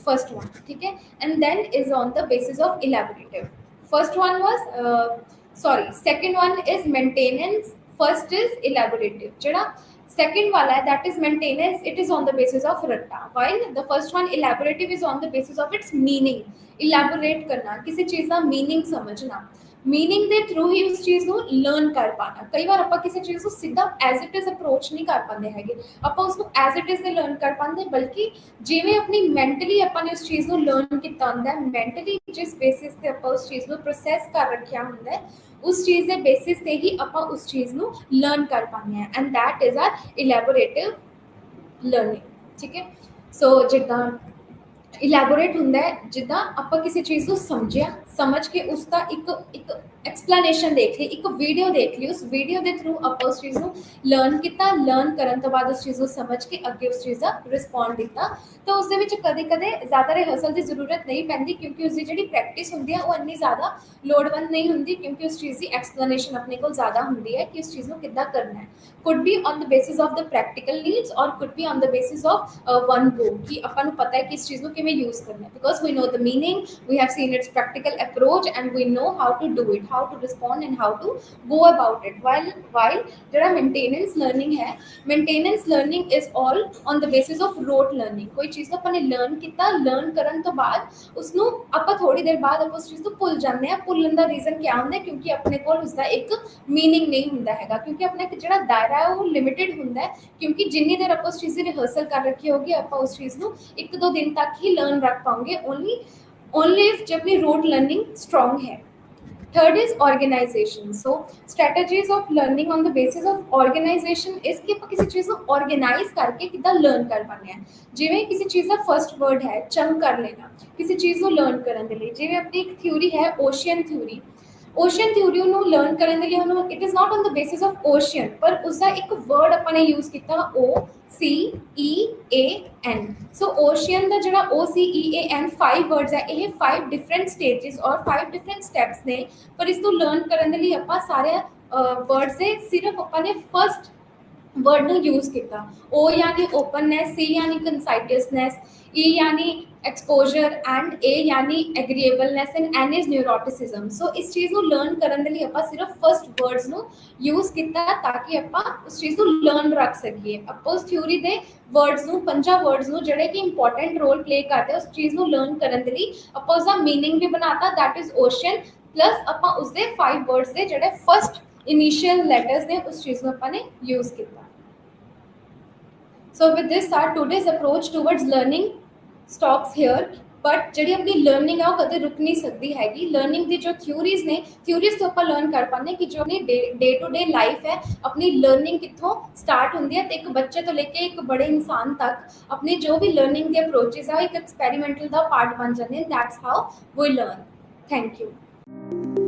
A: first one ठीक है and then is on the basis of elaborative first one was second one is maintenance first is elaborative जड़ा second वाला है that is maintenance it is on the basis of ratta while the first one elaborative is on the basis of its meaning elaborate करना किसी चीज़ का meaning समझना meaning के through ही उस चीज़ को लर्न कर पाना कई बार आप किसी चीज़ को सीधा एज इट इज़ अप्रोच नहीं कर पाते हैं आप उसको एज इट इज़ लर्न कर पाते बल्कि जिमें अपनी मैंटली अपने उस चीज़ को लर्न किया होंगे मैंटली जिस बेसिस पे आप उस चीज़ को प्रोसैस कर रखा होंगे उस चीज़ के बेसिस से ही आप उस चीज़ को लर्न कर पाते हैं and that is our elaborative learning ठीक है सो जिदा इलैबोरेट होंगे जिदा आप किसी चीज़ को समझ के उसका एक एक्सप्लेनेशन देख ली एक वीडियो देख ली उस वीडियो के थ्रू आप उस चीज़ को लर्न किया लर्न करने तो बाद उस चीज़ को समझ के अगे उस चीज़ का रिस्पॉन्ड दिता तो उस कदे कदे ज़्यादा रिहर्सल की जरूरत नहीं पैंती क्योंकि उसकी जी प्रैक्टिस होंगी है वो इन्नी ज़्यादा लोड़वंद नहीं होंगी क्योंकि उस चीज़ की एक्सप्लेनेशन अपने को ज़्यादा होंगी है कि उस चीज़ को किद्दां करना है could be on the basis of the practical needs और could be on the basis of one go कि अपन पता है कि इस चीज़ को किमें यूज़ करना है because we know the meaning we have seen its practical approach and we know how to do it how to respond and how to go about it while जरा मेंटेनेंस लर्निंग है maintenance learning is all on the basis of rote learning कोई चीज़ को अपने learn किया learn करने तो बाद उसनों आप थोड़ी देर बाद आप उस चीज़ को भुल जाते हैं भुलन का रीजन क्या होंगे क्योंकि अपने को उसका एक मीनिंग नहीं होंगे है क्योंकि अपना जो दायरा है वो लिमिटेड होंगे क्योंकि जिन्नी देर आप उस चीज़ की रिहर्सल कर रखी होगी आप उस चीज़ को एक दो दिन तक ही लर्न रख पाओगे ओनली इफ जब अपनी रोट लर्निंग स्ट्रॉन्ग है third is organisation so strategies of learning on the basis of organisation is कि आप किसी चीज़ को ऑर्गेनाइज करके कितना लर्न कर पाने हैं जिमें किसी चीज़ का फर्स्ट वर्ड है चंक कर लेना किसी चीज़ को लर्न करने के लिए जिमें अपनी एक थ्योरी है ओशियन थ्योरी ਨੂੰ ਲਰਨ ਕਰਨ ਦੇ ਲਈ ਉਹਨੂੰ it is not on the basis of ocean ਪਰ ਉਸਦਾ ਇੱਕ ਵਰਡ ਆਪਾਂ ਨੇ ਯੂਜ਼ ਕੀਤਾ OCEAN ਸੋ ਓਸ਼ੀਅਨ ਦਾ ਜਿਹੜਾ OCEAN 5 ਵਰਡਸ ਹੈ ਇਹ 5 ਡਿਫਰੈਂਟ ਸਟੇजेस ਔਰ 5 ਡਿਫਰੈਂਟ ਸਟੈਪਸ ਨੇ ਪਰ ਇਸ ਨੂੰ ਲਰਨ ਕਰਨ ਦੇ ਲਈ ਆਪਾਂ ਸਾਰੇ ਵਰਡਸ ਦੇ ਸਿਰਫ ਆਪਾਂ ਨੇ ਫਸਟ वर्ड ਨੂੰ यूज़ किया ओ यानी ओपननेस C यानी कंसाइटिवनेस E यानी एक्सपोजर एंड A यानी agreeableness and N is neuroticism so इस चीज़ को लर्न करने के लिए आप सिर्फ फर्स्ट वर्ड्स ਨੂੰ यूज़ किया ताकि आप उस चीज़ को लर्न रख सकीए आप उस थ्योरी के वर्ड्स ਨੂੰ 5 वर्ड्स ਨੂੰ ਜਿਹੜੇ कि इंपॉर्टेंट रोल प्ले करते उस चीज़ को लर्न करने के लिए आप उसका मीनिंग भी बनाता दैट इज ओशियन प्लस आप उसके 5 वर्ड्स के ਜਿਹੜੇ फर्स्ट इनिशियल लैटर्स ने उस चीज़ को अपने यूज़ किया So with this our today's approach towards learning stops here but जी अपनी लर्निंग है वो कदे रुक नहीं सकती हैगी। लर्निंग की जो थ्योरीज ने थ्योरीज तो आप लर्न कर पाने कि जो अपनी डे टू डे लाइफ है अपनी लर्निंग कितों स्टार्ट होंगी है, तो एक बच्चे तो लेके एक बड़े इंसान तक अपनी जो भी लर्निंग के अप्रोचेज है एक एक्सपैरीमेंटल का पार्ट बन जाते हैं। That's how we learn. Thank you.